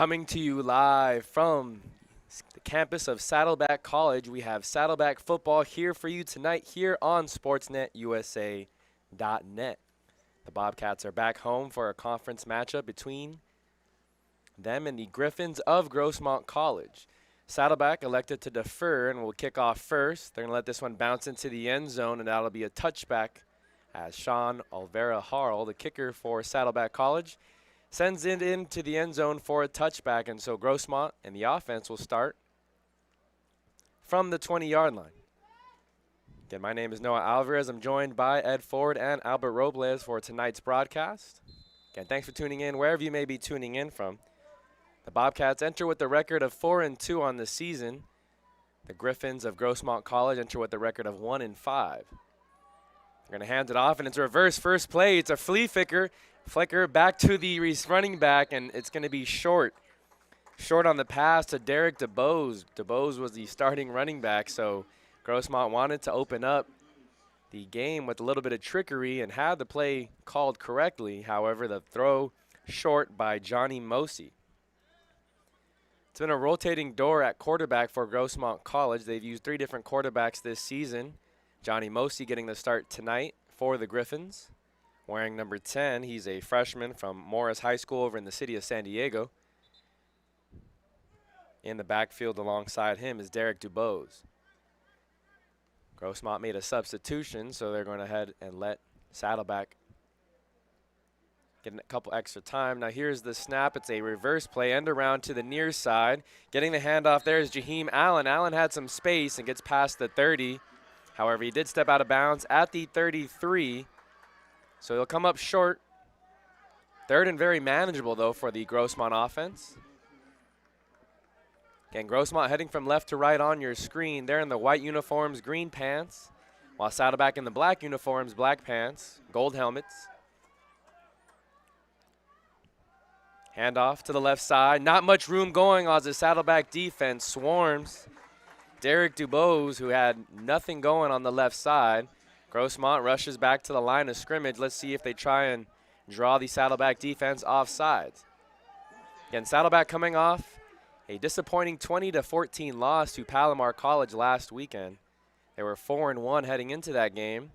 Coming to you live from the campus of Saddleback College, we have Saddleback football here for you tonight here on SportsNetUSA.net. The Bobcats are back home for a conference matchup between them and the Griffins of Grossmont College. Saddleback elected to defer and will kick off first. They're going to let this one bounce into the end zone, and that'll be a touchback as Sean Alvarez, the kicker for Saddleback College, sends it into the end zone for a touchback. And so Grossmont and the offense will start from the 20-yard line. Again, my name is Noah Alvarez. I'm joined by Ed Ford and Albert Robles for tonight's broadcast. Again, thanks for tuning in wherever you may be tuning in from. The Bobcats enter with the record of 4-2 on the season. The Griffins of Grossmont College enter with the record of 1-5. They're going to hand it off, and it's a reverse first play. It's a flea flicker back to the running back, and it's going to be short. Short on the pass to Derek DeBose. DeBose was the starting running back, so Grossmont wanted to open up the game with a little bit of trickery and had the play called correctly. However, the throw short by Johnny Mosey. It's been a rotating door at quarterback for Grossmont College. They've used 3 different quarterbacks this season. Johnny Mosey getting the start tonight for the Griffins. Wearing number 10, he's a freshman from Morris High School over in the city of San Diego. In the backfield alongside him is Derek DuBose. Grossmont made a substitution, so they're going to head and let Saddleback get a couple extra time. Now here's the snap. It's a reverse play, end around to the near side. Getting the handoff there is Jaheim Allen. Allen had some space and gets past the 30. However, he did step out of bounds at the 33. So he'll come up short. Third and very manageable, though, for the Grossmont offense. Again, Grossmont heading from left to right on your screen. They're in the white uniforms, green pants, while Saddleback in the black uniforms, black pants, gold helmets. Handoff to the left side. Not much room going as the Saddleback defense swarms Derek DuBose, who had nothing going on the left side. Grossmont rushes back to the line of scrimmage. Let's see if they try and draw the Saddleback defense off sides. Again, Saddleback coming off a disappointing 20-14 loss to Palomar College last weekend. They were 4-1 heading into that game,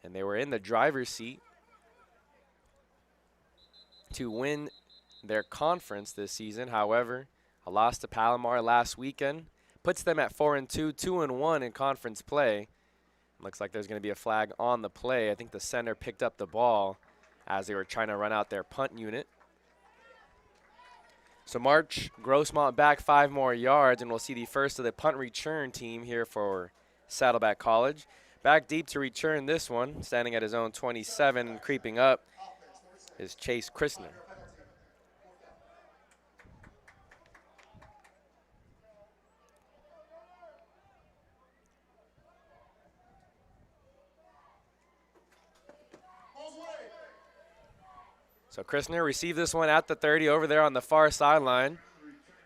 and they were in the driver's seat to win their conference this season. However, a loss to Palomar last weekend puts them at 4-2, 2-1 in conference play. Looks like there's going to be a flag on the play. I think the center picked up the ball as they were trying to run out their punt unit. So March Grossmont back 5 more yards, and we'll see the first of the punt return team here for Saddleback College. Back deep to return this one, standing at his own 27 and creeping up is Chase Christner. So Christner received this one at the 30 over there on the far sideline.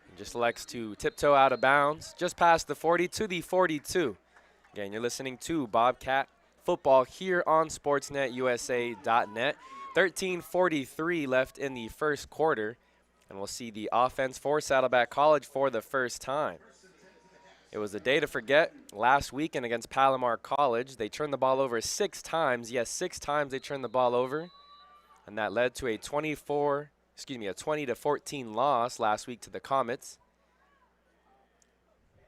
He just elects to tiptoe out of bounds, just past the 40 to the 42. Again, you're listening to Bobcat football here on SportsNetUSA.net. 13:43 left in the first quarter, and we'll see the offense for Saddleback College for the first time. It was a day to forget last weekend against Palomar College. They turned the ball over 6 times. Yes, 6 times they turned the ball over. And that led to a 20-14 loss last week to the Comets.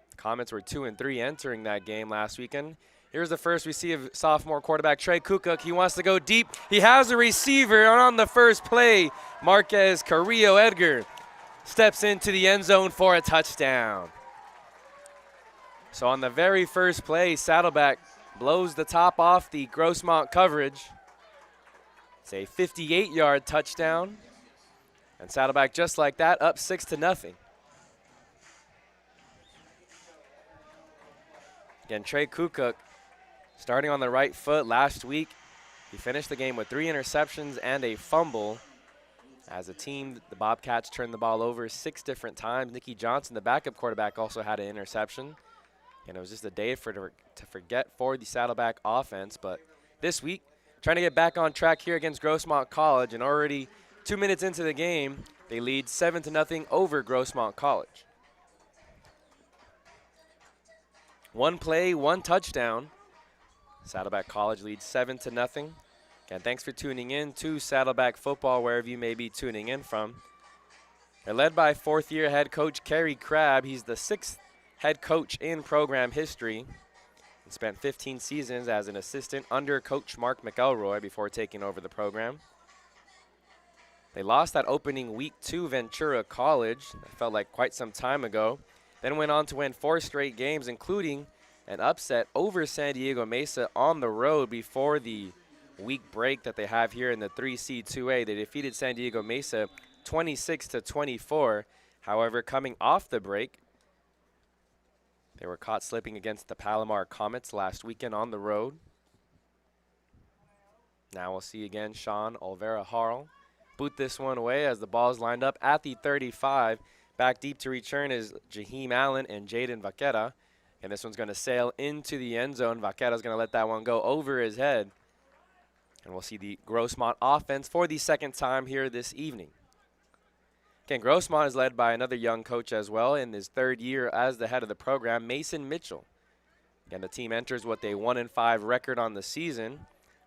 The Comets were 2-3 entering that game last weekend. Here's the first we see of sophomore quarterback Trey Kukuk. He wants to go deep. He has a receiver on the first play. Marquez Carrillo Edgar steps into the end zone for a touchdown. So on the very first play, Saddleback blows the top off the Grossmont coverage. It's a 58-yard touchdown, and Saddleback just like that up 6-0. Again, Trey Kukuk starting on the right foot last week. He finished the game with 3 interceptions and a fumble. As a team, the Bobcats turned the ball over 6 different times. Nicky Johnson, the backup quarterback, also had an interception. And it was just a day to forget for the Saddleback offense. But this week, trying to get back on track here against Grossmont College, and already 2 minutes into the game, They lead 7-0 over Grossmont College. One play, one touchdown. Saddleback College leads 7-0. Again, thanks for tuning in to Saddleback Football, wherever you may be tuning in from. They're led by fourth-year head coach Kerry Crabb. He's the 6th head coach in program history. He spent 15 seasons as an assistant under Coach Mark McElroy before taking over the program. They lost that opening week to Ventura College. That felt like quite some time ago. Then went on to win 4 straight games, including an upset over San Diego Mesa on the road before the week break that they have here in the 3C2A. They defeated San Diego Mesa 26-24. However, coming off the break, they were caught slipping against the Palomar Comets last weekend on the road. Now we'll see again Sean Olvera-Harl boot this one away as the ball's lined up at the 35. Back deep to return is Jaheim Allen and Jaden Vaquera. And this one's going to sail into the end zone. Vaquera's going to let that one go over his head. And we'll see the Grossmont offense for the second time here this evening. Again, Grossmont is led by another young coach as well in his 3rd year as the head of the program, Mason Mitchell. Again, the team enters with a 1-5 record on the season.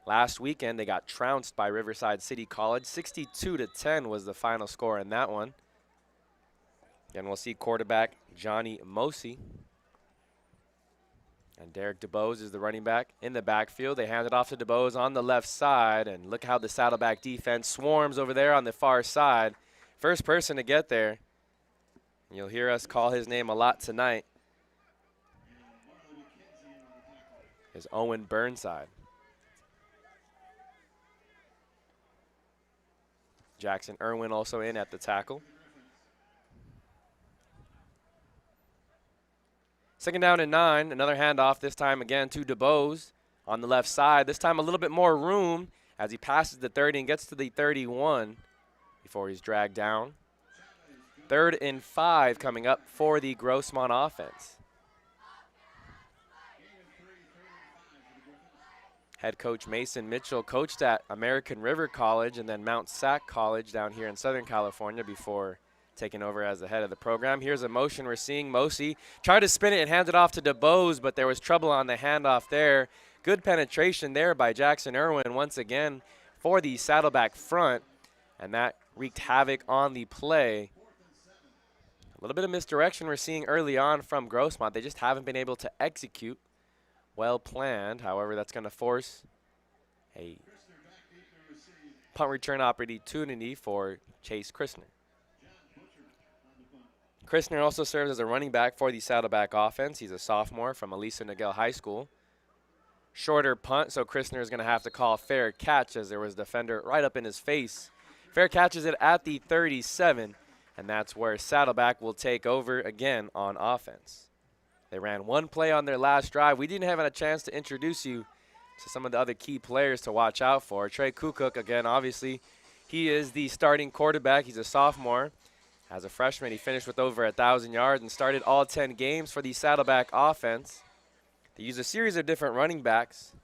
Last weekend, they got trounced by Riverside City College. 62-10 was the final score in that one. Again, we'll see quarterback Johnny Mosi. And Derek DeBose is the running back in the backfield. They hand it off to DeBose on the left side. And look how the Saddleback defense swarms over there on the far side. First person to get there. You'll hear us call his name a lot tonight. Is Owen Burnside. Jackson Irwin also in at the tackle. Second down and 9, another handoff, this time again to DeBose on the left side. This time a little bit more room as he passes the 30 and gets to the 31 before he's dragged down. 3rd and 5 coming up for the Grossmont offense. Head coach Mason Mitchell coached at American River College and then Mount Sac College down here in Southern California before taking over as the head of the program. Here's a motion we're seeing. Mosi tried to spin it and hand it off to DeBose, but there was trouble on the handoff there. Good penetration there by Jackson Irwin once again for the Saddleback front, and that wreaked havoc on the play. A little bit of misdirection we're seeing early on from Grossmont. They just haven't been able to execute well planned. However, that's going to force a punt return opportunity for Chase Christner. Christner also serves as a running back for the Saddleback offense. He's a sophomore from Elisa Niguel High School. Shorter punt, so Christner is going to have to call fair catch as there was a defender right up in his face. Fair catches it at the 37, and that's where Saddleback will take over again on offense. They ran one play on their last drive. We didn't have a chance to introduce you to some of the other key players to watch out for. Trey Kukuk, again, obviously, he is the starting quarterback. He's a sophomore. As a freshman, he finished with over 1,000 yards and started all 10 games for the Saddleback offense. They used a series of different running backs.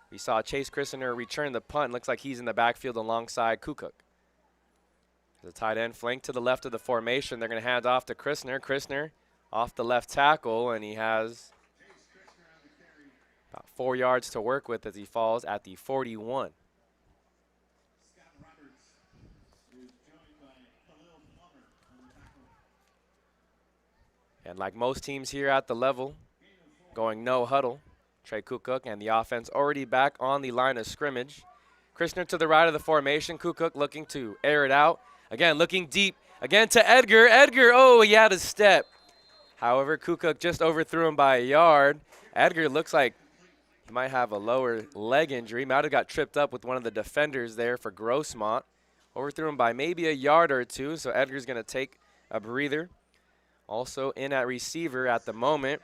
We saw Chase Christner return the punt. Looks like he's in the backfield alongside Kukuk. The tight end flank to the left of the formation. They're going to hand off to Christner. Christner off the left tackle, and he has about 4 yards to work with as he falls at the 41. And like most teams here at the level, going no huddle. Trey Kukuk and the offense already back on the line of scrimmage. Christner to the right of the formation. Kukuk looking to air it out. Again, looking deep. Again to Edgar. Edgar, oh, he had a step. However, Kukuk just overthrew him by a yard. Edgar looks like he might have a lower leg injury. Might have got tripped up with one of the defenders there for Grossmont. Overthrew him by maybe a yard or two, so Edgar's going to take a breather. Also in at receiver at the moment,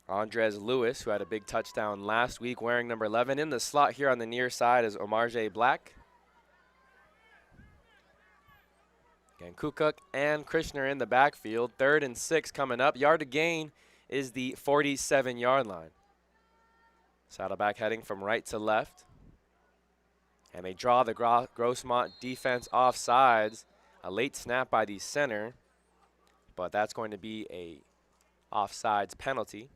Andres Lewis, who had a big touchdown last week, wearing number 11. In the slot here on the near side is Omar J. Black. Again, Kukuk and Christner in the backfield. 3rd and 6 coming up. Yard to gain is the 47-yard line. Saddleback heading from right to left. And they draw the Grossmont defense off sides. A late snap by the center, but that's going to be a offsides penalty.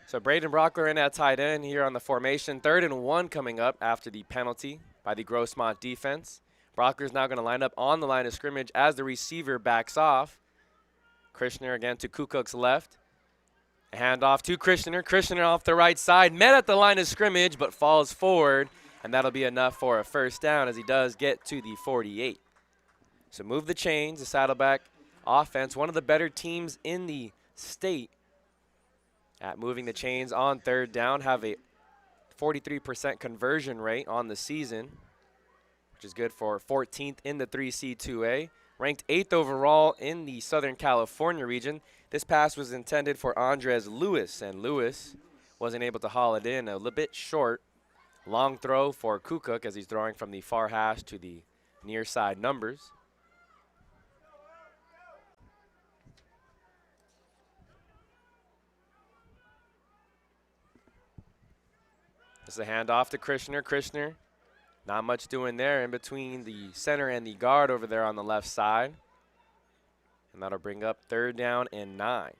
So Braden Brockler in at tight end here on the formation. 3rd and 1 coming up after the penalty by the Grossmont defense. Brockler's now going to line up on the line of scrimmage as the receiver backs off. Krishner again to Kukuk's left. A handoff to Krishner. Krishner off the right side, met at the line of scrimmage, but falls forward, and that'll be enough for a first down as he does get to the 48. So move the chains, the Saddleback offense, one of the better teams in the state at moving the chains on 3rd down, have a 43% conversion rate on the season, which is good for 14th in the 3C2A. Ranked 8th overall in the Southern California region. This pass was intended for Andres Lewis, and Lewis wasn't able to haul it in. A little bit short. Long throw for Kukuk as he's throwing from the far hash to the near side numbers. This is a handoff to Krishner. Krishner, not much doing there in between the center and the guard over there on the left side. And that'll bring up 3rd down and 9.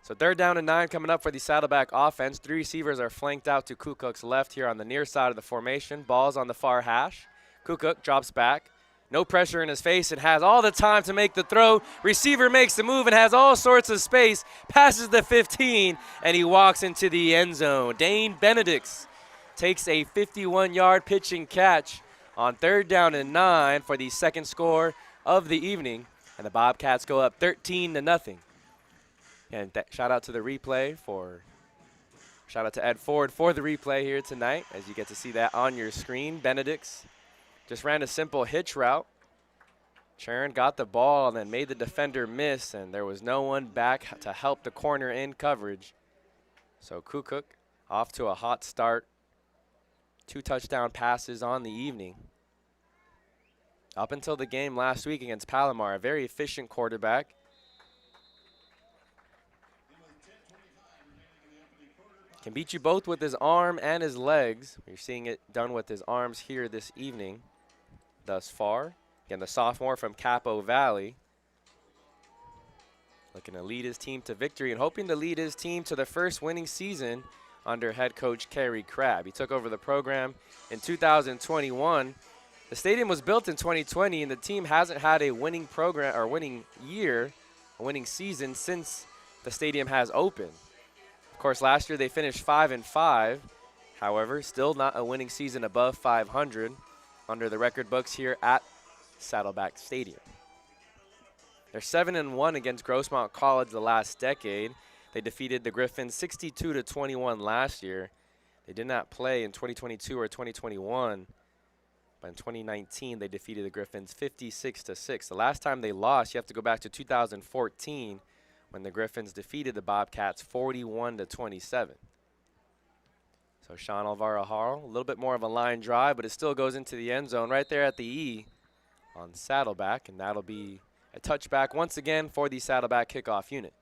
So 3rd down and 9 coming up for the Saddleback offense. 3 receivers are flanked out to Kukuk's left here on the near side of the formation. Ball's on the far hash. Kukuk drops back. No pressure in his face and has all the time to make the throw. Receiver makes the move and has all sorts of space. Passes the 15, and he walks into the end zone. Dane Benedicts takes a 51-yard pitch and catch on 3rd down and 9 for the second score of the evening. And the Bobcats go up 13-0. And shout out to the replay shout out to Ed Ford for the replay here tonight, as you get to see that on your screen. Benedicts just ran a simple hitch route. Churn got the ball and then made the defender miss, and there was no one back to help the corner in coverage. So Kukuk off to a hot start. 2 touchdown passes on the evening. Up until the game last week against Palomar, a very efficient quarterback. Can beat you both with his arm and his legs. You're seeing it done with his arms here this evening thus far. Again, the sophomore from Capo Valley. Looking to lead his team to victory and hoping to lead his team to the first winning season under head coach Kerry Crabb. He took over the program in 2021. The stadium was built in 2020, and the team hasn't had a winning program or winning year, a winning season since the stadium has opened. Of course, last year they finished 5-5. However, still not a winning season above 500 under the record books here at Saddleback Stadium. They're 7-1 against Grossmont College the last decade. They defeated the Griffins 62-21 last year. They did not play in 2022 or 2021, but in 2019 they defeated the Griffins 56-6. The last time they lost, you have to go back to 2014 when the Griffins defeated the Bobcats 41-27. So Sean Alvarez, a little bit more of a line drive, but it still goes into the end zone right there at the E on Saddleback, and that'll be a touchback once again for the Saddleback kickoff unit.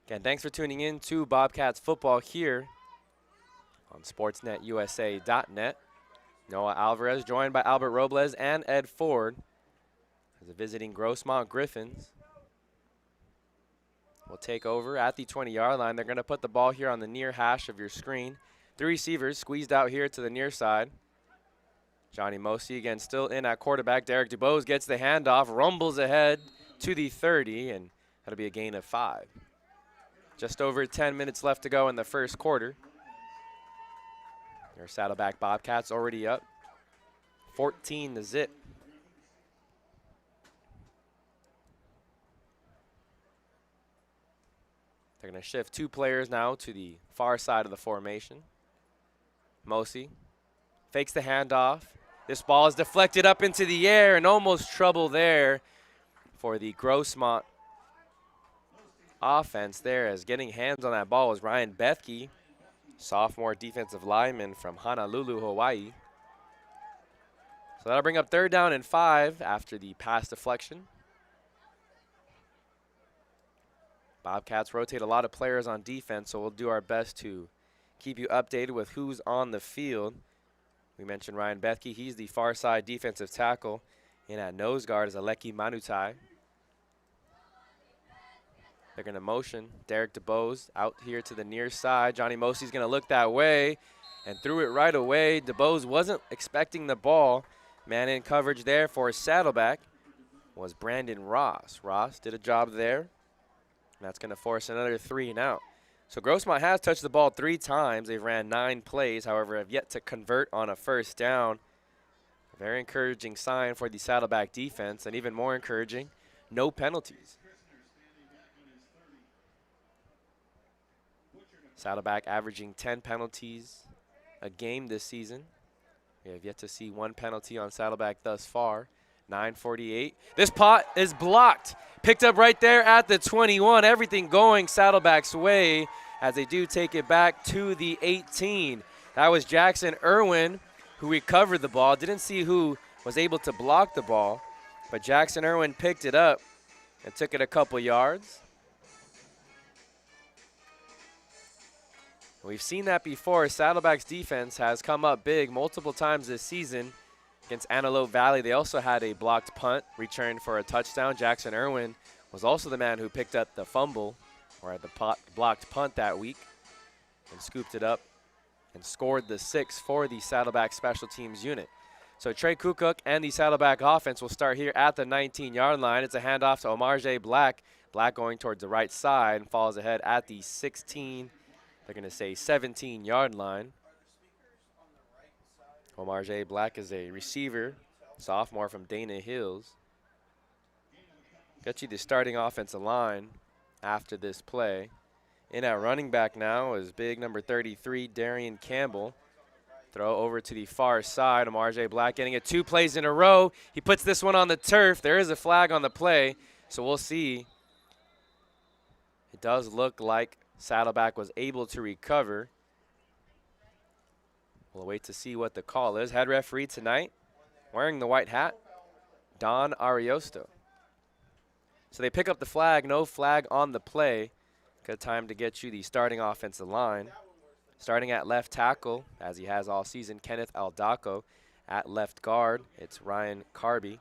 Again, thanks for tuning in to Bobcats football here on SportsNetUSA.net. Noah Alvarez joined by Albert Robles and Ed Ford as the visiting Grossmont Griffins will take over at the 20-yard line. They're going to put the ball here on the near hash of your screen. 3 receivers squeezed out here to the near side. Johnny Mosi again still in at quarterback. Derek DuBose gets the handoff, rumbles ahead to the 30, and that'll be a gain of 5. Just over 10 minutes left to go in the first quarter. Their Saddleback Bobcats already up 14-0. They're going to shift 2 players now to the far side of the formation. Mosi fakes the handoff, This ball is deflected up into the air and almost trouble there for the Grossmont offense there, as getting hands on that ball was Ryan Bethke, sophomore defensive lineman from Honolulu, Hawaii. So that'll bring up 3rd down and 5 after the pass deflection. Bobcats rotate a lot of players on defense, so we'll do our best to keep you updated with who's on the field. We mentioned Ryan Bethke. He's the far side defensive tackle. In at nose guard is Aleki Manutai. They're going to motion Derek DeBose out here to the near side. Johnny Mosey's going to look that way and threw it right away. DeBose wasn't expecting the ball. Man in coverage there for Saddleback was Brandon Ross. Ross did a job there. And that's going to force another 3 and out. So Grossmont has touched the ball 3 times. They've ran 9 plays, however, have yet to convert on a 1st down. A very encouraging sign for the Saddleback defense, and even more encouraging, no penalties. Saddleback averaging 10 penalties a game this season. We have yet to see 1 penalty on Saddleback thus far. 9:48. This pot is blocked. Picked up right there at the 21. Everything going Saddleback's way as they do take it back to the 18. That was Jackson Irwin who recovered the ball. Didn't see who was able to block the ball, but Jackson Irwin picked it up and took it a couple yards. We've seen that before. Saddleback's defense has come up big multiple times this season. Against Antelope Valley, they also had a blocked punt returned for a touchdown. Jackson Irwin was also the man who picked up the fumble, or the blocked punt that week, and scooped it up and scored the 6 for the Saddleback special teams unit. So Trey Kukuk and the Saddleback offense will start here at the 19-yard line. It's a handoff to Omar J. Black. Black going towards the right side and falls ahead at the 16. They're going to say 17-yard line. Omar J. Black is a receiver, sophomore from Dana Hills. Got you the starting offensive line after this play. In at running back now is big number 33, Darian Campbell. Throw over to the far side. Omar J. Black getting it 2 plays in a row. He puts this one on the turf. There is a flag on the play, so we'll see. It does look like Saddleback was able to recover. We'll wait to see what the call is. Head referee tonight, wearing the white hat, Don Ariosto. So they pick up the flag, no flag on the play. Good time to get you the starting offensive line. Starting at left tackle, as he has all season, Kenneth Aldaco. At left guard, it's Ryan Carby.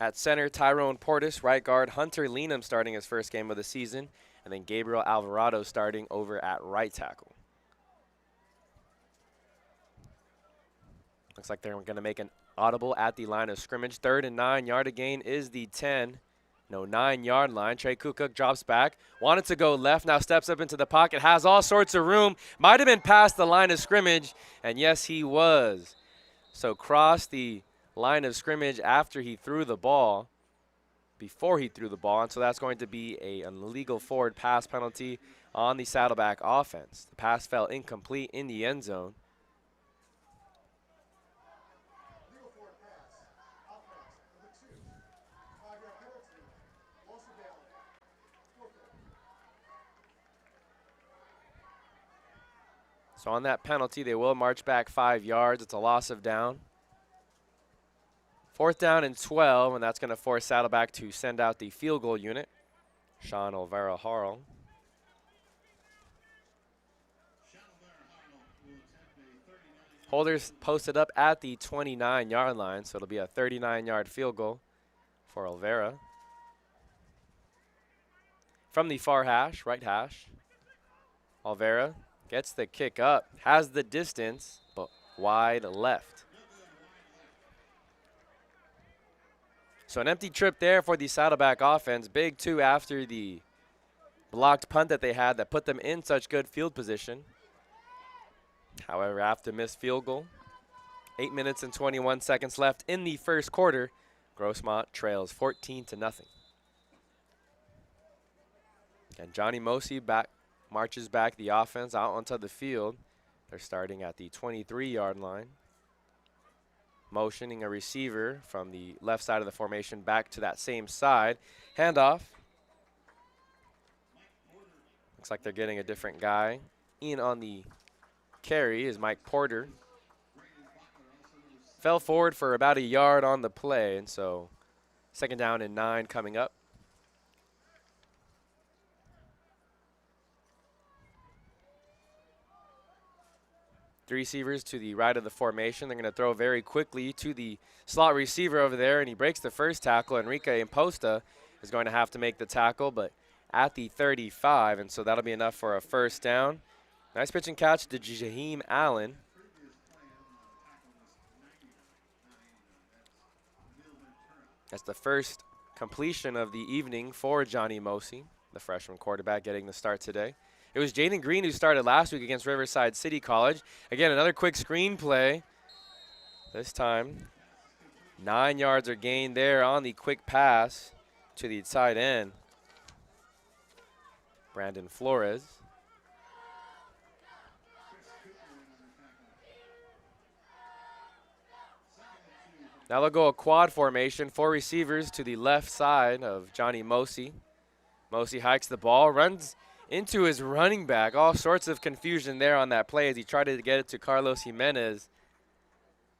At center, Tyrone Portis. Right guard, Hunter Leenham starting his first game of the season. And then Gabriel Alvarado starting over at right tackle. Looks like they're going to make an audible at the line of scrimmage. 3rd and 9, yard to gain is the 10. No, 9-yard line. Trey Kukuk drops back. Wanted to go left, now steps up into the pocket. Has all sorts of room. Might have been past the line of scrimmage. And yes, he was. So crossed the line of scrimmage after he threw the ball. Before he threw the ball, and so that's going to be an illegal forward pass penalty on the Saddleback offense. The pass fell incomplete in the end zone. So on that penalty, they will march back 5 yards. It's a loss of down. 4th down and 12, and that's going to force Saddleback to send out the field goal unit. Sean Olvera-Harrell. Holders posted up at the 29-yard line, so it'll be a 39-yard field goal for Olvera. From the far hash, right hash, Olvera gets the kick up, has the distance, but wide left. So an empty trip there for the Saddleback offense. Big 2 after the blocked punt that they had that put them in such good field position. However, after missed field goal, 8 minutes and 21 seconds left in the first quarter, Grossmont trails 14-0. And Johnny Mosey marches back the offense out onto the field. They're starting at the 23-yard line. Motioning a receiver from the left side of the formation back to that same side. Handoff. Looks like they're getting a different guy. In on the carry is Mike Porter. Fell forward for about a yard on the play, and so 2nd down and 9 coming up. Three receivers to the right of the formation. They're going to throw very quickly to the slot receiver over there, and he breaks the first tackle. Enrique Imposta is going to have to make the tackle, but at the 35, and so that'll be enough for a 1st down. Nice pitch and catch to Jaheim Allen. That's the first completion of the evening for Johnny Mosi, the freshman quarterback getting the start today. It was Jaden Green who started last week against Riverside City College. Again, another quick screen play. This time, 9 yards are gained there on the quick pass to the tight end, Brandon Flores. Now they'll go a quad formation, 4 receivers to the left side of Johnny Mosi. Mosi hikes the ball, runs into his running back. All sorts of confusion there on that play as he tried to get it to Carlos Jimenez.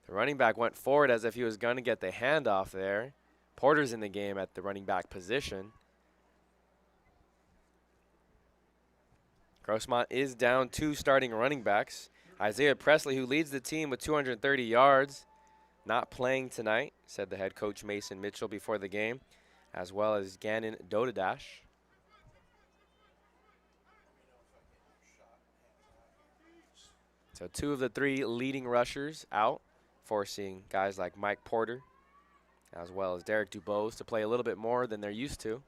The running back went forward as if he was going to get the handoff there. Porter's in the game at the running back position. Grossmont is down 2 starting running backs. Isaiah Presley, who leads the team with 230 yards, not playing tonight, said the head coach Mason Mitchell before the game, as well as Gannon Dodadash. So 2 of the 3 leading rushers out, forcing guys like Mike Porter, as well as Derek Dubose, to play a little bit more than they're used to.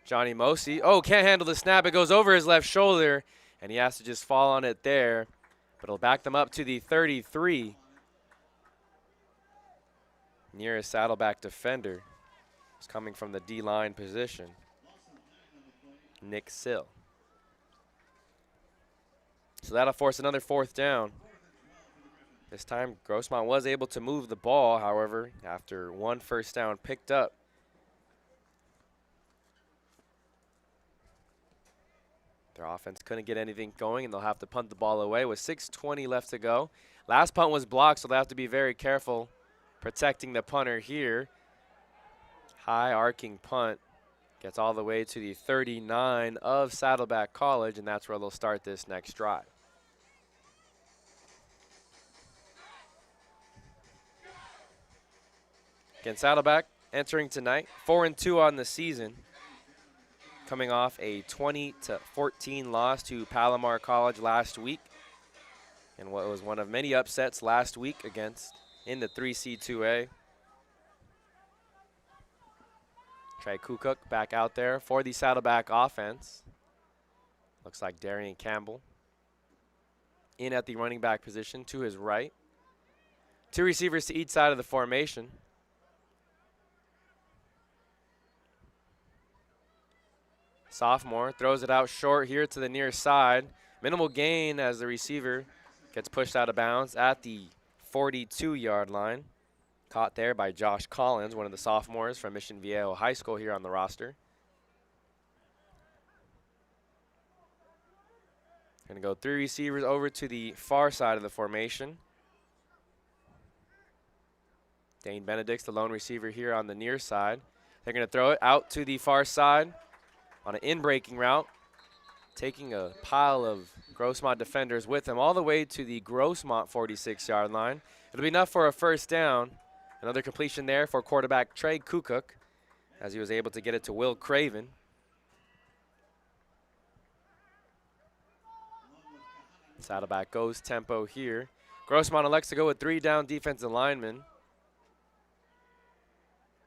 Johnny Mosi, can't handle the snap. It goes over his left shoulder, and he has to just fall on it there. But it'll back them up to the 33. Nearest Saddleback defender is coming from the D-line position, Nick Sill. So that'll force another 4th down. This time, Grossmont was able to move the ball, however, after 1 first down picked up. Their offense couldn't get anything going, and they'll have to punt the ball away with 6:20 left to go. Last punt was blocked, so they'll have to be very careful protecting the punter here. High arcing punt. Gets all the way to the 39 of Saddleback College, and that's where they'll start this next drive. Again, Saddleback entering tonight 4-2 on the season, coming off a 20-14 loss to Palomar College last week, and what was one of many upsets last week in the 3C2A. Trey Kukuk back out there for the Saddleback offense. Looks like Darian Campbell in at the running back position to his right. 2 receivers to each side of the formation. Sophomore throws it out short here to the near side. Minimal gain as the receiver gets pushed out of bounds at the 42-yard line. Caught there by Josh Collins, one of the sophomores from Mission Viejo High School here on the roster. Going to go 3 receivers over to the far side of the formation. Dane Benedict's the lone receiver here on the near side. They're going to throw it out to the far side on an in-breaking route, taking a pile of Grossmont defenders with him all the way to the Grossmont 46-yard line. It'll be enough for a 1st down. Another completion there for quarterback Trey Kukuk as he was able to get it to Will Craven. Saddleback goes tempo here. Grossmont elects to go with 3 down defensive linemen.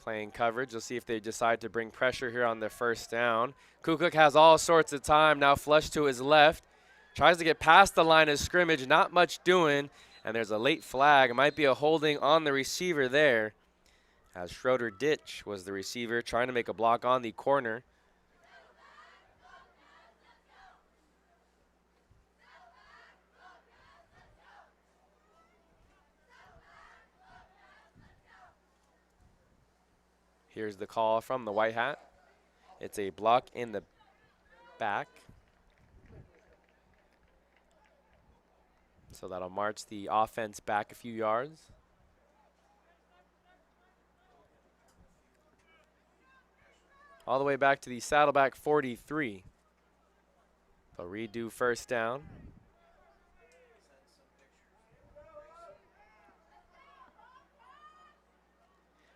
Playing coverage. We'll see if they decide to bring pressure here on their 1st down. Kukuk has all sorts of time, now flush to his left. Tries to get past the line of scrimmage, not much doing. And there's a late flag. It might be a holding on the receiver there, as Schroeder Ditch was the receiver trying to make a block on the corner. Here's the call from the white hat. It's a block in the back. So that'll march the offense back a few yards. All the way back to the Saddleback 43. So redo first down.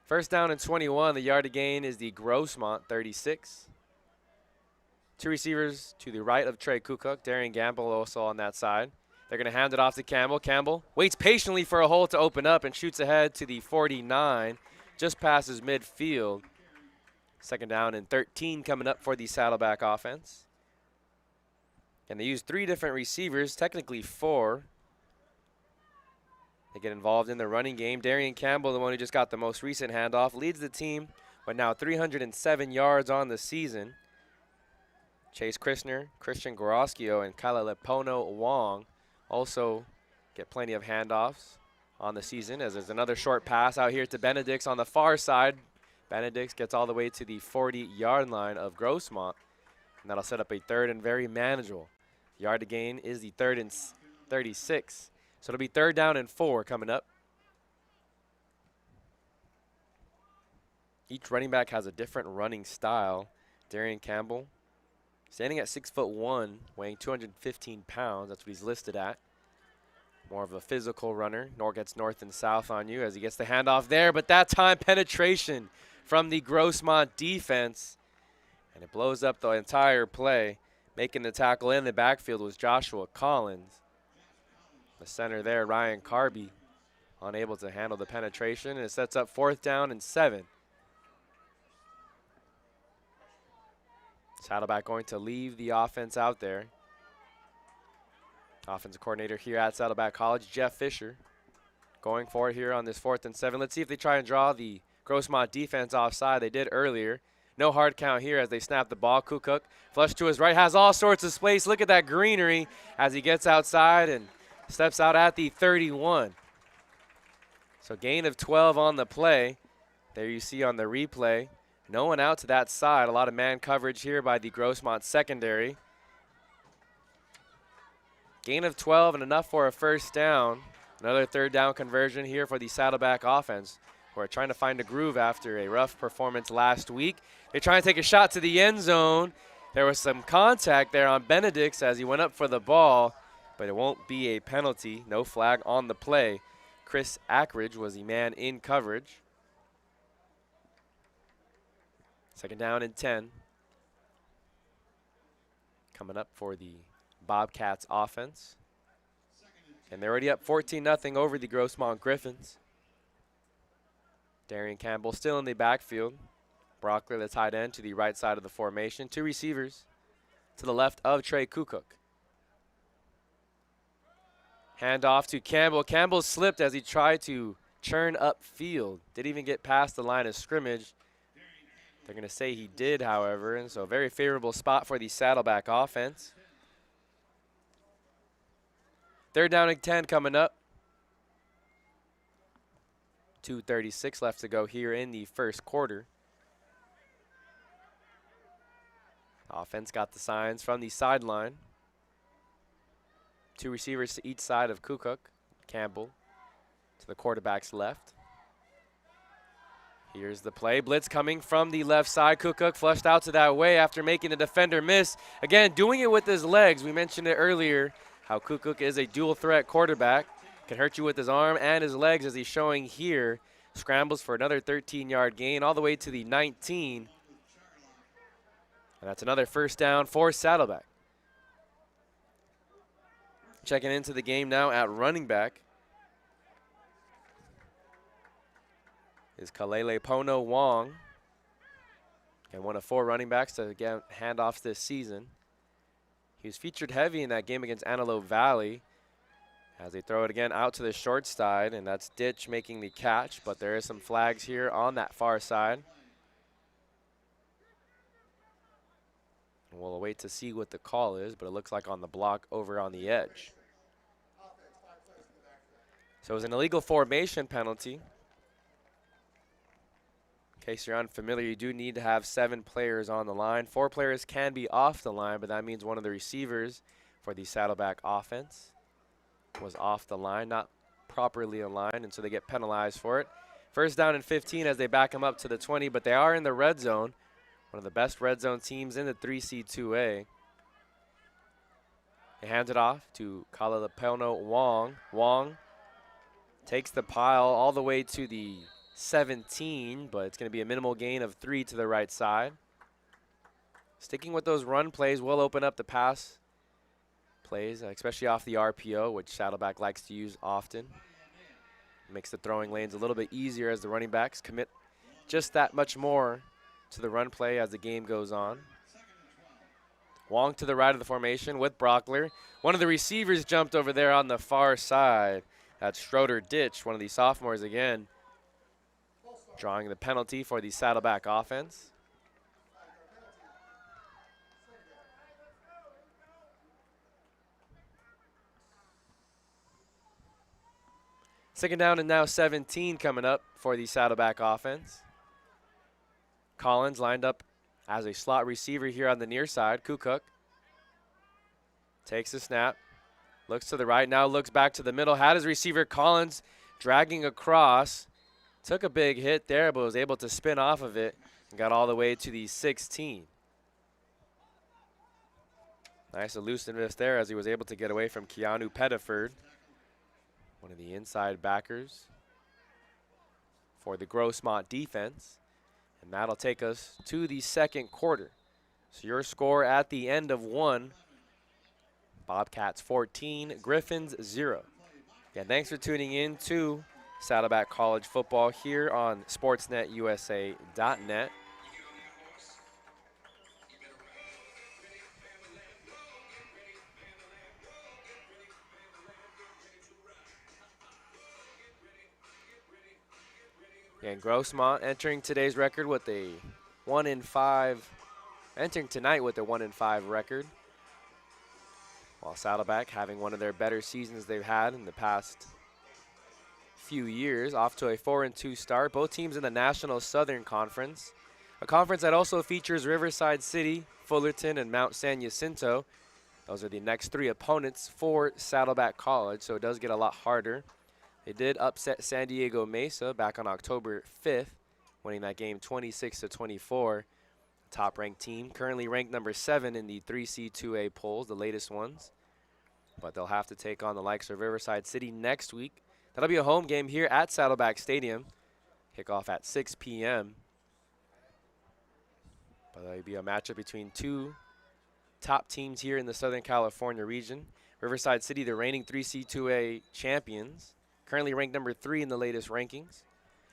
First down and 21. The yard to gain is the Grossmont 36. Two receivers to the right of Trey Kukuk. Darian Gamble also on that side. They're going to hand it off to Campbell. Campbell waits patiently for a hole to open up and shoots ahead to the 49. Just passes midfield. Second down and 13 coming up for the Saddleback offense. And they use 3 different receivers, technically 4. They get involved in the running game. Darian Campbell, the one who just got the most recent handoff, leads the team with now 307 yards on the season. Chase Christner, Christian Goroskio, and Kala Lepono Wong also get plenty of handoffs on the season, as there's another short pass out here to Benedicts on the far side. Benedicts gets all the way to the 40-yard line of Grossmont, and that'll set up a third and very manageable. Yard to gain is the 3rd and 36. So it'll be 3rd down and 4 coming up. Each running back has a different running style. Darian Campbell, standing at 6'1", weighing 215 pounds. That's what he's listed at. More of a physical runner. Gets north and south on you as he gets the handoff there, but that time penetration from the Grossmont defense, and it blows up the entire play. Making the tackle in the backfield was Joshua Collins. The center there, Ryan Carby, unable to handle the penetration, and it sets up 4th down and 7. Saddleback going to leave the offense out there. Offensive coordinator here at Saddleback College, Jeff Fisher, going for it here on this 4th and 7. Let's see if they try and draw the Grossmont defense offside. They did earlier. No hard count here as they snap the ball. Kukuk, flush to his right, has all sorts of space. Look at that greenery as he gets outside and steps out at the 31. So gain of 12 on the play. There you see on the replay. No one out to that side. A lot of man coverage here by the Grossmont secondary. Gain of 12 and enough for a first down. Another 3rd down conversion here for the Saddleback offense, who are trying to find a groove after a rough performance last week. They're trying to take a shot to the end zone. There was some contact there on Benedicts as he went up for the ball, but it won't be a penalty. No flag on the play. Chris Ackridge was the man in coverage. 2nd down and 10. Coming up for the Bobcats offense. And they're already up 14-0 over the Grossmont Griffins. Darian Campbell still in the backfield. Brockler, the tight end, to the right side of the formation. 2 receivers to the left of Trey Kukuk. Hand off to Campbell. Campbell slipped as he tried to churn upfield. Didn't even get past the line of scrimmage. They're going to say he did, however, and so a very favorable spot for the Saddleback offense. 3rd down and 10 coming up. 2:36 left to go here in the first quarter. Offense got the signs from the sideline. 2 receivers to each side of Kukuk. Campbell to the quarterback's left. Here's the play. Blitz coming from the left side. Kukuk flushed out to that way after making the defender miss. Again, doing it with his legs. We mentioned it earlier, how Kukuk is a dual threat quarterback. Can hurt you with his arm and his legs, as he's showing here. Scrambles for another 13-yard gain all the way to the 19. And that's another first down for Saddleback. Checking into the game now at running back is Kalele Pono Wong. And one of 4 running backs to get handoffs this season. He was featured heavy in that game against Antelope Valley, as they throw it again out to the short side, and that's Ditch making the catch, but there is some flags here on that far side. We'll wait to see what the call is, but it looks like on the block over on the edge. So it was an illegal formation penalty. In case you're unfamiliar, you do need to have 7 players on the line. 4 players can be off the line, but that means one of the receivers for the Saddleback offense was off the line, not properly aligned, and so they get penalized for it. First down and 15 as they back them up to the 20, but they are in the red zone. One of the best red zone teams in the 3C2A. They hand it off to Kalapeno Wong. Wong takes the pile all the way to the 17, but it's going to be a minimal gain of 3 to the right side. Sticking with those run plays will open up the pass plays, especially off the RPO, which Saddleback likes to use often. Makes the throwing lanes a little bit easier as the running backs commit just that much more to the run play as the game goes on. Wong to the right of the formation with Brockler. One of the receivers jumped over there on the far side. That's Schroeder Ditch, one of the sophomores again, drawing the penalty for the Saddleback offense. Second down and now 17 coming up for the Saddleback offense. Collins lined up as a slot receiver here on the near side. Kukuk takes the snap, looks to the right, now looks back to the middle. Had his receiver Collins dragging across. Took a big hit there, but was able to spin off of it and got all the way to the 16. Nice elusiveness there as he was able to get away from Keanu Pettiford, one of the inside backers for the Grossmont defense. And that'll take us to the second quarter. So your score at the end of 1, Bobcats 14, Griffins 0. Yeah, thanks for tuning in to Saddleback College football here on sportsnetusa.net. And Grossmont entering today's record with a 1-5, entering tonight with a 1-5 record, while Saddleback having one of their better seasons they've had in the past few years, off to a 4-2 start. Both teams in the National Southern Conference, a conference that also features Riverside City, Fullerton, and Mount San Jacinto. Those are the next 3 opponents for Saddleback College, so it does get a lot harder. They did upset San Diego Mesa back on October 5th, winning that game 26-24. Top-ranked team, currently ranked number 7 in the 3C2A polls, the latest ones. But they'll have to take on the likes of Riverside City next week. That'll be a home game here at Saddleback Stadium. Kickoff at 6 p.m. But that'll be a matchup between 2 top teams here in the Southern California region. Riverside City, the reigning 3C2A champions, currently ranked number 3 in the latest rankings.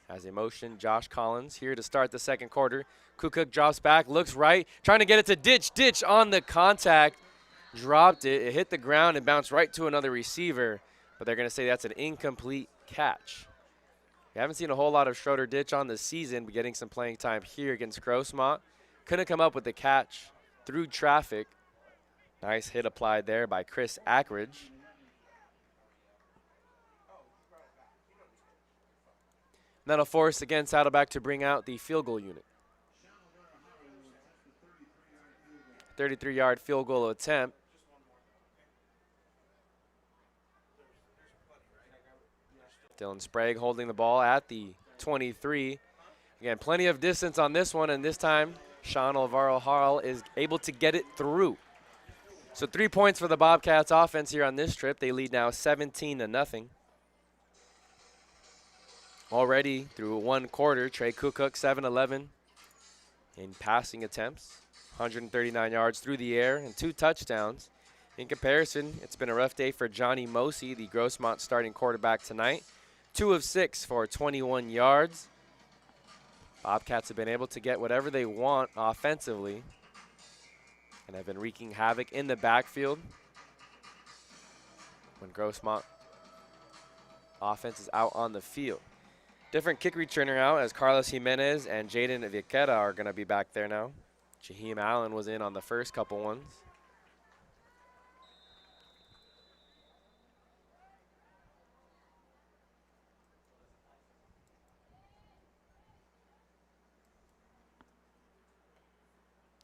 As they motion, Josh Collins here to start the second quarter. Kukuk drops back, looks right, trying to get it to Ditch. Ditch on the contact, dropped it. It hit the ground and bounced right to another receiver, but they're going to say that's an incomplete catch. We haven't seen a whole lot of Schroeder Ditch on the season, but getting some playing time here against Grossmont. Couldn't come up with the catch through traffic. Nice hit applied there by Chris Ackridge. That'll force again Saddleback to bring out the field goal unit. 33-yard field goal attempt. Dylan Sprague holding the ball at the 23. Again, plenty of distance on this one, and this time Sean Alvaro Harl is able to get it through. So 3 points for the Bobcats offense here on this trip. They lead now 17-0. Already through 1 quarter, Trey Kukuk 7-11 in passing attempts, 139 yards through the air and 2 touchdowns. In comparison, it's been a rough day for Johnny Mosey, the Grossmont starting quarterback tonight. 2 of 6 for 21 yards. Bobcats have been able to get whatever they want offensively and have been wreaking havoc in the backfield when Grossmont offense is out on the field. Different kick returner out as Carlos Jimenez and Jaden Viqueta are going to be back there now. Jaheim Allen was in on the first couple ones.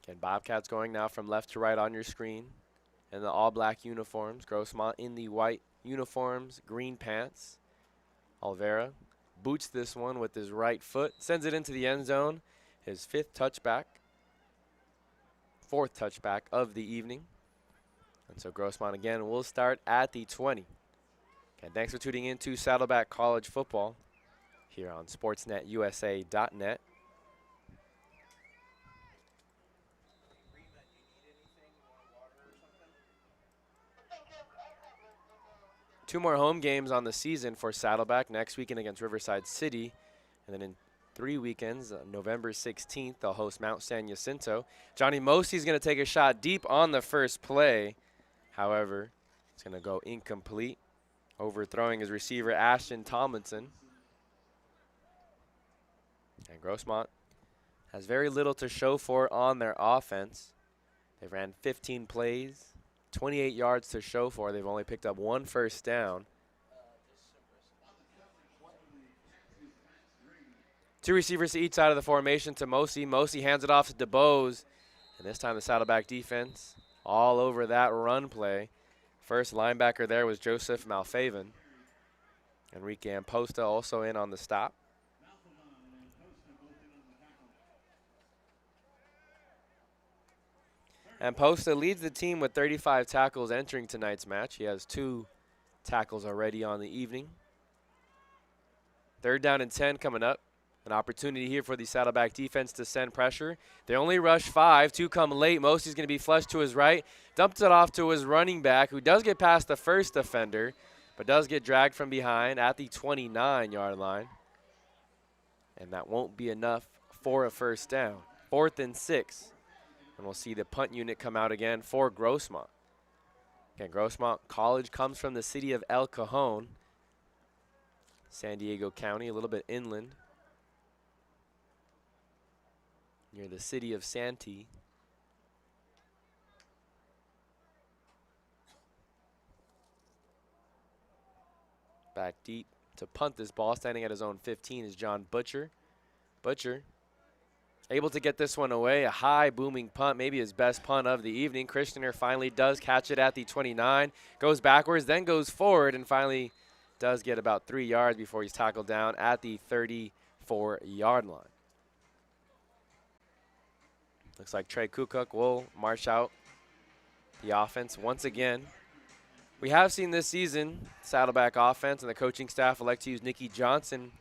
Again, Bobcats going now from left to right on your screen in the all-black uniforms. Grossmont in the white uniforms, green pants. Alvarez boots this one with his right foot, sends it into the end zone. His fourth touchback of the evening. And so Grossmont again will start at the 20. And thanks for tuning in to Saddleback College Football here on sportsnetusa.net. Two more home games on the season for Saddleback next weekend against Riverside City. And then in 3 weekends, November 16th, they'll host Mount San Jacinto. Johnny Mosey's going to take a shot deep on the first play. However, it's going to go incomplete, overthrowing his receiver, Ashton Tomlinson. And Grossmont has very little to show for on their offense. They ran 15 plays, 28 yards to show for. They've only picked up 1 first down. 2 receivers to each side of the formation to Mosey. Mosey hands it off to DeBose. And this time the Saddleback defense all over that run play. First linebacker there was Joseph Malfaven. Enrique Amposta also in on the stop. Amposta leads the team with 35 tackles entering tonight's match. He has 2 tackles already on the evening. 3rd down and 10 coming up. An opportunity here for the Saddleback defense to send pressure. They only rush 5. 2 come late. Mosey's going to be flushed to his right. Dumps it off to his running back, who does get past the first defender, but does get dragged from behind at the 29-yard line. And that won't be enough for a first down. 4th and 6. And we'll see the punt unit come out again for Grossmont. Again, Grossmont College comes from the city of El Cajon, San Diego County, a little bit inland, near the city of Santee. Back deep to punt this ball, standing at his own 15, is John Butcher. Butcher able to get this one away. A high booming punt, maybe his best punt of the evening. Christianer finally does catch it at the 29, goes backwards, then goes forward, and finally does get about 3 yards before he's tackled down at the 34-yard line. Looks like Trey Kukuk will march out the offense once again. We have seen this season Saddleback offense and the coaching staff elect to use Nicky Johnson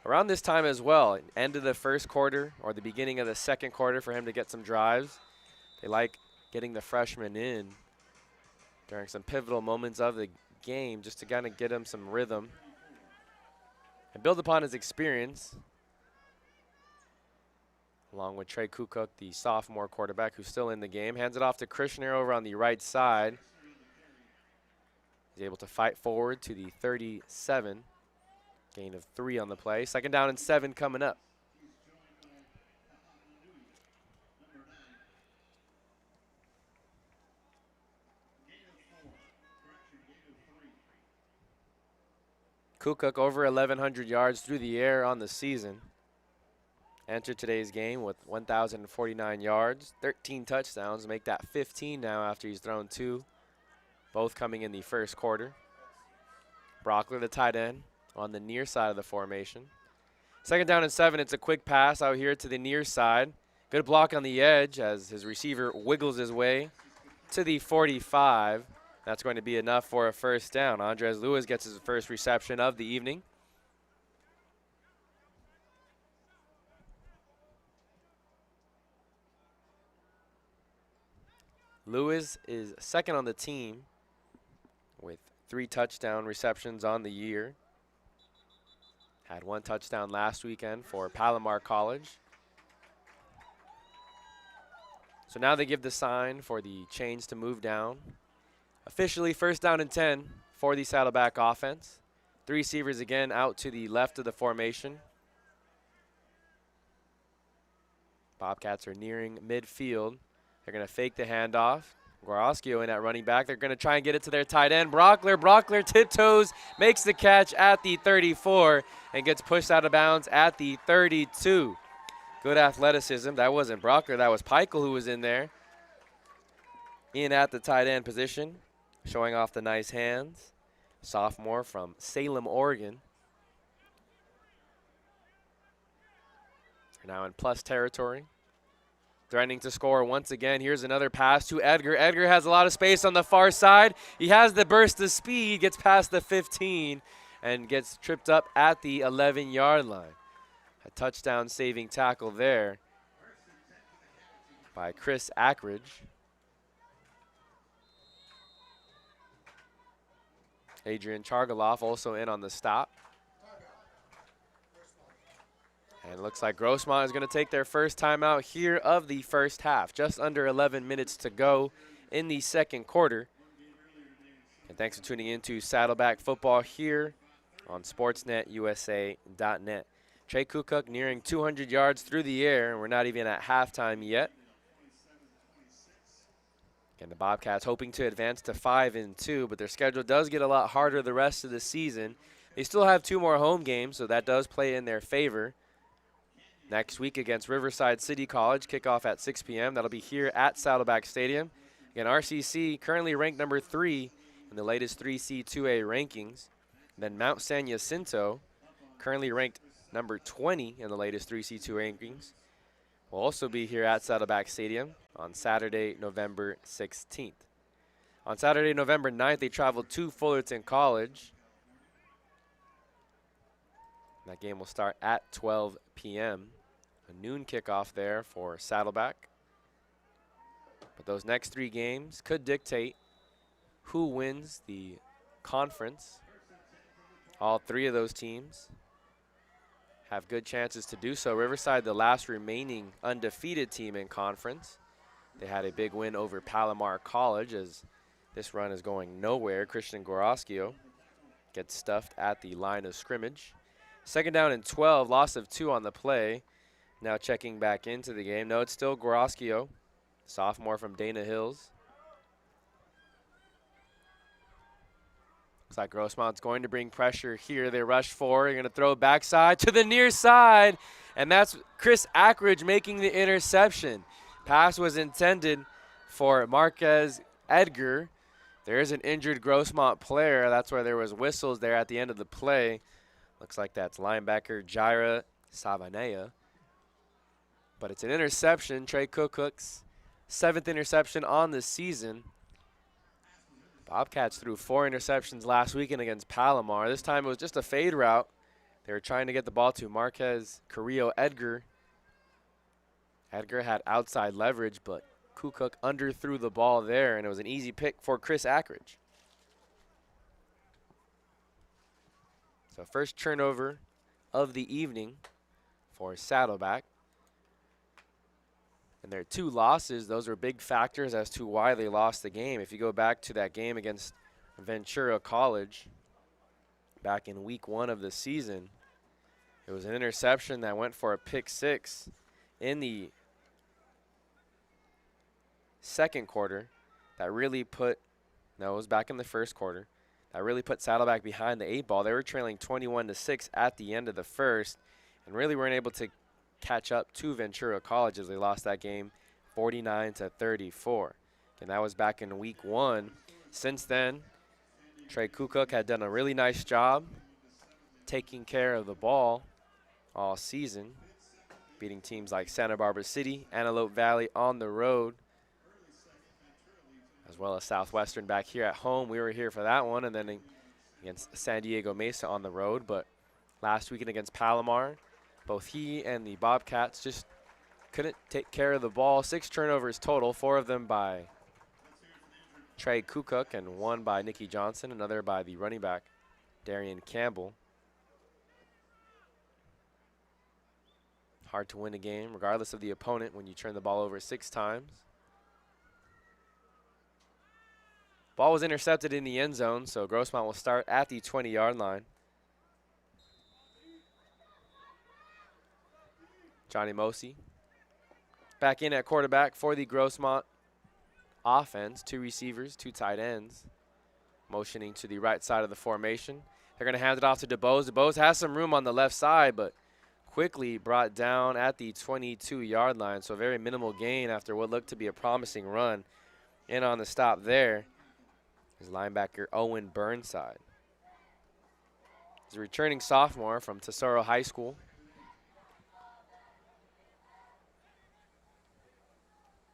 around this time as well, end of the first quarter or the beginning of the second quarter for him to get some drives. They like getting the freshman in during some pivotal moments of the game just to kind of get him some rhythm and build upon his experience, along with Trey Kukuk, the sophomore quarterback who's still in the game. Hands it off to Krishner over on the right side. He's able to fight forward to the 37. Gain of 3 on the play. 2nd down and 7 coming up. Kukuk over 1,100 yards through the air on the season. Entered today's game with 1,049 yards, 13 touchdowns, make that 15 now after he's thrown 2, both coming in the first quarter. Brockler, the tight end, on the near side of the formation. 2nd down and 7, it's a quick pass out here to the near side. Good block on the edge as his receiver wiggles his way to the 45. That's going to be enough for a first down. Andres Lewis gets his first reception of the evening. Lewis is 2nd on the team with 3 touchdown receptions on the year. Had 1 touchdown last weekend for Palomar College. So now they give the sign for the chains to move down. Officially 1st down and 10 for the Saddleback offense. 3 receivers again out to the left of the formation. Bobcats are nearing midfield. They're going to fake the handoff. Guaroscio in at running back. They're going to try and get it to their tight end. Brockler tiptoes, makes the catch at the 34 and gets pushed out of bounds at the 32. Good athleticism. That wasn't Brockler. That was Peichel who was in there. In at the tight end position, showing off the nice hands. Sophomore from Salem, Oregon. They're now in plus territory. Threatening to score once again. Here's another pass to Edgar. Edgar has a lot of space on the far side. He has the burst of speed, gets past the 15, and gets tripped up at the 11-yard line. A touchdown saving tackle there by Chris Ackridge. Adrian Chargaloff also in on the stop. And it looks like Grossmont is going to take their first timeout here of the first half. Just under 11 minutes to go in the second quarter. And thanks for tuning in to Saddleback Football here on SportsNetUSA.net. Trey Kukuk nearing 200 yards through the air, and we're not even at halftime yet. And the Bobcats hoping to advance to 5-2, but their schedule does get a lot harder the rest of the season. They still have 2 more home games, so that does play in their favor. Next week against Riverside City College, kickoff at 6 p.m. That'll be here at Saddleback Stadium. Again, RCC currently ranked number 3 in the latest 3C2A rankings. Then Mount San Jacinto, currently ranked number 20 in the latest 3C2 rankings, will also be here at Saddleback Stadium on Saturday, November 16th. On Saturday, November 9th, they traveled to Fullerton College. That game will start at 12 p.m. A noon kickoff there for Saddleback. But those next 3 games could dictate who wins the conference. All 3 of those teams have good chances to do so. Riverside, the last remaining undefeated team in conference. They had a big win over Palomar College, as this run is going nowhere. Christian Goroskio gets stuffed at the line of scrimmage. Second down and 12, loss of 2 on the play. Now checking back into the game. No, it's still Goroskio, sophomore from Dana Hills. Looks like Grossmont's going to bring pressure here. They rush 4. They're going to throw backside to the near side, and that's Chris Ackridge making the interception. Pass was intended for Marquez Edgar. There is an injured Grossmont player. That's why there was whistles there at the end of the play. Looks like that's linebacker Jaira Savanea. But it's an interception. Trey Kukuk's 7th interception on the season. Bobcats threw 4 interceptions last weekend against Palomar. This time it was just a fade route. They were trying to get the ball to Marquez Carrillo Edgar. Edgar had outside leverage, but Kukuk underthrew the ball there, and it was an easy pick for Chris Ackridge. So first turnover of the evening for Saddleback. And their 2 losses, those are big factors as to why they lost the game. If you go back to that game against Ventura College back in week 1 of the season, it was an interception that went for a pick 6 in the second quarter that really put, no, it was back in the first quarter, that really put Saddleback behind the 8 ball. They were trailing 21-6 at the end of the first and really weren't able to catch up to Ventura College as they lost that game 49-34. And that was back in week 1. Since then, Trey Kukuk had done a really nice job taking care of the ball all season, beating teams like Santa Barbara City, Antelope Valley on the road, as well as Southwestern back here at home. We were here for that one, and then against San Diego Mesa on the road. But last weekend against Palomar, both he and the Bobcats just couldn't take care of the ball. 6 turnovers total, 4 of them by Trey Kukuk and 1 by Nicky Johnson, another by the running back, Darian Campbell. Hard to win a game, regardless of the opponent, when you turn the ball over 6 times. Ball was intercepted in the end zone, so Grossmont will start at the 20-yard line. Johnny Mosi back in at quarterback for the Grossmont offense. 2 receivers, 2 tight ends, motioning to the right side of the formation. They're going to hand it off to DeBose. DeBose has some room on the left side, but quickly brought down at the 22-yard line. So very minimal gain after what looked to be a promising run. In on the stop there is linebacker Owen Burnside. He's a returning sophomore from Tesoro High School.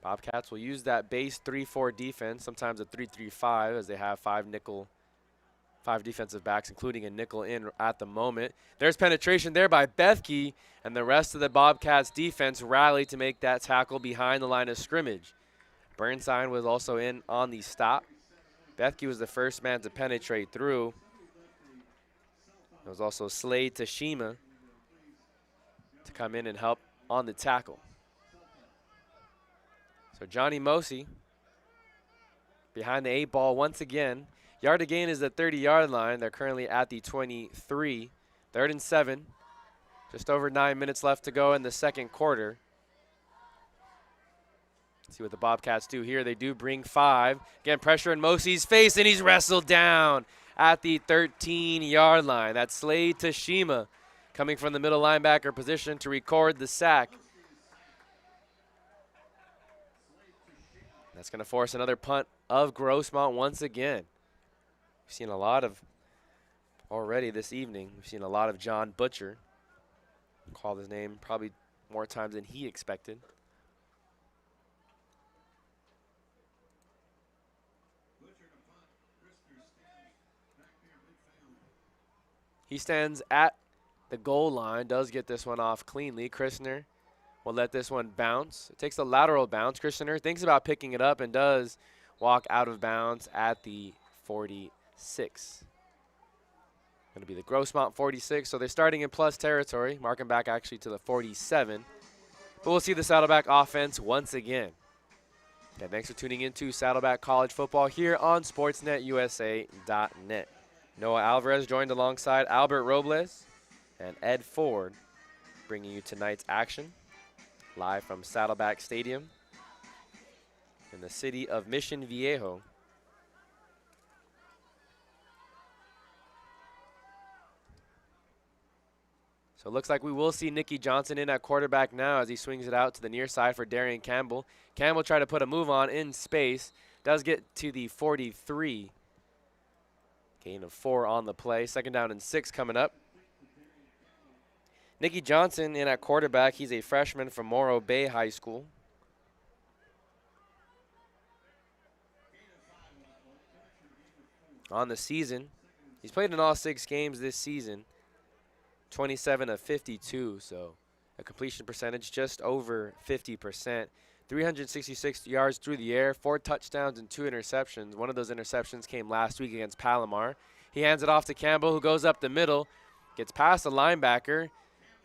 Bobcats will use that base 3-4 defense, sometimes a 3-3-5, as they have five defensive backs, including a nickel in at the moment. There's penetration there by Bethke, and the rest of the Bobcats defense rallied to make that tackle behind the line of scrimmage. Burnside was also in on the stop. Bethke was the first man to penetrate through. It was also Slade Tashima to come in and help on the tackle. So Johnny Mosi behind the 8 ball once again. Yard to gain is the 30-yard line. They're currently at the 23. 3rd and 7. Just over 9 minutes left to go in the second quarter. See what the Bobcats do here. They do bring 5. Again, pressure in Mosi's face, and he's wrestled down at the 13-yard line. That's Slade Tashima coming from the middle linebacker position to record the sack. That's going to force another punt of Grossmont once again. We've seen a lot of, already this evening, we've seen a lot of John Butcher. Called his name probably more times than he expected. He stands at the goal line, does get this one off cleanly. Christner will let this one bounce. It takes a lateral bounce. Christner thinks about picking it up and does walk out of bounds at the 46. Going to be the Grossmont 46, so they're starting in plus territory, marking back actually to the 47. But we'll see the Saddleback offense once again. Yeah, thanks for tuning in to Saddleback College Football here on SportsNetUSA.net. Noah Alvarez joined alongside Albert Robles and Ed Ford, bringing you tonight's action live from Saddleback Stadium in the city of Mission Viejo. So it looks like we will see Nicky Johnson in at quarterback now as he swings it out to the near side for Darian Campbell. Campbell tried to put a move on in space, does get to the 43. Gain of 4 on the play. 2nd down and 6 coming up. Nicky Johnson in at quarterback. He's a freshman from Morro Bay High School. On the season, he's played in all 6 games this season. 27 of 52, so a completion percentage just over 50%. 366 yards through the air, 4 touchdowns and 2 interceptions. One of those interceptions came last week against Palomar. He hands it off to Campbell, who goes up the middle, gets past the linebacker,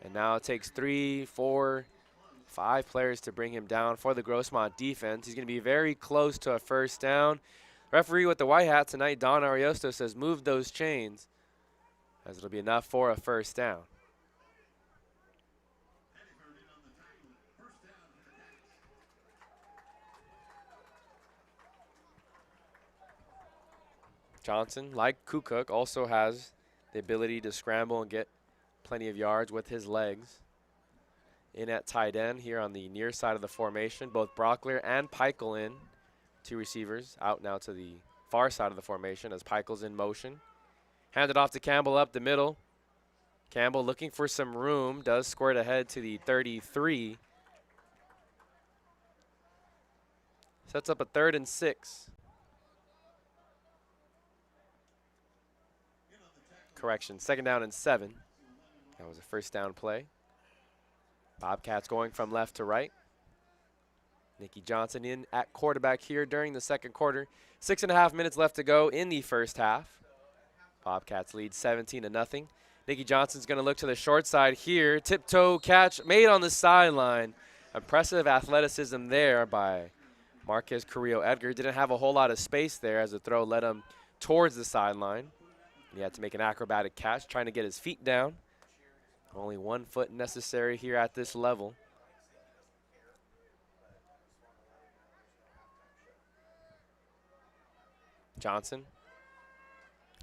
and now it takes 3, 4, 5 players to bring him down for the Grossmont defense. He's going to be very close to a 1st down. Referee with the white hat tonight, Don Ariosto, says move those chains, as it'll be enough for a 1st down. Johnson, like Kukuk, also has the ability to scramble and get plenty of yards with his legs. In at tight end here on the near side of the formation, both Brockler and Peichel in. 2 receivers out now to the far side of the formation as Peichel's in motion. Handed off to Campbell up the middle. Campbell looking for some room, does squirt ahead to the 33. Sets up a 3rd and 6. Correction, 2nd down and 7. That was a 1st down play. Bobcats going from left to right. Nicky Johnson in at quarterback here during the 2nd quarter. 6.5 minutes left to go in the 1st half. Bobcats lead 17-0. Nicky Johnson's going to look to the short side here. Tiptoe catch made on the sideline. Impressive athleticism there by Marquez Carrillo Edgar. Didn't have a whole lot of space there as the throw led him towards the sideline. He had to make an acrobatic catch, trying to get his feet down. Only 1 foot necessary here at this level. Johnson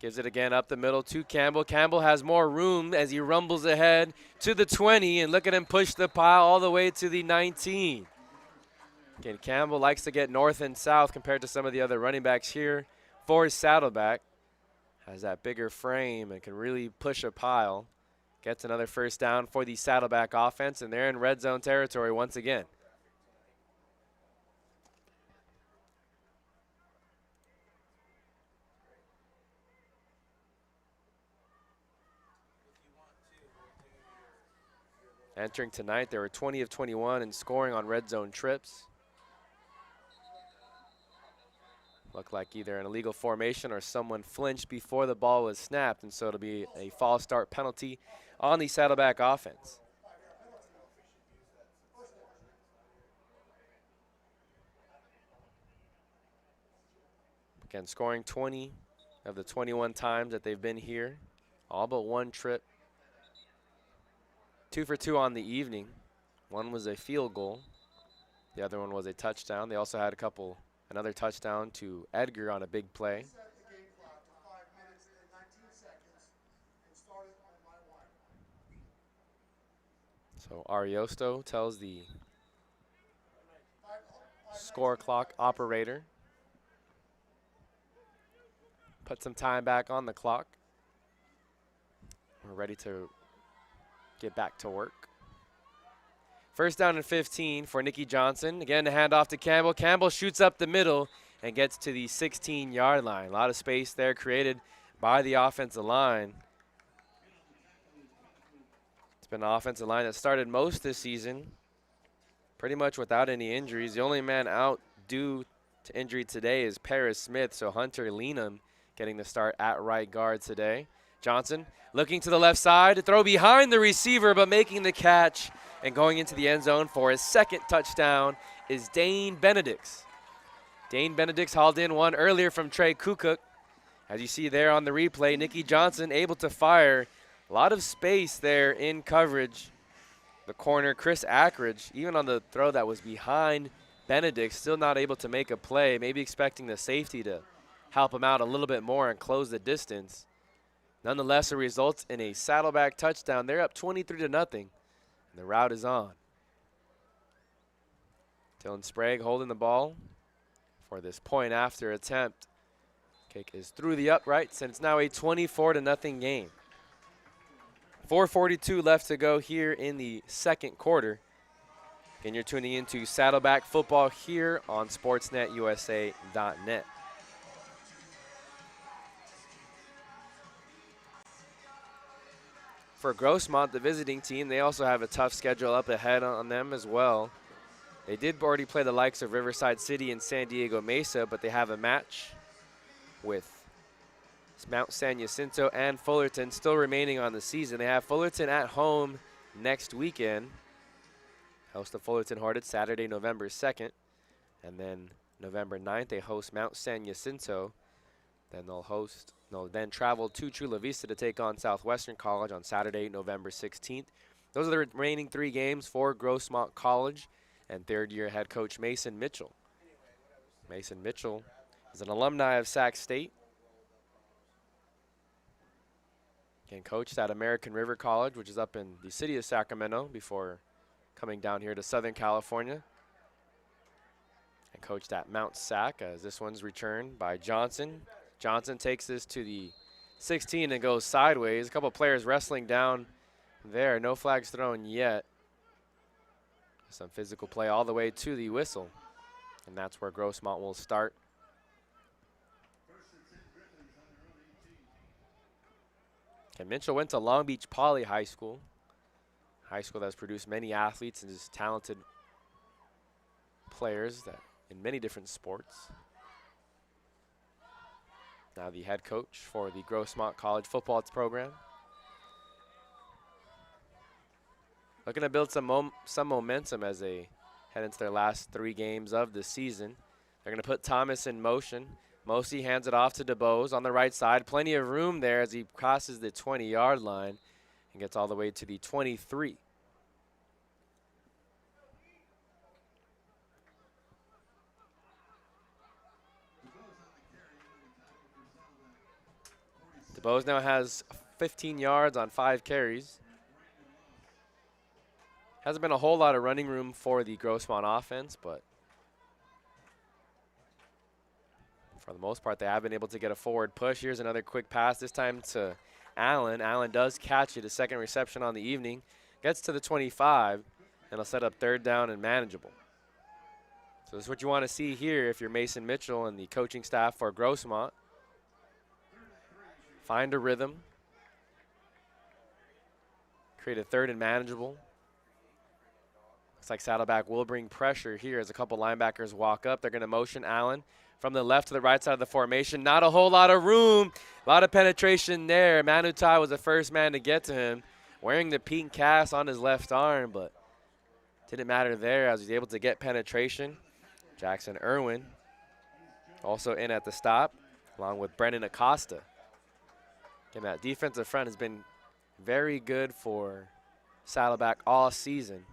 Gives it again up the middle to Campbell. Campbell has more room as he rumbles ahead to the 20, and look at him push the pile all the way to the 19. Again, Campbell likes to get north and south compared to some of the other running backs here for Saddleback. Has that bigger frame and can really push a pile. Gets another first down for the Saddleback offense, and they're in red zone territory once again. Entering tonight, they were 20 of 21 in scoring on red zone trips. Looked like either an illegal formation or someone flinched before the ball was snapped, and so it'll be a false start penalty on the Saddleback offense. Again, scoring 20 of the 21 times that they've been here, all but one trip. 2 for 2 on the evening. One was a field goal. The other one was a touchdown. They also had another touchdown to Edgar on a big play. So Ariosto tells the score clock operator, put some time back on the clock. We're ready to get back to work. First down and 15 for Nicky Johnson. Again, the handoff to Campbell. Campbell shoots up the middle and gets to the 16-yard line. A lot of space there created by the offensive line. It's been an offensive line that started most this season pretty much without any injuries. The only man out due to injury today is Paris Smith, so Hunter Leenham getting the start at right guard today. Johnson looking to the left side to throw behind the receiver, but making the catch and going into the end zone for his second touchdown is Dane Benedicts. Dane Benedicts hauled in one earlier from Trey Kukuk. As you see there on the replay, Nicky Johnson able to fire. A lot of space there in coverage. The corner, Chris Ackridge, even on the throw that was behind Benedicts, still not able to make a play, maybe expecting the safety to help him out a little bit more and close the distance. Nonetheless, it results in a Saddleback touchdown. They're up 23-0, and the route is on. Dylan Sprague holding the ball for this point after attempt. Kick is through the uprights, and it's now a 24-0 game. 4:42 left to go here in the second quarter. And you're tuning into Saddleback football here on SportsNetUSA.net. For Grossmont, the visiting team, they also have a tough schedule up ahead on them as well. They did already play the likes of Riverside City and San Diego Mesa, but they have a match with Mount San Jacinto and Fullerton still remaining on the season. They have Fullerton at home next weekend. Host the Fullerton Hornets Saturday, November 2nd. And then November 9th, they host Mount San Jacinto. Then they'll then travel to Chula Vista to take on Southwestern College on Saturday, November 16th. Those are the remaining 3 games for Grossmont College and third-year head coach Mason Mitchell. Mason Mitchell is an alumni of Sac State. And coached at American River College, which is up in the city of Sacramento, before coming down here to Southern California. And coached at Mount Sac, as this one's returned by Johnson. Johnson takes this to the 16 and goes sideways. A couple players wrestling down there. No flags thrown yet. Some physical play all the way to the whistle. And that's where Grossmont will start. And Mitchell went to Long Beach Poly High School. High school that's produced many athletes and just talented players that in many different sports. Now the head coach for the Grossmont College football program. Looking to build some momentum as they head into their last 3 games of the season. They're going to put Thomas in motion. Mosi hands it off to DeBose on the right side. Plenty of room there as he crosses the 20-yard line and gets all the way to the 23. Bose now has 15 yards on 5 carries. Hasn't been a whole lot of running room for the Grossmont offense, but for the most part, they have been able to get a forward push. Here's another quick pass, this time to Allen. Allen does catch it, his second reception on the evening. Gets to the 25, and he'll set up 3rd down and manageable. So this is what you want to see here if you're Mason Mitchell and the coaching staff for Grossmont. Find a rhythm. Create a 3rd and manageable. Looks like Saddleback will bring pressure here as a couple linebackers walk up. They're going to motion Allen from the left to the right side of the formation. Not a whole lot of room. A lot of penetration there. Manutai was the first man to get to him, wearing the pink cast on his left arm, but didn't matter there as he's able to get penetration. Jackson Irwin also in at the stop, along with Brennan Acosta. Again, that defensive front has been very good for Saddleback all season,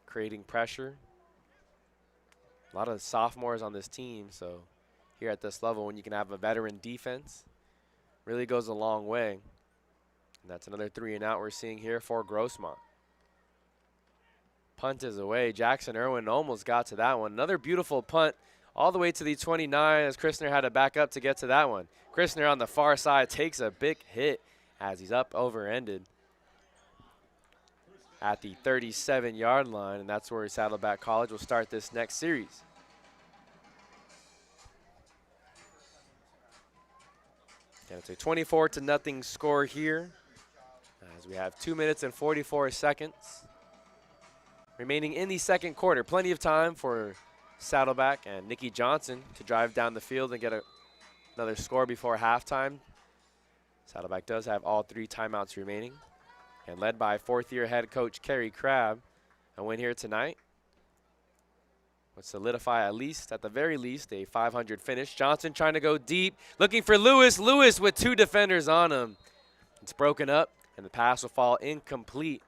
creating pressure. A lot of sophomores on this team, so here at this level, when you can have a veteran defense, really goes a long way. And that's another 3 and out we're seeing here for Grossmont. Punt is away. Jackson Irwin almost got to that one. Another beautiful punt all the way to the 29 as Christner had to back up to get to that one. Christner on the far side takes a big hit as he's up over-ended at the 37-yard line, and that's where Saddleback College will start this next series. And it's a 24-0 score here as we have 2 minutes and 44 seconds remaining in the second quarter. Plenty of time for Saddleback and Nicky Johnson to drive down the field and get another score before halftime. Saddleback does have all 3 timeouts remaining, and led by 4th-year head coach Kerry Crabb. A win here tonight would solidify at the very least, a 500 finish. Johnson trying to go deep, looking for Lewis. Lewis with 2 defenders on him. It's broken up, and the pass will fall incomplete.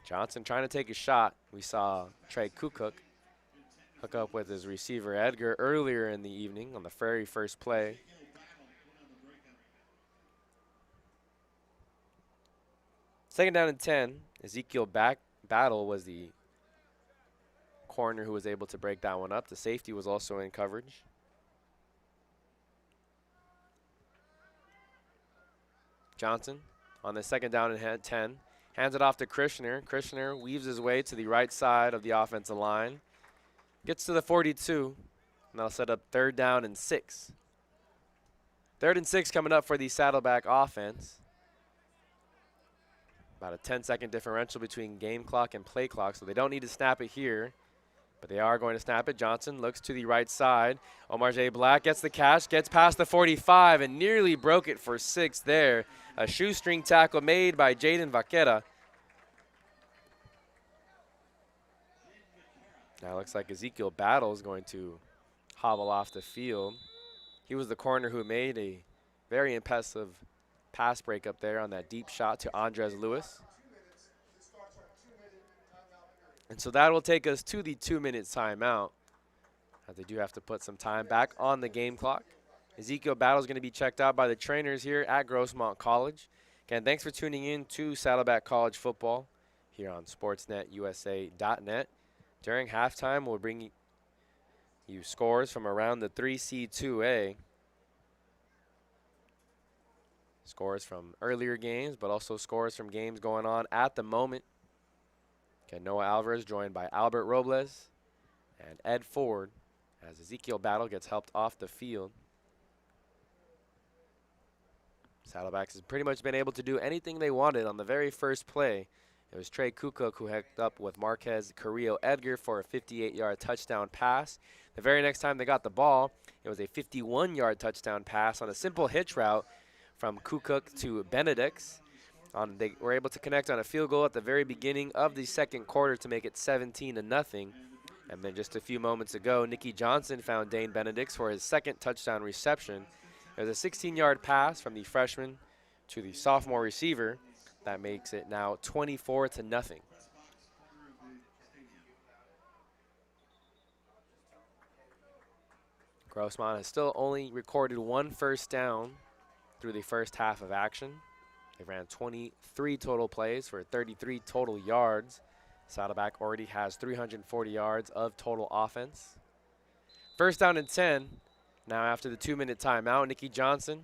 Johnson trying to take a shot. We saw Trey Kukuk hook up with his receiver Edgar earlier in the evening on the very first play. Second down and 10. Ezekiel Battle was the corner who was able to break that one up. The safety was also in coverage. Johnson on the second down and 10. Hands it off to Krishner. Krishner weaves his way to the right side of the offensive line. Gets to the 42, and that'll set up 3rd down and 6. 3rd and 6 coming up for the Saddleback offense. About a 10-second differential between game clock and play clock, so they don't need to snap it here, but they are going to snap it. Johnson looks to the right side. Omar J. Black gets the catch, gets past the 45, and nearly broke it for 6 there. A shoestring tackle made by Jaden Vaquera. Now it looks like Ezekiel Battle is going to hobble off the field. He was the corner who made a very impressive pass break up there on that deep shot to Andres Lewis. And so that will take us to the 2-minute timeout, as they do have to put some time back on the game clock. Ezekiel Battle is going to be checked out by the trainers here at Grossmont College. Again, thanks for tuning in to Saddleback College football here on SportsNetUSA.net. During halftime, we'll bring you scores from around the 3C2A. Scores from earlier games, but also scores from games going on at the moment. Okay, Noah Alvarez joined by Albert Robles and Ed Ford as Ezekiel Battle gets helped off the field. Saddlebacks has pretty much been able to do anything they wanted on the very first play. It was Trey Kukuk who hooked up with Marquez Carrillo Edgar for a 58-yard touchdown pass. The very next time they got the ball, it was a 51-yard touchdown pass on a simple hitch route from Kukuk to Benedicts. They were able to connect on a field goal at the very beginning of the second quarter to make it 17-0. And then just a few moments ago, Nicky Johnson found Dane Benedicts for his second touchdown reception. It was a 16-yard pass from the freshman to the sophomore receiver. That makes it now 24-0. Grossmont has still only recorded 1 first down through the first half of action. They ran 23 total plays for 33 total yards. Saddleback already has 340 yards of total offense. First down and 10. Now after the 2-minute timeout, Nikki Johnson,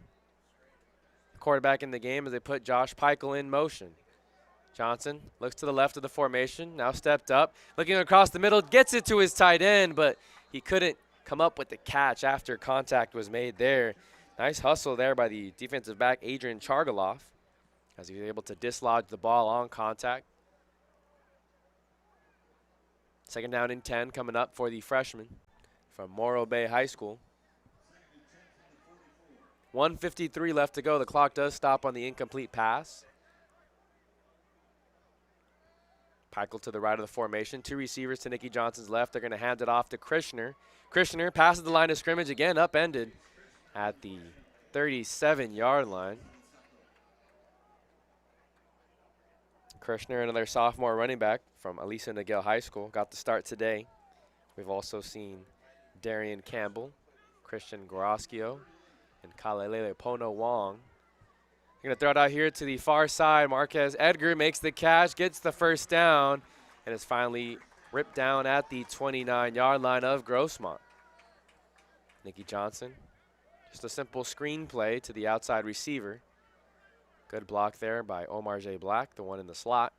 quarterback in the game, as they put Josh Peichel in motion. Johnson looks to the left of the formation, now stepped up, looking across the middle, gets it to his tight end, but he couldn't come up with the catch after contact was made there. Nice hustle there by the defensive back, Adrian Chargaloff, as he was able to dislodge the ball on contact. Second down and 10 coming up for the freshman from Morro Bay High School. 1:53 left to go. The clock does stop on the incomplete pass. Peichel to the right of the formation. Two receivers to Nikki Johnson's left. They're going to hand it off to Krishner. Krishner passes the line of scrimmage again, upended at the 37-yard line. Krishner, another sophomore running back from Elisa Niguel High School, got the start today. We've also seen Darian Campbell, Christian Groskio, and Kalelele Pono Wong. They're going to throw it out here to the far side. Marquez Edgar makes the catch, gets the first down, and is finally ripped down at the 29-yard line of Grossmont. Nikki Johnson, just a simple screen play to the outside receiver. Good block there by Omar J. Black, the one in the slot.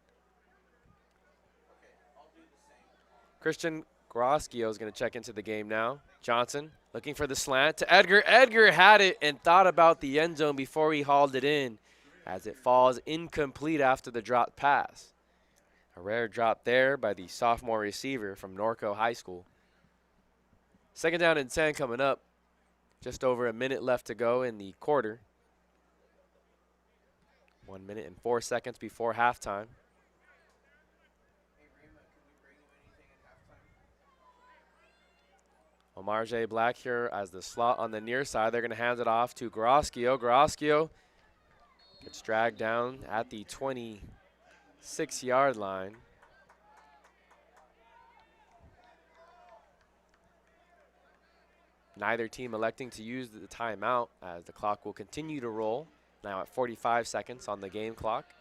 Christian Groskio is going to check into the game now. Johnson looking for the slant to Edgar. Edgar had it and thought about the end zone before he hauled it in, as it falls incomplete after the dropped pass. A rare drop there by the sophomore receiver from Norco High School. Second down and 10 coming up. Just over a minute left to go in the quarter. 1 minute and 4 seconds before halftime. Omar J. Black here as the slot on the near side. They're going to hand it off to Groskio. Groskio gets dragged down at the 26-yard line. Neither team electing to use the timeout, as the clock will continue to roll. Now at 45 seconds on the game clock.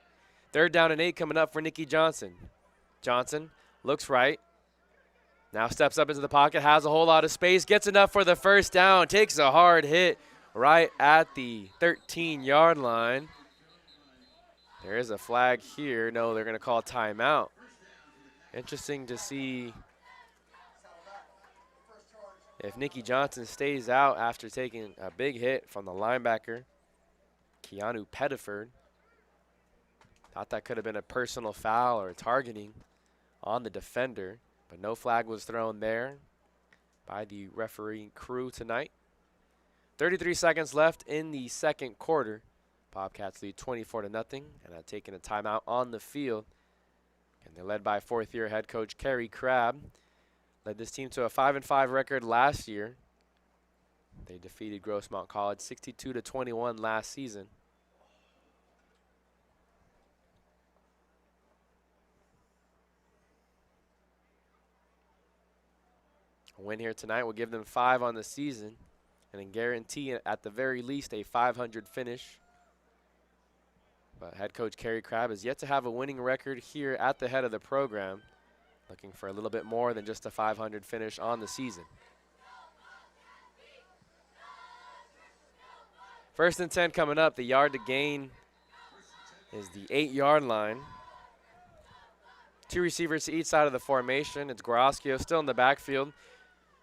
Third down and 8 coming up for Nikki Johnson. Johnson looks right. Now steps up into the pocket, has a whole lot of space, gets enough for the first down, takes a hard hit right at the 13-yard line. There is a flag here. No, they're going to call timeout. Interesting to see if Nikki Johnson stays out after taking a big hit from the linebacker, Keanu Pettiford. Thought that could have been a personal foul or targeting on the defender, but no flag was thrown there by the referee crew tonight. 33 seconds left in the second quarter. Bobcats lead 24-0 and have taken a timeout on the field. And they're led by fourth-year head coach Kerry Crabb. Led this team to a 5-5 record last year. They defeated Grossmont College 62-21 last season. A win here tonight will give them 5 on the season and then guarantee at the very least a 500 finish. But head coach Kerry Crabb has yet to have a winning record here at the head of the program, looking for a little bit more than just a 500 finish on the season. First and 10 coming up. The yard to gain is the 8-yard line. Two receivers to each side of the formation. It's Groskio still in the backfield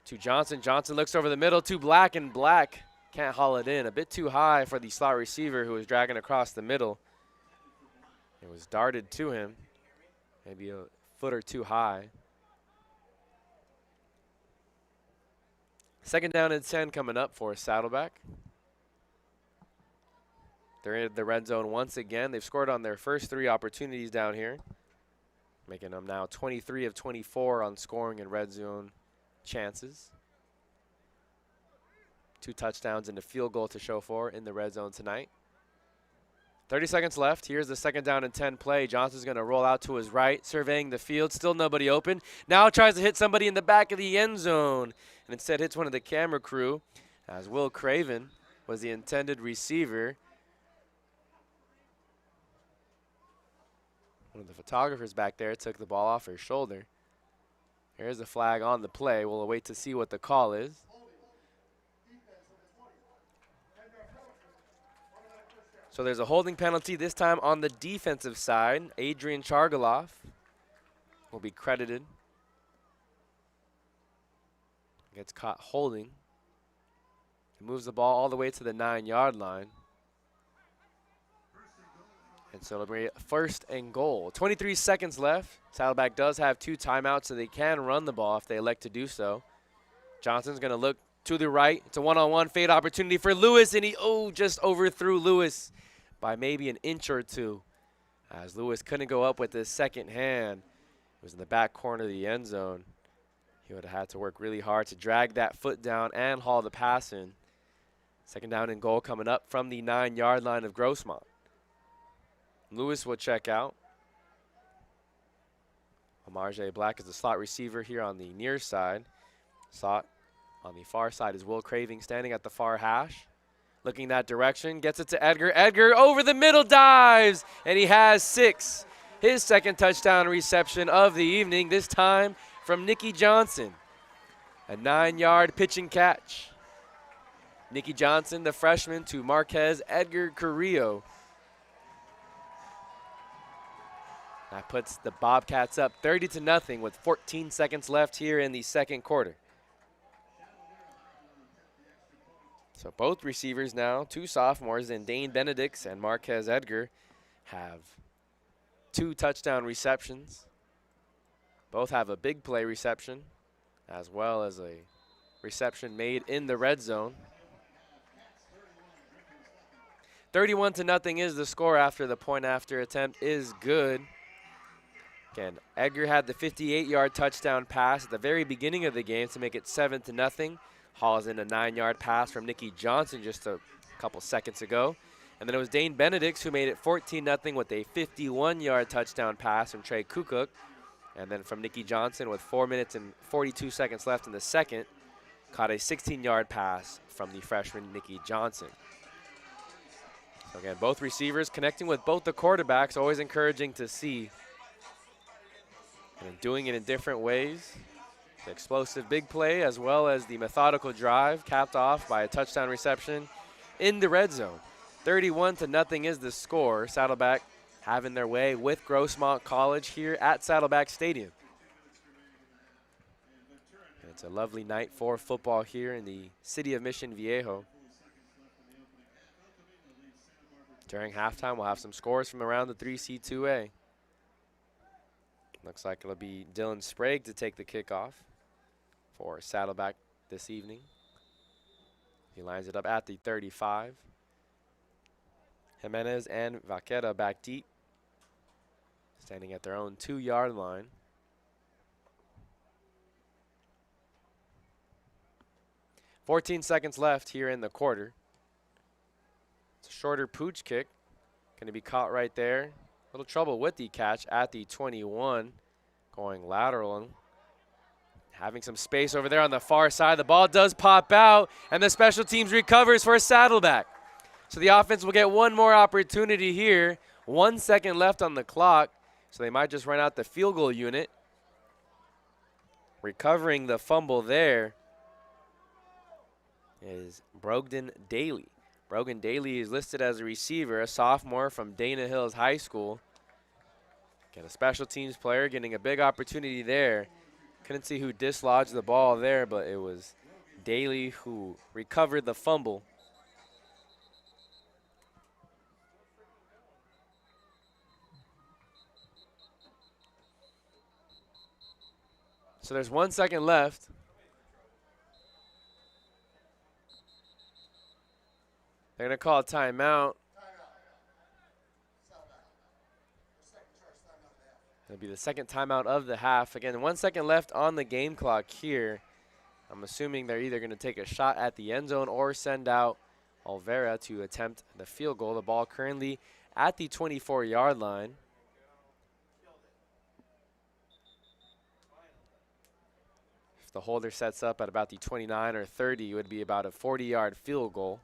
to Johnson. Johnson looks over the middle to Black, and Black can't haul it in. A bit too high for the slot receiver who was dragging across the middle. It was darted to him, maybe a foot or two high. Second down and 10 coming up for Saddleback. They're in the red zone once again. They've scored on their first 3 opportunities down here, making them now 23 of 24 on scoring in red zone chances. 2 touchdowns and a field goal to show for in the red zone tonight. 30 seconds left. Here's the second down and 10 play. Johnson's going to roll out to his right, surveying the field. Still nobody open. Now tries to hit somebody in the back of the end zone, and instead hits one of the camera crew, as Will Craven was the intended receiver. One of the photographers back there took the ball off her shoulder. Here's the flag on the play. We'll wait to see what the call is. So there's a holding penalty, this time on the defensive side. Adrian Chargaloff will be credited. Gets caught holding. He moves the ball all the way to the 9-yard line. And so it'll be first and goal. 23 seconds left. Saddleback does have 2 timeouts, so they can run the ball if they elect to do so. Johnson's going to look to the right. It's a one-on-one fade opportunity for Lewis, and he just overthrew Lewis by maybe an inch or two, as Lewis couldn't go up with his second hand. It was in the back corner of the end zone. He would have had to work really hard to drag that foot down and haul the pass in. Second down and goal coming up from the 9-yard line of Grossmont. Lewis will check out. Omarje Black is the slot receiver here on the near side. Slot on the far side is Will Craving standing at the far hash. Looking that direction, gets it to Edgar. Edgar over the middle, dives, and he has 6. His second touchdown reception of the evening, this time from Nicky Johnson. A 9-yard pitch and catch. Nicky Johnson, the freshman, to Marquez Edgar Carrillo. That puts the Bobcats up 30-0 with 14 seconds left here in the second quarter. So both receivers now, 2 sophomores, and Dane Benedicts and Marquez Edgar have 2 touchdown receptions. Both have a big play reception as well as a reception made in the red zone. 31-0 is the score after the point after attempt is good. Again, Edgar had the 58-yard touchdown pass at the very beginning of the game to make it 7-0. Hauls in a 9-yard pass from Nicky Johnson just a couple seconds ago. And then it was Dane Benedicts who made it 14-0 with a 51-yard touchdown pass from Trey Kukuk. And then from Nicky Johnson with 4 minutes and 42 seconds left in the second, caught a 16-yard pass from the freshman Nicky Johnson. So again, both receivers connecting with both the quarterbacks, always encouraging to see. And doing it in different ways. The explosive big play as well as the methodical drive capped off by a touchdown reception in the red zone. 31-0 is the score. Saddleback having their way with Grossmont College here at Saddleback Stadium. And it's a lovely night for football here in the city of Mission Viejo. During halftime, we'll have some scores from around the 3C2A. Looks like it'll be Dylan Sprague to take the kickoff for Saddleback this evening. He lines it up at the 35. Jimenez and Vaquera back deep, standing at their own 2-yard line. "14 seconds left here in the quarter. It's a shorter pooch kick. Going to be caught right there. A little trouble with the catch at the 21, going lateral. Having some space over there on the far side. The ball does pop out, and the special teams recovers for Saddleback. So the offense will get one more opportunity here. 1 second left on the clock, so they might just run out the field goal unit. Recovering the fumble there is Brogdon Daly. Brogan Daly is listed as a receiver, a sophomore from Dana Hills High School. Again, a special teams player getting a big opportunity there. Couldn't see who dislodged the ball there, but it was Daly who recovered the fumble. So there's 1 second left. They're going to call a timeout. It'll be the second timeout of the half. Again, 1 second left on the game clock here. I'm assuming they're either going to take a shot at the end zone or send out Alvarez to attempt the field goal. The ball currently at the 24-yard line. If the holder sets up at about the 29 or 30, it would be about a 40-yard field goal.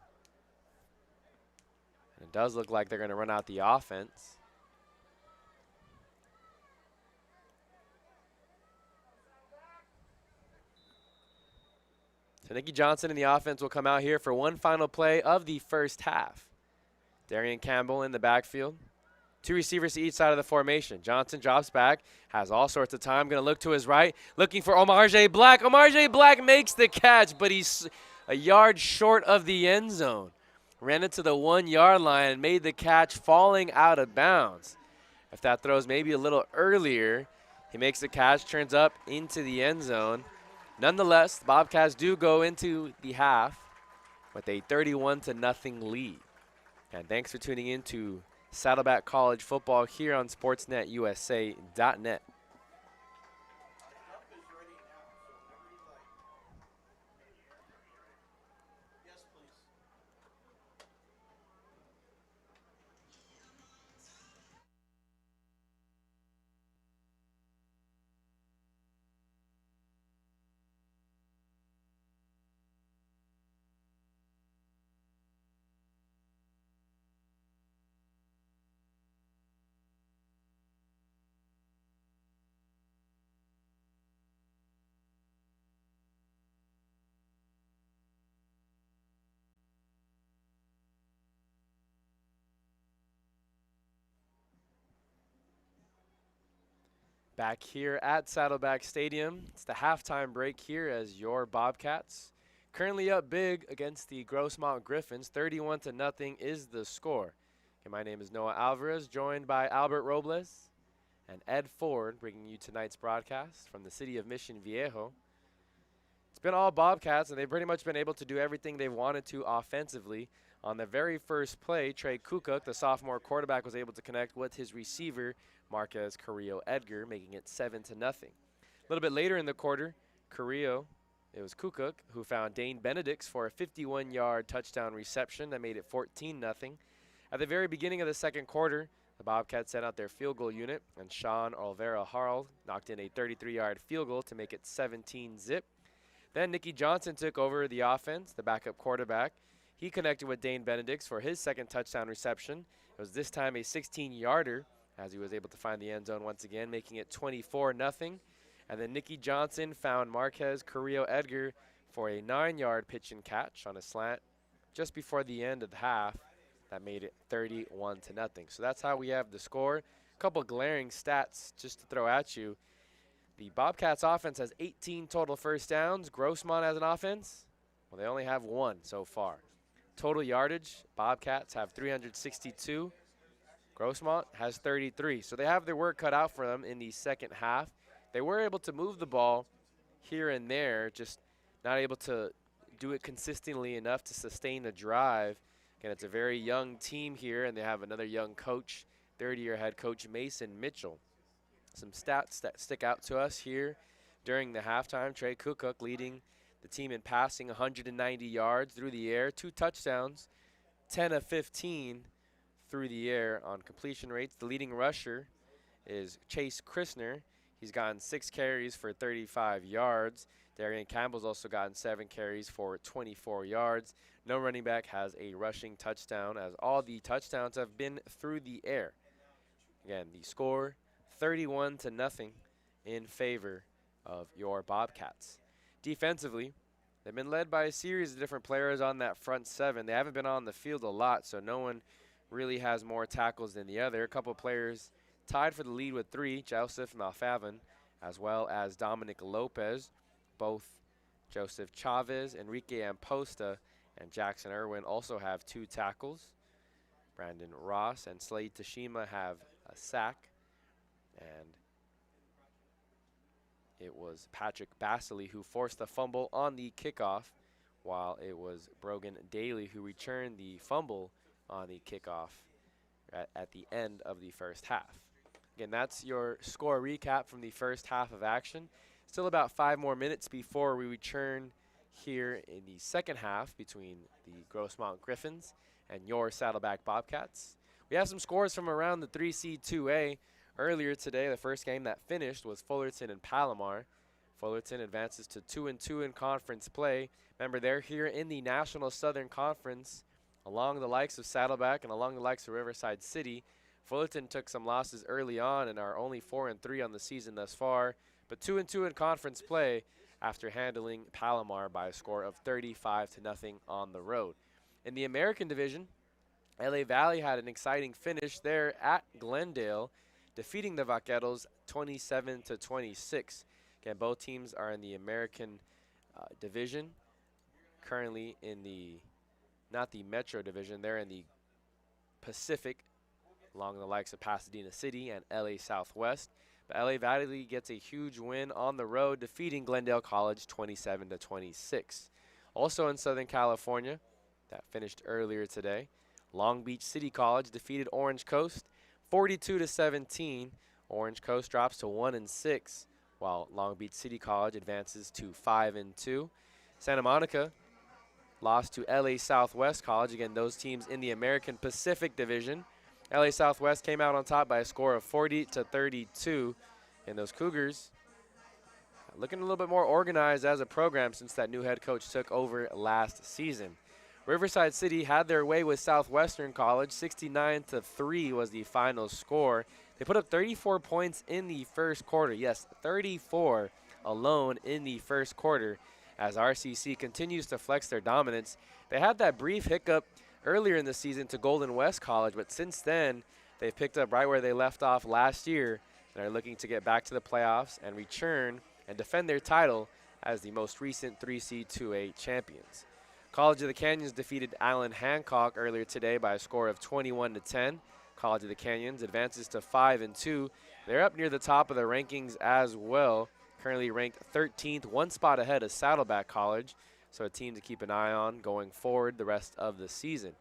And it does look like they're going to run out the offense. So Nicky Johnson and the offense will come out here for one final play of the first half. Darian Campbell in the backfield. Two receivers to each side of the formation. Johnson drops back, has all sorts of time, going to look to his right, looking for Omar J. Black. Omar J. Black makes the catch, but he's a yard short of the end zone. Ran it to the 1 yard line and made the catch falling out of bounds. If that throws maybe a little earlier, he makes the catch, turns up into the end zone. Nonetheless, the Bobcats do go into the half with a 31-0 lead. And thanks for tuning in to Saddleback College football here on SportsNetUSA.net. Back here at Saddleback Stadium, it's the halftime break here as your Bobcats currently up big against the Grossmont Griffins. 31-0 is the score. And my name is Noah Alvarez, joined by Albert Robles and Ed Ford, bringing you tonight's broadcast from the city of Mission Viejo. It's been all Bobcats, and they've pretty much been able to do everything they wanted to offensively. On the very first play, Trey Kukuk, the sophomore quarterback, was able to connect with his receiver, Marquez Carrillo Edgar, making it 7-0. A little bit later in the quarter, it was Kukuk who found Dane Benedicts for a 51-yard touchdown reception that made it 14-0. At the very beginning of the second quarter, the Bobcats sent out their field goal unit, and Sean Olvera Harl knocked in a 33-yard field goal to make it 17-0. Then Nicky Johnson took over the offense, the backup quarterback. He connected with Dane Benedicts for his second touchdown reception. It was this time a 16-yarder, as he was able to find the end zone once again, making it 24-0. And then Nicky Johnson found Marquez Carrillo Edgar for a 9-yard pitch and catch on a slant just before the end of the half. That made it 31-0. So that's how we have the score. A couple glaring stats just to throw at you. The Bobcats offense has 18 total first downs. Grossmont as an offense, well, they only have 1 so far. Total yardage, Bobcats have 362. Grossmont has 33. So they have their work cut out for them in the second half. They were able to move the ball here and there, just not able to do it consistently enough to sustain the drive. Again, it's a very young team here, and they have another young coach, third-year head coach Mason Mitchell. Some stats that stick out to us here during the halftime. Trey Kukuk leading the team in passing, 190 yards through the air, 2 touchdowns, 10 of 15 through the air on completion rates. The leading rusher is Chase Christner. He's gotten 6 carries for 35 yards. Darian Campbell's also gotten 7 carries for 24 yards. No running back has a rushing touchdown, as all the touchdowns have been through the air. Again, the score 31-0 in favor of your Bobcats. Defensively, they've been led by a series of different players on that front 7. They haven't been on the field a lot, so no one really has more tackles than the other. A couple players tied for the lead with 3, Joseph Malfavin, as well as Dominic Lopez. Both Joseph Chavez, Enrique Amposta, and Jackson Irwin also have 2 tackles. Brandon Ross and Slade Tashima have a sack. And it was Patrick Basily who forced the fumble on the kickoff, while it was Brogan Daly who returned the fumble on the kickoff at the end of the first half. Again, that's your score recap from the first half of action. Still about 5 more minutes before we return here in the second half between the Grossmont Griffins and your Saddleback Bobcats. We have some scores from around the 3C 2A. Earlier today, the first game that finished was Fullerton and Palomar. Fullerton advances to 2-2 in conference play. Remember, they're here in the National Southern Conference along the likes of Saddleback and along the likes of Riverside City. Fullerton took some losses early on and are only 4-3 on the season thus far. But 2-2 in conference play, after handling Palomar by a score of 35-0 on the road. In the American Division, LA Valley had an exciting finish there at Glendale, defeating the Vaqueros 27-26. Again, both teams are in the American Division, currently in the, not the Metro Division, they're in the Pacific, along the likes of Pasadena City and LA Southwest. But LA Valley gets a huge win on the road, defeating Glendale College 27-26. Also in Southern California, that finished earlier today, Long Beach City College defeated Orange Coast 42-17. Orange Coast drops to 1-6, while Long Beach City College advances to 5-2. Santa Monica lost to LA Southwest College. Again, those teams in the American Pacific Division. LA Southwest came out on top by a score of 40-32. And those Cougars looking a little bit more organized as a program since that new head coach took over last season. Riverside City had their way with Southwestern College. 69-3 was the final score. They put up 34 points in the first quarter. Yes, 34 alone in the first quarter as RCC continues to flex their dominance. They had that brief hiccup earlier in the season to Golden West College, but since then they've picked up right where they left off last year and are looking to get back to the playoffs and return and defend their title as the most recent 3C 2A champions. College of the Canyons defeated Allen Hancock earlier today by a score of 21-10. College of the Canyons advances to 5-2. They're up near the top of the rankings as well, currently ranked 13th, one spot ahead of Saddleback College, so a team to keep an eye on going forward the rest of the season.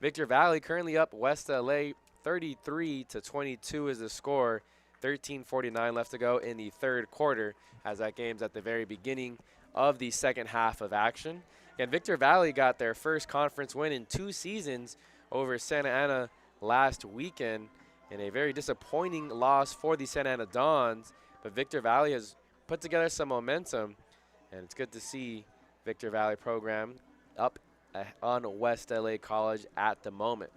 Victor Valley currently up West LA 33-22 is the score. 13:49 left to go in the third quarter as that game's at the very beginning of the second half of action. And Victor Valley got their first conference win in 2 seasons over Santa Ana last weekend in a very disappointing loss for the Santa Ana Dons. But Victor Valley has put together some momentum, and it's good to see Victor Valley program up on West LA College at the moment.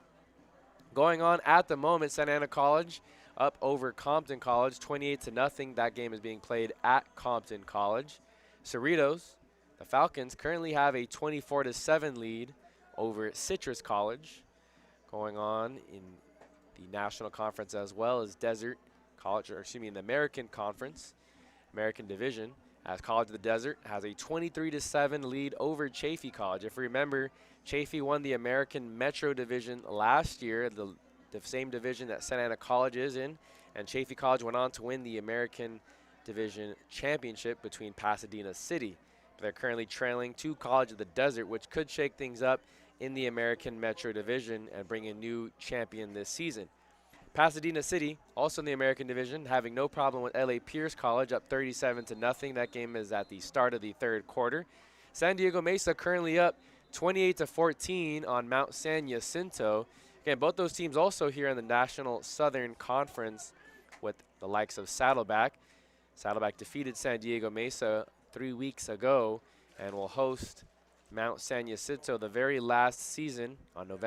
Going on at the moment, Santa Ana College up over Compton College 28-0. That game is being played at Compton College. Cerritos, the Falcons, currently have a 24-7 lead over Citrus College. Going on in the National Conference as well as Desert College, or excuse me, in the American Conference, American Division, as College of the Desert has a 23-7 lead over Chaffey College. If you remember, Chaffey won the American Metro Division last year, the same division that Santa Ana College is in, and Chaffey College went on to win the American Division Championship between Pasadena City. They're currently trailing to College of the Desert, which could shake things up in the American Metro Division and bring a new champion this season. Pasadena City, also in the American Division, having no problem with LA Pierce College, up 37-0. That game is at the start of the third quarter. San Diego Mesa currently up 28-14 on Mount San Jacinto. Again, both those teams also here in the National Southern Conference with the likes of Saddleback. Saddleback defeated San Diego Mesa 3 weeks ago and will host Mount San Jacinto the very last season on the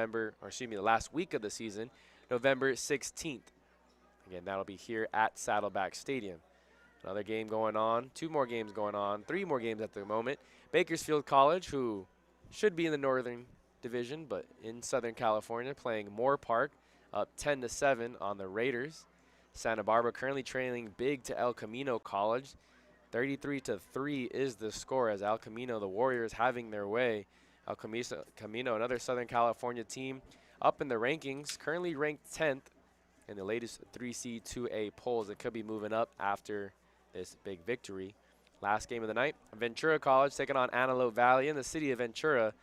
last week of the season, November 16th. Again, that'll be here at Saddleback Stadium. Another game going on, 2 more games going on, 3 more games at the moment. Bakersfield College, who should be in the Northern Division, but in Southern California, playing Moore Park, up 10-7 on the Raiders. Santa Barbara currently trailing big to El Camino College. 33-3 is the score as El Camino, the Warriors, having their way. El Camino, another Southern California team, up in the rankings, currently ranked 10th in the latest 3C 2A polls. It could be moving up after this big victory. Last game of the night, Ventura College taking on Antelope Valley in the city of Ventura.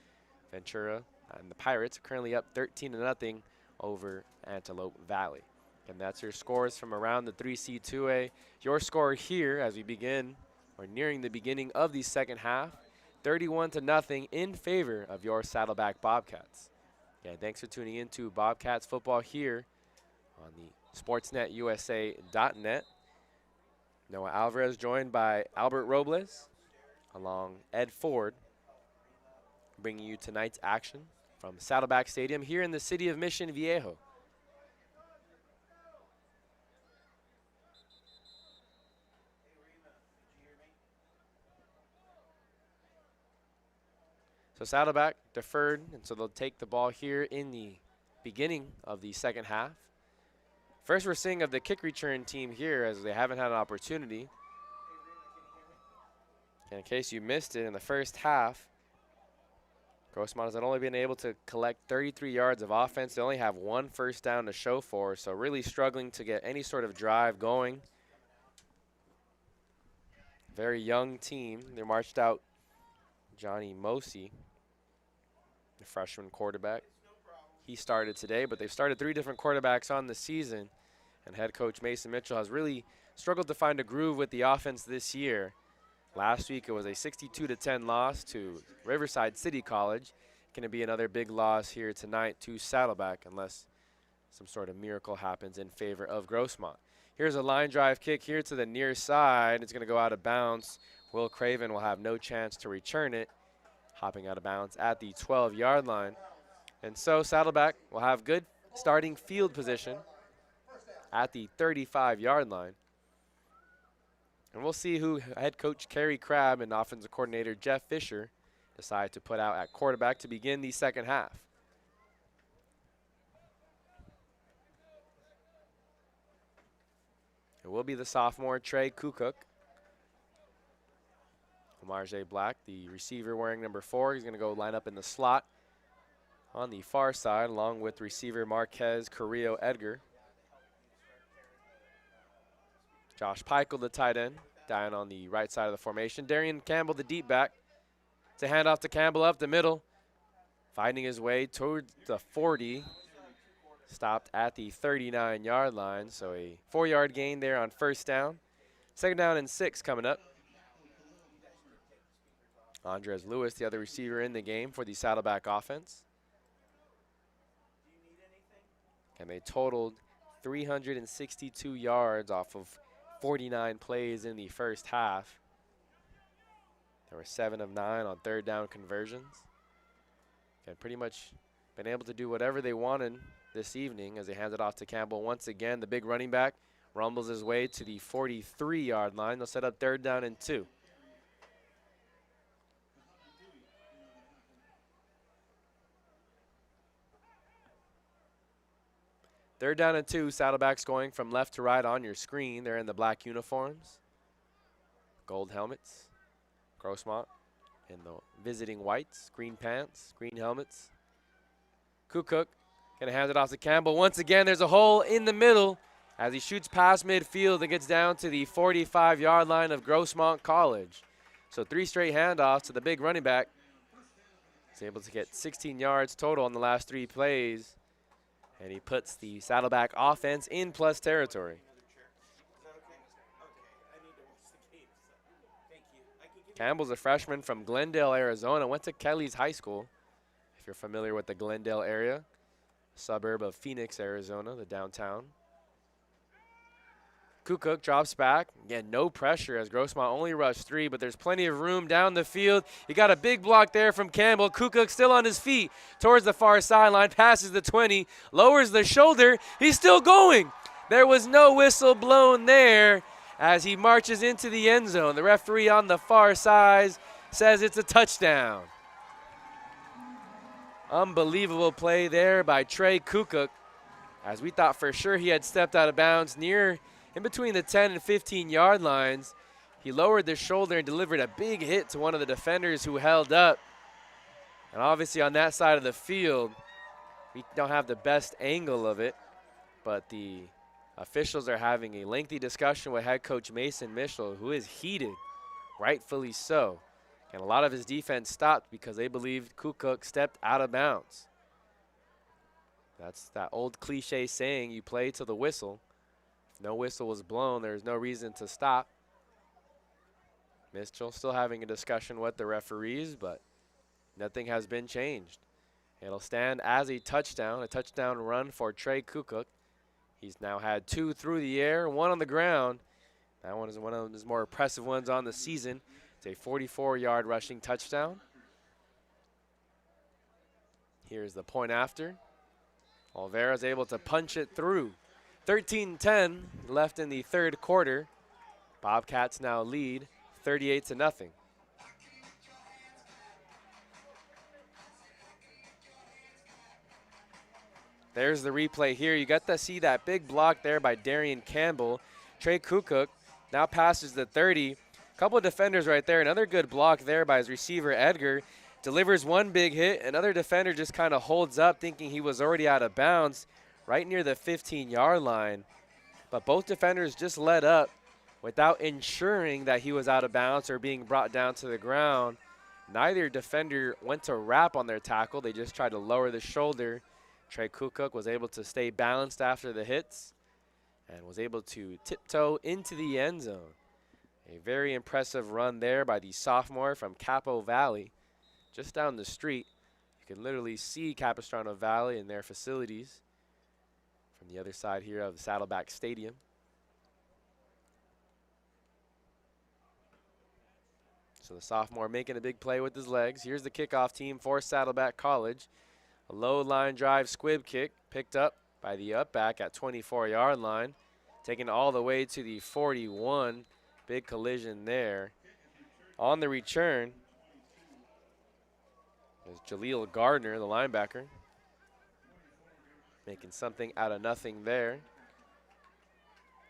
Ventura and the Pirates are currently up 13-0 over Antelope Valley. And that's your scores from around the 3C 2A. Your score here as we begin, or nearing the beginning of the second half, 31-0 in favor of your Saddleback Bobcats. Yeah, thanks for tuning in to Bobcats football here on the sportsnetusa.net. Noah Alvarez joined by Albert Robles, along Ed Ford, bringing you tonight's action from Saddleback Stadium here in the city of Mission Viejo. So Saddleback deferred, and so they'll take the ball here in the beginning of the second half. First we're seeing of the kick return team here, as they haven't had an opportunity. And in case you missed it, in the first half, Grossmont has only been able to collect 33 yards of offense. They only have 1 first down to show for, so really struggling to get any sort of drive going. Very young team. They marched out Johnny Mosi, the freshman quarterback. He started today, but they've started 3 different quarterbacks on the season, and head coach Mason Mitchell has really struggled to find a groove with the offense this year. Last week it was a 62-10 loss to Riverside City College. Going to be another big loss here tonight to Saddleback unless some sort of miracle happens in favor of Grossmont. Here's a line drive kick here to the near side. It's going to go out of bounds. Will Craven will have no chance to return it, hopping out of bounds at the 12-yard line. And so Saddleback will have good starting field position at the 35-yard line. And we'll see who head coach Kerry Crabb and offensive coordinator Jeff Fisher decide to put out at quarterback to begin the second half. It will be the sophomore Trey Kukuk. Omarjay Black, the receiver wearing number 4. He's going to go line up in the slot on the far side along with receiver Marquez Carrillo Edgar. Josh Peichel, the tight end, down on the right side of the formation. Darian Campbell, the deep back. It's a handoff to Campbell up the middle. Finding his way towards the 40. Stopped at the 39-yard line, so a 4-yard gain there on first down. Second down and 6 coming up. Andres Lewis, the other receiver in the game for the Saddleback offense. And they totaled 362 yards off of 49 plays in the first half. There were 7 of 9 on third down conversions. And pretty much been able to do whatever they wanted this evening as they hand it off to Campbell. Once again, the big running back rumbles his way to the 43-yard line. They'll set up third down and 2. Third down and 2, Saddlebacks going from left to right on your screen. They're in the black uniforms, gold helmets. Grossmont in the visiting whites, green pants, green helmets. Kukuk gonna hand it off to Campbell. Once again, there's a hole in the middle as he shoots past midfield and gets down to the 45-yard line of Grossmont College. So 3 straight handoffs to the big running back. He's able to get 16 yards total on the last 3 plays. And he puts the Saddleback offense in plus territory. Campbell's a freshman from Glendale, Arizona. Went to Kelly's High School, if you're familiar with the Glendale area, suburb of Phoenix, Arizona, the downtown. Kukuk drops back. Again, no pressure as Grossmont only rushed 3, but there's plenty of room down the field. You got a big block there from Campbell. Kukuk still on his feet towards the far sideline, passes the 20, lowers the shoulder. He's still going. There was no whistle blown there as he marches into the end zone. The referee on the far side says it's a touchdown. Unbelievable play there by Trey Kukuk, as we thought for sure he had stepped out of bounds near in between the 10 and 15-yard lines. He lowered the shoulder and delivered a big hit to one of the defenders who held up. And obviously on that side of the field, we don't have the best angle of it, but the officials are having a lengthy discussion with head coach Mason Mitchell, who is heated, rightfully so. And a lot of his defense stopped because they believed Kukuk stepped out of bounds. That's that old cliche saying, you play to the whistle. If no whistle was blown, there's no reason to stop. Mitchell still having a discussion with the referees, but nothing has been changed. It'll stand as a touchdown run for Trey Kukuk. He's now had 2 through the air, 1 on the ground. That one is one of his more impressive ones on the season. It's a 44-yard rushing touchdown. Here's the point after. Alvarez able to punch it through. 13-10 left in the third quarter. Bobcats now lead 38-0. There's the replay here. You got to see that big block there by Darian Campbell. Trey Kukuk now passes the 30. Couple of defenders right there. Another good block there by his receiver, Edgar. Delivers one big hit. Another defender just kind of holds up thinking he was already out of bounds right near the 15-yard line. But both defenders just let up without ensuring that he was out of bounds or being brought down to the ground. Neither defender went to wrap on their tackle. They just tried to lower the shoulder. Trey Kukuk was able to stay balanced after the hits and was able to tiptoe into the end zone. A very impressive run there by the sophomore from Capo Valley. Just down the street, you can literally see Capistrano Valley and their facilities from the other side here of the Saddleback Stadium. So the sophomore making a big play with his legs. Here's the kickoff team for Saddleback College. A low line drive squib kick picked up by the upback at 24-yard line. Taken all the way to the 41. Big collision there. On the return is Jaleel Gardner, the linebacker. Making something out of nothing there.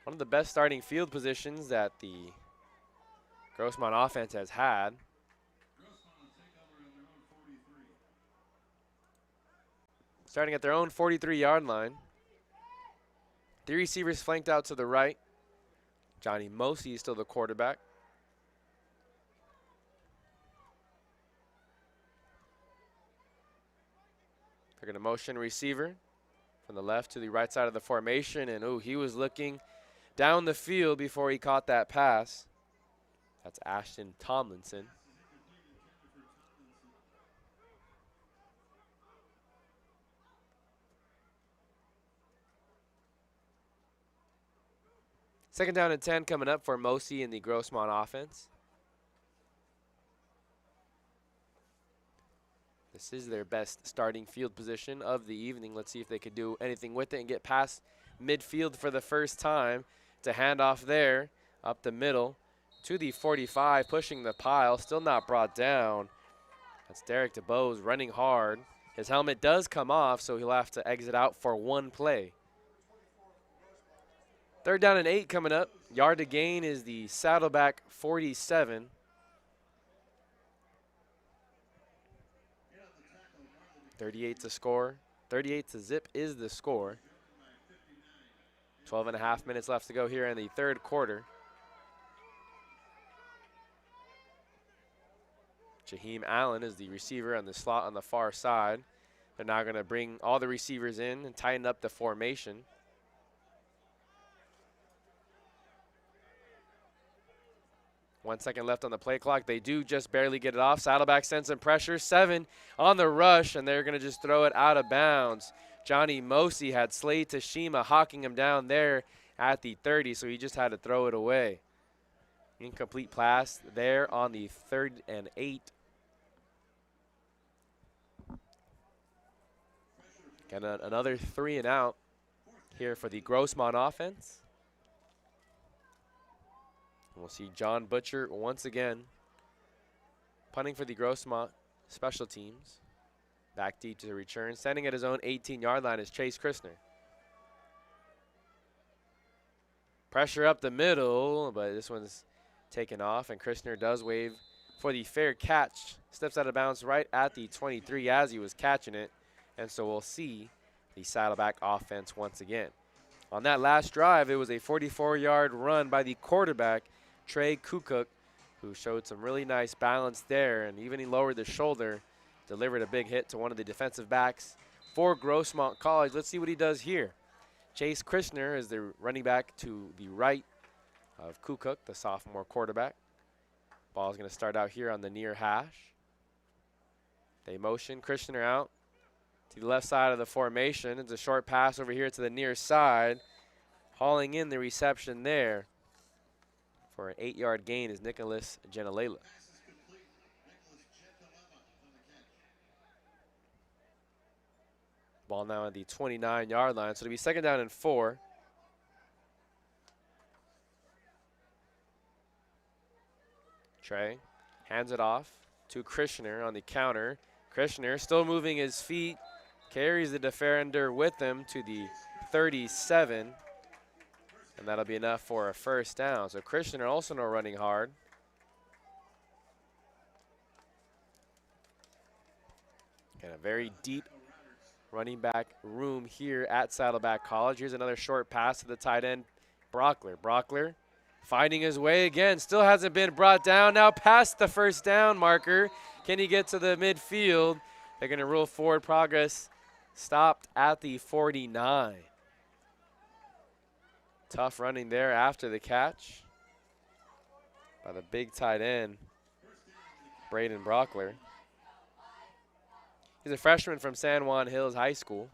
One of the best starting field positions that the Grossmont offense has had. Starting at their own 43-yard line. Three receivers flanked out to the right. Johnny Mosey is still the quarterback. They're going to motion receiver from the left to the right side of the formation. And, ooh, he was looking down the field before he caught that pass. That's Ashton Tomlinson. Second down and 10 coming up for Mosey in the Grossmont offense. This is their best starting field position of the evening. Let's see if they could do anything with it and get past midfield for the first time. It's a handoff there up the middle to the 45, pushing the pile, still not brought down. That's Derek DeBose running hard. His helmet does come off, so he'll have to exit out for one play. Third down and 8 coming up. Yard to gain is the Saddleback 47. .38 to score. 38 to zip is the score. 12.5 minutes left to go here in the third quarter. Jaheim Allen is the receiver on the slot on the far side. They're now going to bring all the receivers in and tighten up the formation. One second left on the play clock. They do just barely get it off. Saddleback sends some pressure. 7 on the rush, and they're going to just throw it out of bounds. Johnny Mosey had Slade Tashima hawking him down there at the 30, so he just had to throw it away. Incomplete pass there on the 3rd and 8. Got another 3 and out here for the Grossmont offense. We'll see John Butcher once again punting for the Grossmont special teams. Back deep to the return. Standing at his own 18-yard line is Chase Christner. Pressure up the middle, but this one's taken off, and Christner does wave for the fair catch. Steps out of bounds right at the 23 as he was catching it, and so we'll see the Saddleback offense once again. On that last drive, it was a 44-yard run by the quarterback, Trey Kukuk, who showed some really nice balance there, and even he lowered the shoulder, delivered a big hit to one of the defensive backs for Grossmont College. Let's see what he does here. Chase Christner is the running back to the right of Kukuk, the sophomore quarterback. Ball is going to start out here on the near hash. They motion Christner out to the left side of the formation. It's a short pass over here to the near side. Hauling in the reception there for an 8-yard gain is Nicholas Genelela. Ball now at the 29-yard line, so it'll be second down and 4. Trey hands it off to Christner on the counter. Christner still moving his feet, Carries the defender with him to the 37. And that'll be enough for a first down. So Christian also no running hard. And a very deep running back room here at Saddleback College. Here's another short pass to the tight end, Brockler. Brockler finding his way again. Still hasn't been brought down. Now past the first down marker. Can he get to the midfield? They're going to rule forward progress. Stopped at the 49. Tough running there after the catch by the big tight end, Braden Brockler. He's a freshman from San Juan Hills High School.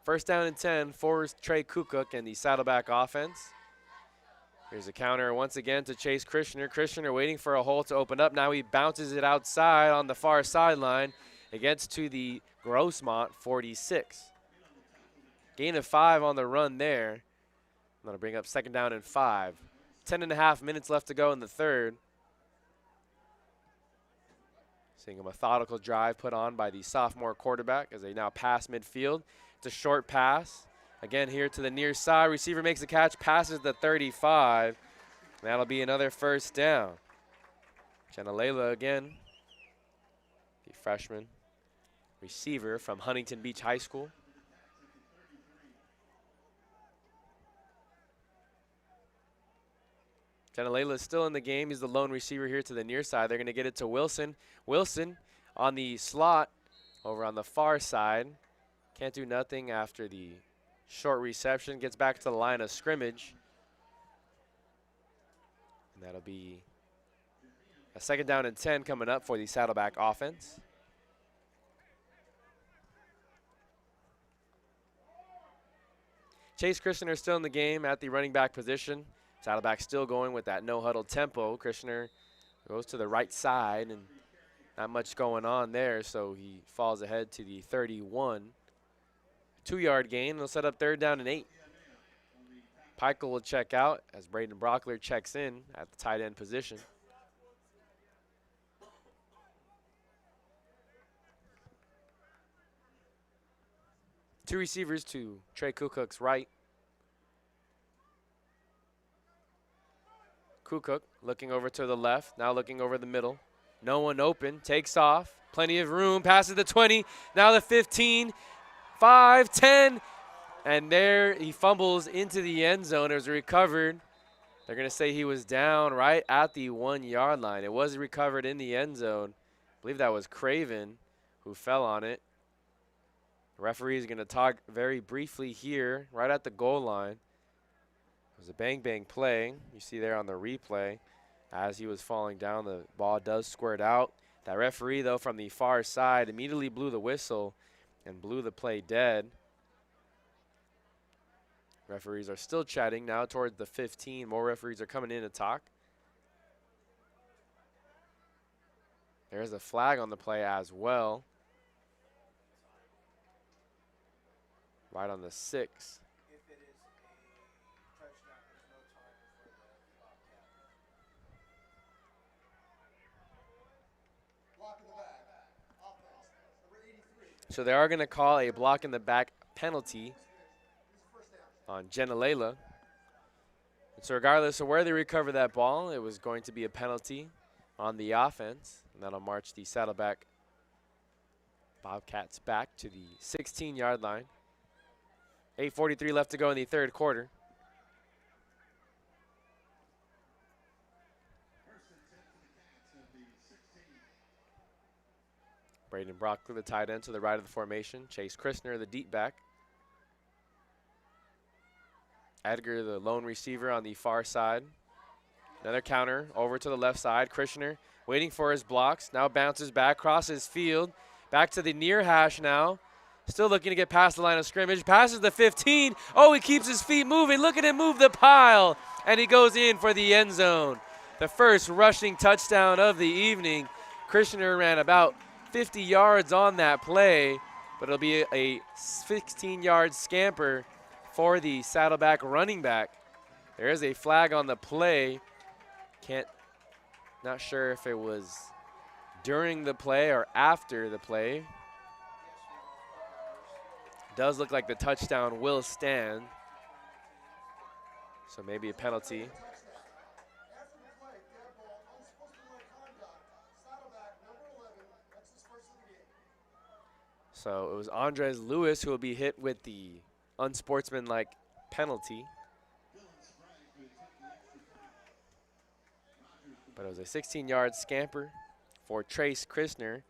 First down and 10 for Trey Kukuk and the Saddleback offense. Here's a counter once again to Chase Christianer. Christianer waiting for a hole to open up. Now he bounces it outside on the far sideline. It gets to the Grossmont 46. Gain of 5 on the run there. That'll bring up second down and 5. 10.5 minutes left to go in the third. Seeing a methodical drive put on by the sophomore quarterback as they now pass midfield. It's a short pass. Again here to the near side. Receiver makes the catch, passes the 35. That'll be another first down. Genalela again, the freshman receiver from Huntington Beach High School. Genalela is still in the game. He's the lone receiver here to the near side. They're going to get it to Wilson. Wilson on the slot over on the far side. Can't do nothing after the short reception. Gets back to the line of scrimmage. And that'll be a second down and 10 coming up for the Saddleback offense. Chase Christianer still in the game at the running back position. Saddleback still going with that no-huddle tempo. Christianer goes to the right side, and not much going on there, so he falls ahead to the 31. 2-yard gain. They'll set up third down and 8. Peichel will check out as Braden Brockler checks in at the tight end position. Two receivers to Trey Kukuk's right. Kukuk looking over to the left, now looking over the middle. No one open, takes off, plenty of room, passes the 20, now the 15, 5, 10, and there he fumbles into the end zone. It was recovered. They're going to say he was down right at the 1-yard line. It was recovered in the end zone. I believe that was Craven who fell on it. The referee is going to talk very briefly here, right at the goal line. It was a bang-bang play. You see there on the replay, as he was falling down, the ball does squirt out. That referee, though, from the far side immediately blew the whistle and blew the play dead. Referees are still chatting now towards the 15. More referees are coming in to talk. There's a flag on the play as well. Right on the 6. So they are going to call a block in the back penalty on Genalela. And so regardless of where they recover that ball, it was going to be a penalty on the offense. And that'll march the Saddleback Bobcats back to the 16-yard line. 8:43 left to go in the third quarter. Braden Brockler, the tight end, to the right of the formation. Chase Christianer, the deep back. Edgar, the lone receiver, on the far side. Another counter over to the left side. Christianer waiting for his blocks. Now bounces back, crosses field. Back to the near hash now. Still looking to get past the line of scrimmage. Passes the 15. Oh, he keeps his feet moving. Look at him move the pile. And he goes in for the end zone. The first rushing touchdown of the evening. Christianer ran about 50 yards on that play, but it'll be a 16-yard scamper for the Saddleback running back. There is a flag on the play. Not sure if it was during the play or after the play. Does look like the touchdown will stand. So maybe a penalty. So it was Andres Lewis who will be hit with the unsportsmanlike penalty. But it was a 16-yard scamper for Trace Christner.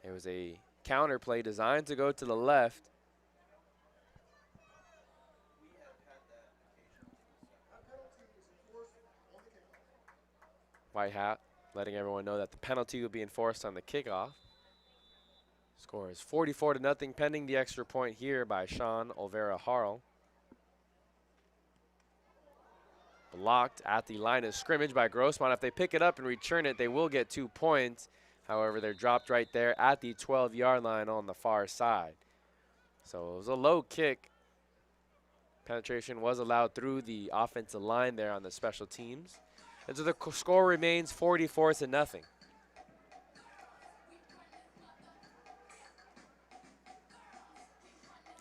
It was a counter play designed to go to the left. White hat letting everyone know that the penalty will be enforced on the kickoff. Score is 44-0 pending the extra point here by Sean Olvera Harrell. Blocked at the line of scrimmage by Grossmont. If they pick it up and return it, they will get 2 points. However, they're dropped right there at the 12-yard line on the far side. So it was a low kick. Penetration was allowed through the offensive line there on the special teams. And so the score remains 44-0.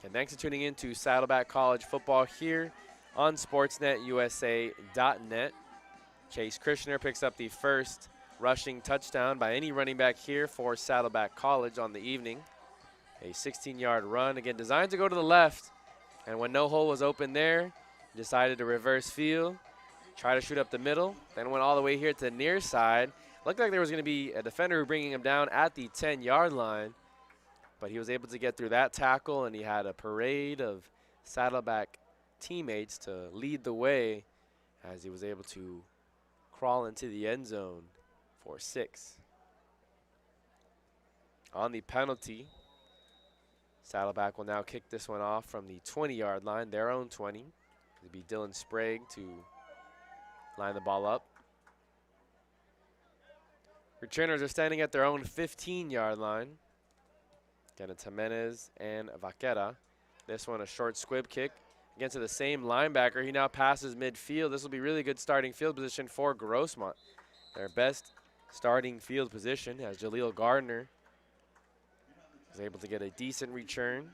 And thanks for tuning in to Saddleback College football here on SportsNetUSA.net. Chase Christner picks up the first rushing touchdown by any running back here for Saddleback College on the evening. A 16-yard run, again designed to go to the left. And when no hole was open there, decided to reverse field, try to shoot up the middle, then went all the way here to the near side. Looked like there was going to be a defender bringing him down at the 10-yard line. But he was able to get through that tackle, and he had a parade of Saddleback teammates to lead the way as he was able to crawl into the end zone for 6. On the penalty, Saddleback will now kick this one off from the 20-yard line, their own 20. It'll be Dylan Sprague to line the ball up. Returners are standing at their own 15-yard line. Again, it's Jimenez and Vaquera. This one a short squib kick. Again to the same linebacker. He now passes midfield. This will be really good starting field position for Grossmont. Their best starting field position as Jaleel Gardner is able to get a decent return.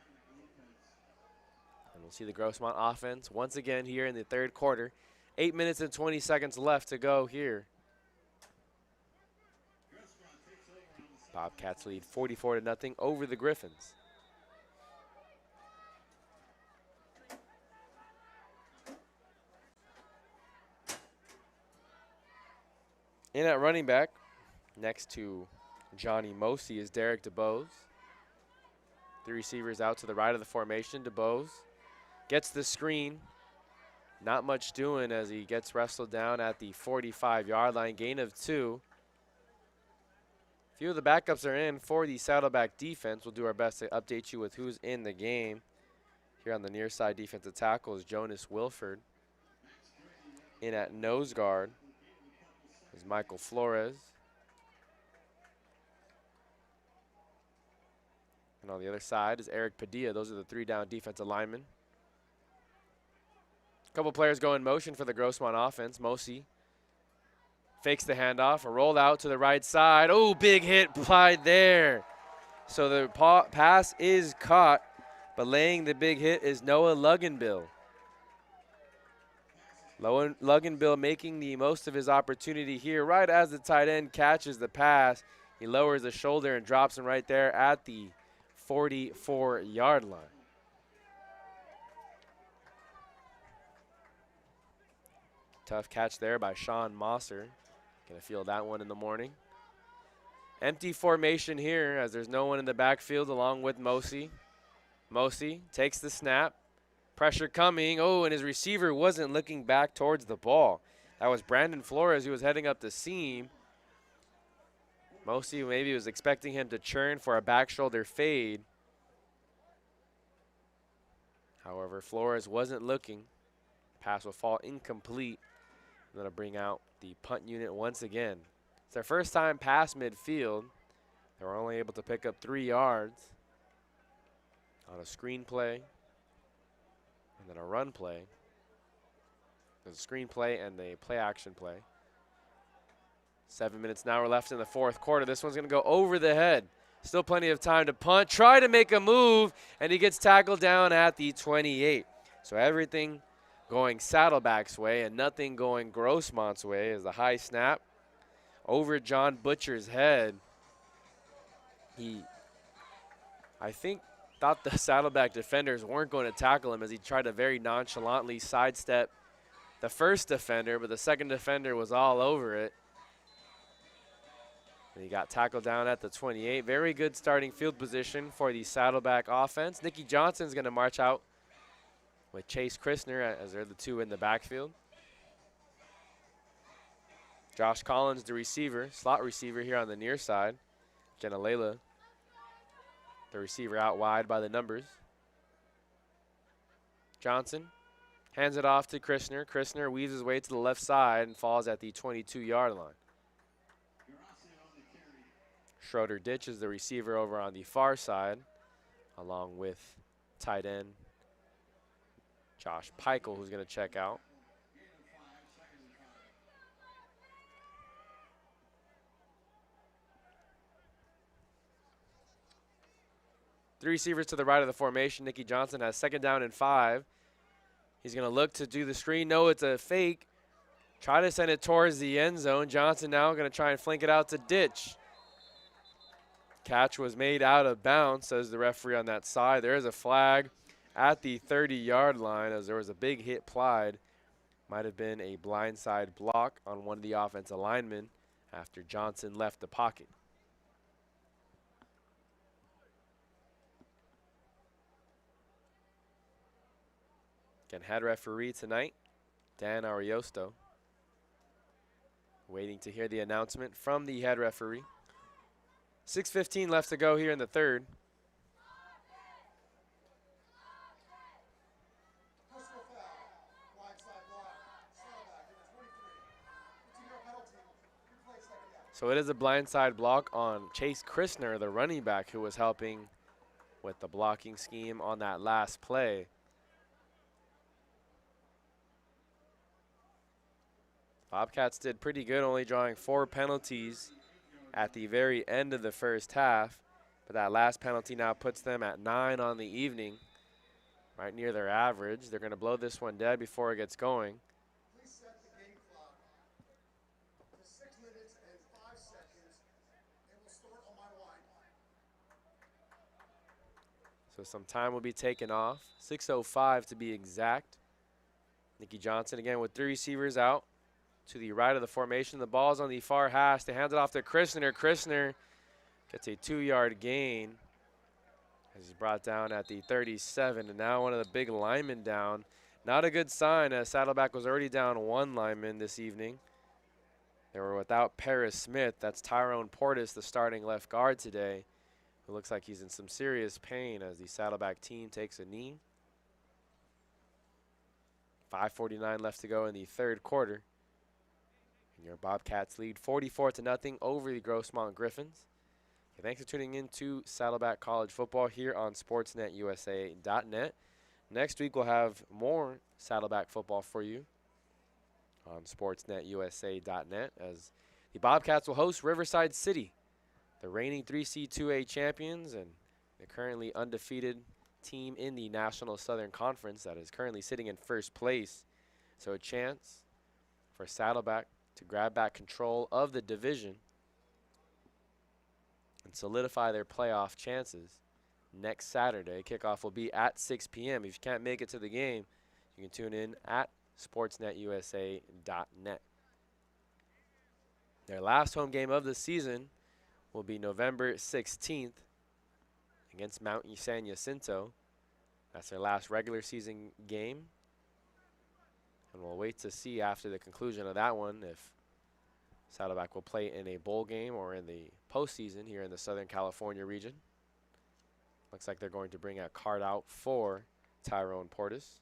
And we'll see the Grossmont offense once again here in the third quarter. 8 minutes and 20 seconds left to go here. Bobcats lead 44-0 over the Griffins. In at running back, next to Johnny Mosey, is Derek DeBose. The receivers out to the right of the formation. DeBose gets the screen. Not much doing as he gets wrestled down at the 45-yard line. Gain of 2. Few of the backups are in for the Saddleback defense. We'll do our best to update you with who's in the game. Here on the near side defensive tackle is Jonas Wilford. In at nose guard is Michael Flores. And on the other side is Eric Padilla. Those are the 3 down defensive linemen. A couple players go in motion for the Grossmont offense. Mosey fakes the handoff, a roll out to the right side. Oh, big hit applied there. So the pass is caught, but laying the big hit is Noah Luganbill. Luganbill making the most of his opportunity here. Right as the tight end catches the pass, he lowers the shoulder and drops him right there at the 44-yard line. Tough catch there by Sean Mosser. Gonna feel that one in the morning. Empty formation here as there's no one in the backfield along with Mosey. Mosey takes the snap. Pressure coming. Oh, and his receiver wasn't looking back towards the ball. That was Brandon Flores who was heading up the seam. Mosey maybe was expecting him to churn for a back shoulder fade. However, Flores wasn't looking. Pass will fall incomplete. I'm gonna bring out the punt unit once again. It's their first time past midfield. They were only able to pick up 3 yards on a screen play and then a run play. There's a screen play and a play action play. 7 minutes now left in the fourth quarter. This one's going to go over the head. Still plenty of time to punt. Try to make a move, and he gets tackled down at the 28. So everything going Saddleback's way and nothing going Grossmont's way as the high snap over John Butcher's head. He, I think, thought the Saddleback defenders weren't going to tackle him as he tried to very nonchalantly sidestep the first defender, but the second defender was all over it. And he got tackled down at the 28. Very good starting field position for the Saddleback offense. Nicky Johnson's going to march out with Chase Christner as they're the two in the backfield. Josh Collins, the receiver, slot receiver here on the near side. Jenna Layla, the receiver out wide by the numbers. Johnson hands it off to Christner. Christner weaves his way to the left side and falls at the 22-yard line. Schroeder Ditch is the receiver over on the far side, along with tight end Josh Peichel, who's going to check out. Three receivers to the right of the formation. Nicky Johnson has 2nd down and 5. He's going to look to do the screen. No, it's a fake. Try to send it towards the end zone. Johnson now going to try and flank it out to Ditch. Catch was made out of bounds, says the referee on that side. There is a flag at the 30-yard line as there was a big hit applied. Might have been a blindside block on one of the offensive linemen after Johnson left the pocket. Again, head referee tonight, Dan Ariosto. Waiting to hear the announcement from the head referee. 6:15 left to go here in the third. So it is a blindside block on Chase Christner, the running back, who was helping with the blocking scheme on that last play. Bobcats did pretty good, only drawing 4 penalties at the very end of the first half. But that last penalty now puts them at 9 on the evening, right near their average. They're going to blow this one dead before it gets going. Please set the game clock to 6 minutes and 5 seconds. It will start on my line. So some time will be taken off. 6:05 to be exact. Nicky Johnson again with 3 receivers out to the right of the formation. The ball's on the far hash. They hand it off to Christner. Christner gets a 2-yard gain as he's brought down at the 37. And now one of the big linemen down. Not a good sign as Saddleback was already down 1 lineman this evening. They were without Paris Smith. That's Tyrone Portis, the starting left guard today, who looks like he's in some serious pain as the Saddleback team takes a knee. 5:49 left to go in the third quarter. And your Bobcats lead 44-0 over the Grossmont Griffins. Okay, thanks for tuning in to Saddleback College Football here on SportsNetUSA.net. Next week we'll have more Saddleback football for you on SportsNetUSA.net as the Bobcats will host Riverside City, the reigning 3C2A champions and the currently undefeated team in the National Southern Conference that is currently sitting in first place. So a chance for Saddleback to grab back control of the division and solidify their playoff chances next Saturday. Kickoff will be at 6 p.m. If you can't make it to the game, you can tune in at SportsNetUSA.net. Their last home game of the season will be November 16th against Mount San Jacinto. That's their last regular season game. And we'll wait to see after the conclusion of that one if Saddleback will play in a bowl game or in the postseason here in the Southern California region. Looks like they're going to bring a card out for Tyrone Portis.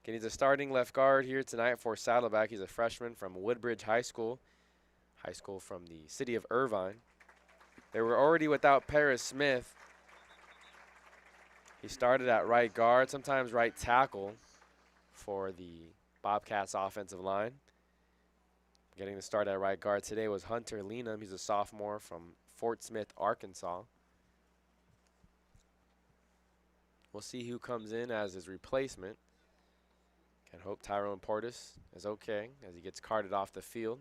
Again, he's a starting left guard here tonight for Saddleback. He's a freshman from Woodbridge High School from the city of Irvine. They were already without Paris Smith. He started at right guard, sometimes right tackle for the Bobcats offensive line. Getting the start at right guard today was Hunter Leenum. He's a sophomore from Fort Smith, Arkansas. We'll see who comes in as his replacement. Can hope Tyrone Portis is okay as he gets carted off the field.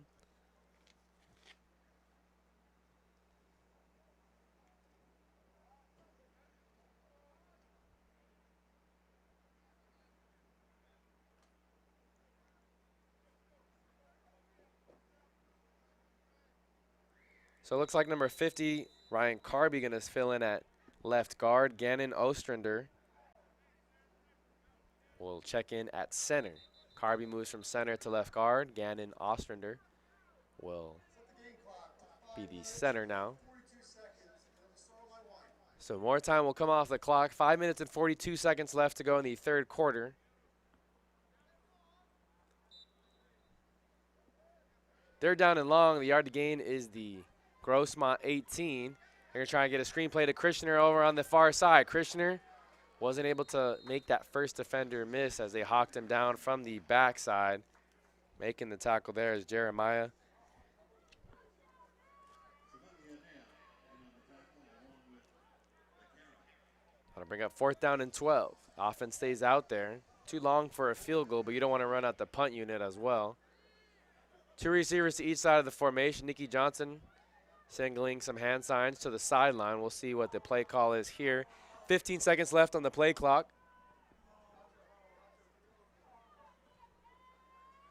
So it looks like number 50, Ryan Carby, going to fill in at left guard. Gannon Ostrander will check in at center. Carby moves from center to left guard. Gannon Ostrander will be the center now. So more time will come off the clock. 5 minutes and 42 seconds left to go in the third quarter. They're down and long. The yard to gain is the Grossmont 18. They're going to try and get a screen play to Krishner over on the far side. Krishner wasn't able to make that first defender miss as they hawked him down from the backside. Making the tackle there is Jeremiah. Want to bring up 4th down and 12. Offense stays out there. Too long for a field goal, but you don't want to run out the punt unit as well. 2 receivers to each side of the formation. Nikki Johnson singling some hand signs to the sideline. We'll see what the play call is here. 15 seconds left on the play clock.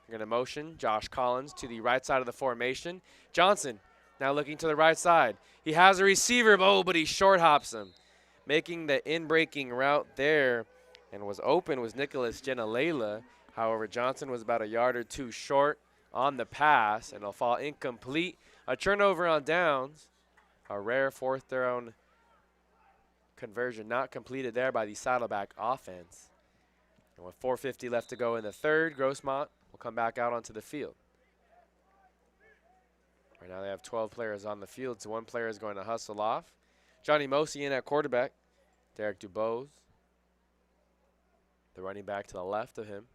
Going to motion Josh Collins to the right side of the formation. Johnson now looking to the right side. He has a receiver, but he short hops him. Making the in-breaking route there and was open was Nicholas Genalela. However, Johnson was about a yard or two short on the pass, and it'll fall incomplete. A turnover on downs. A rare 4th down conversion not completed there by the Saddleback offense. And with 4:50 left to go in the third, Grossmont will come back out onto the field. Right now they have 12 players on the field, so 1 player is going to hustle off. Johnny Mosi in at quarterback. Derek Dubose, the running back to the left of him.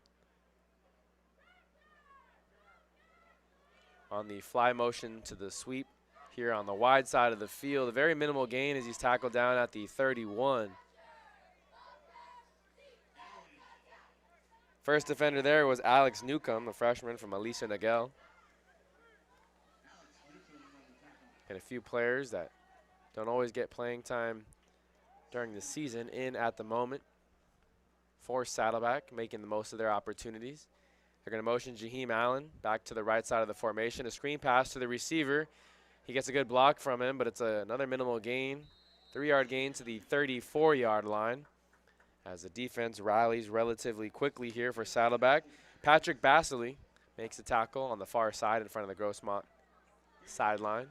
On the fly motion to the sweep here on the wide side of the field. A very minimal gain as he's tackled down at the 31. First defender there was Alex Newcomb, the freshman from Elisa Nagel. And a few players that don't always get playing time during the season in at the moment for Saddleback, making the most of their opportunities. They're going to motion Jaheim Allen back to the right side of the formation. A screen pass to the receiver. He gets a good block from him, but it's another minimal gain. 3-yard gain to the 34-yard line as the defense rallies relatively quickly here for Saddleback. Patrick Basily makes a tackle on the far side in front of the Grossmont sideline.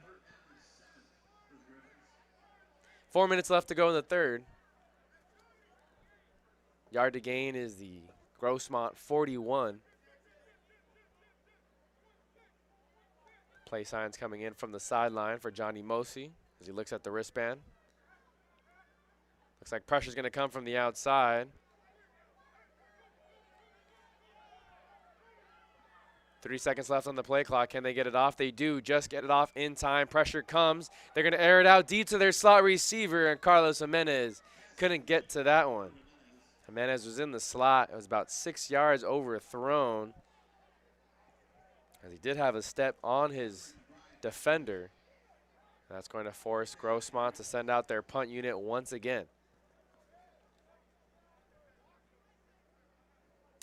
4 minutes left to go in the third. Yard to gain is the Grossmont 41. Play signs coming in from the sideline for Johnny Mosi as he looks at the wristband. Looks like pressure's going to come from the outside. 3 seconds left on the play clock. Can they get it off? They do. Just get it off in time. Pressure comes. They're going to air it out deep to their slot receiver, and Carlos Jimenez couldn't get to that one. Jimenez was in the slot. It was about 6 yards overthrown, as he did have a step on his defender. That's going to force Grossmont to send out their punt unit once again.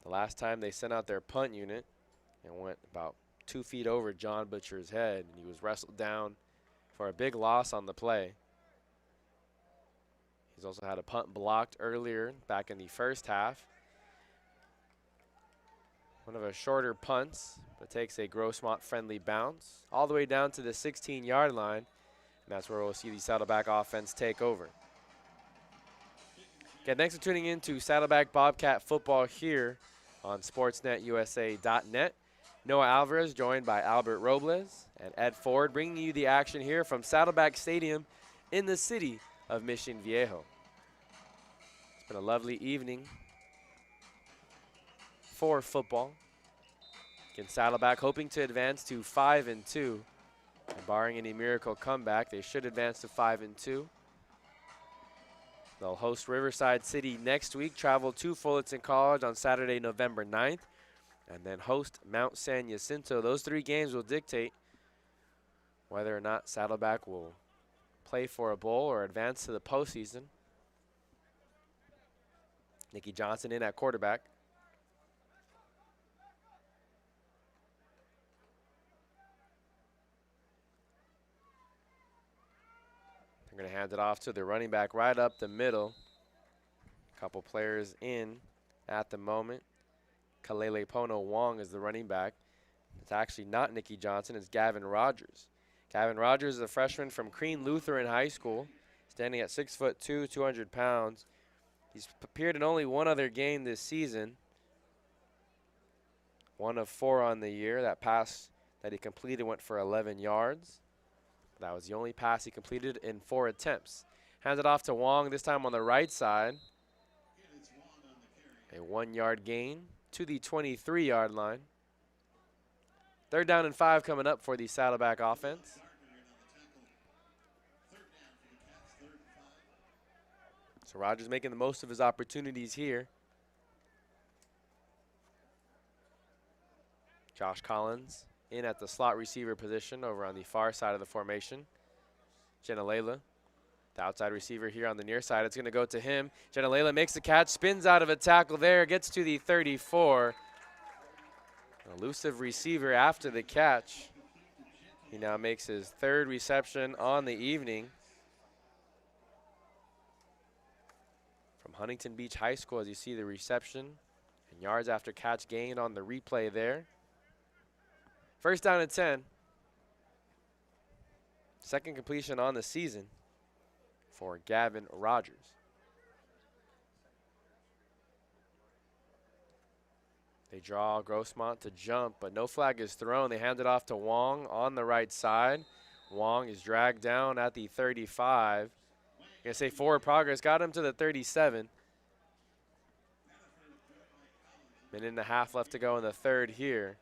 The last time they sent out their punt unit, it went about 2 feet over John Butcher's head, and he was wrestled down for a big loss on the play. He's also had a punt blocked earlier back in the first half. One of the shorter punts, but takes a Grossmont-friendly bounce all the way down to the 16-yard line, and that's where we'll see the Saddleback offense take over. Again, thanks for tuning in to Saddleback Bobcat football here on SportsNetUSA.net. Noah Alvarez joined by Albert Robles and Ed Ford, bringing you the action here from Saddleback Stadium in the city of Mission Viejo. It's been a lovely evening for football. Again, Saddleback hoping to advance to 5-2. And barring any miracle comeback, they should advance to 5-2. They'll host Riverside City next week, travel to Fullerton College on Saturday, November 9th, and then host Mount San Jacinto. Those 3 games will dictate whether or not Saddleback will play for a bowl or advance to the postseason. Nikki Johnson in at quarterback. They're going to hand it off to the running back right up the middle. A couple players in at the moment. Kalele Pono Wong is the running back. It's actually not Nikki Johnson, it's Gavin Rogers. Gavin Rogers is a freshman from Crean Lutheran High School, standing at 6'2", 200 pounds. He's appeared in only one other game this season. 1 of 4 on the year. That pass that he completed went for 11 yards. That was the only pass he completed in 4 attempts. Hands it off to Wong, this time on the right side. A 1-yard gain to the 23-yard line. 3rd down and 5 coming up for the Saddleback offense. So Rogers making the most of his opportunities here. Josh Collins in at the slot receiver position over on the far side of the formation. Jenalela, the outside receiver here on the near side. It's going to go to him. Jenalela makes the catch, spins out of a tackle there, gets to the 34. Elusive receiver after the catch. He now makes his 3rd reception on the evening. From Huntington Beach High School, as you see the reception and yards after catch gained on the replay there. 1st down and 10. 2nd completion on the season for Gavin Rogers. They draw Grossmont to jump, but no flag is thrown. They hand it off to Wong on the right side. Wong is dragged down at the 35. Gonna say forward progress, got him to the 37. Minute and a half left to go in the 3rd here.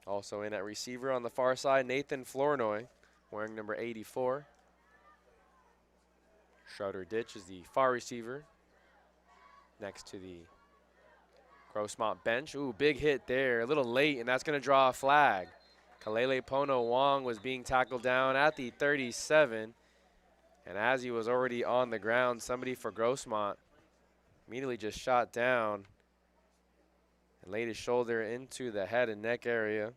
Also in at receiver on the far side, Nathan Flournoy, wearing number 84. Schroeder Ditch is the far receiver next to the Grossmont bench. Ooh, big hit there, a little late, and that's going to draw a flag. Kalele Pono Wong was being tackled down at the 37, and as he was already on the ground, somebody for Grossmont immediately just shot down and laid his shoulder into the head and neck area.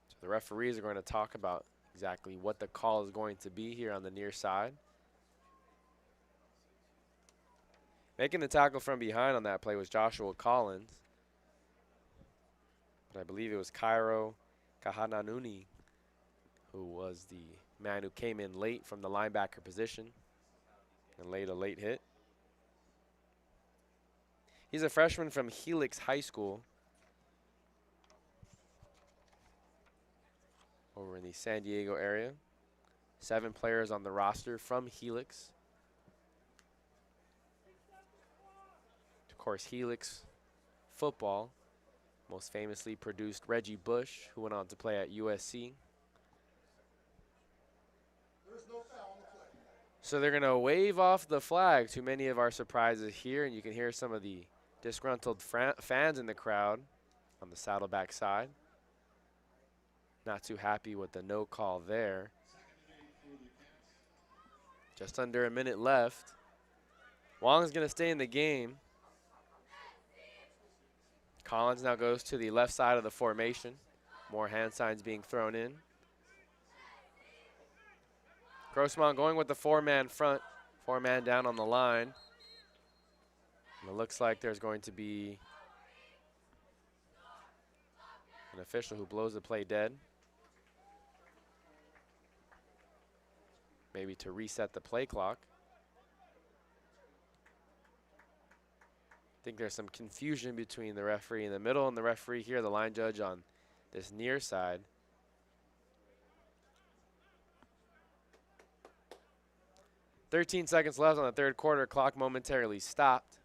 So the referees are going to talk about exactly what the call is going to be here on the near side. Making the tackle from behind on that play was Joshua Collins. But I believe it was Cairo Kahananuni who was the man who came in late from the linebacker position and laid a late hit. He's a freshman from Helix High School over in the San Diego area. 7 players on the roster from Helix. Of course, Helix football most famously produced Reggie Bush, who went on to play at USC. So they're going to wave off the flag to many of our surprises here, and you can hear some of the disgruntled fans in the crowd on the Saddleback side. Not too happy with the no call there. Just under a minute left. Wong's going to stay in the game. Collins now goes to the left side of the formation. More hand signs being thrown in. Grossmont going with the 4-man front, 4-man down on the line. And it looks like there's going to be an official who blows the play dead. Maybe to reset the play clock. think there's some confusion between the referee in the middle and the referee here, the line judge on this near side. "13 seconds left on the third quarter. Clock momentarily stopped.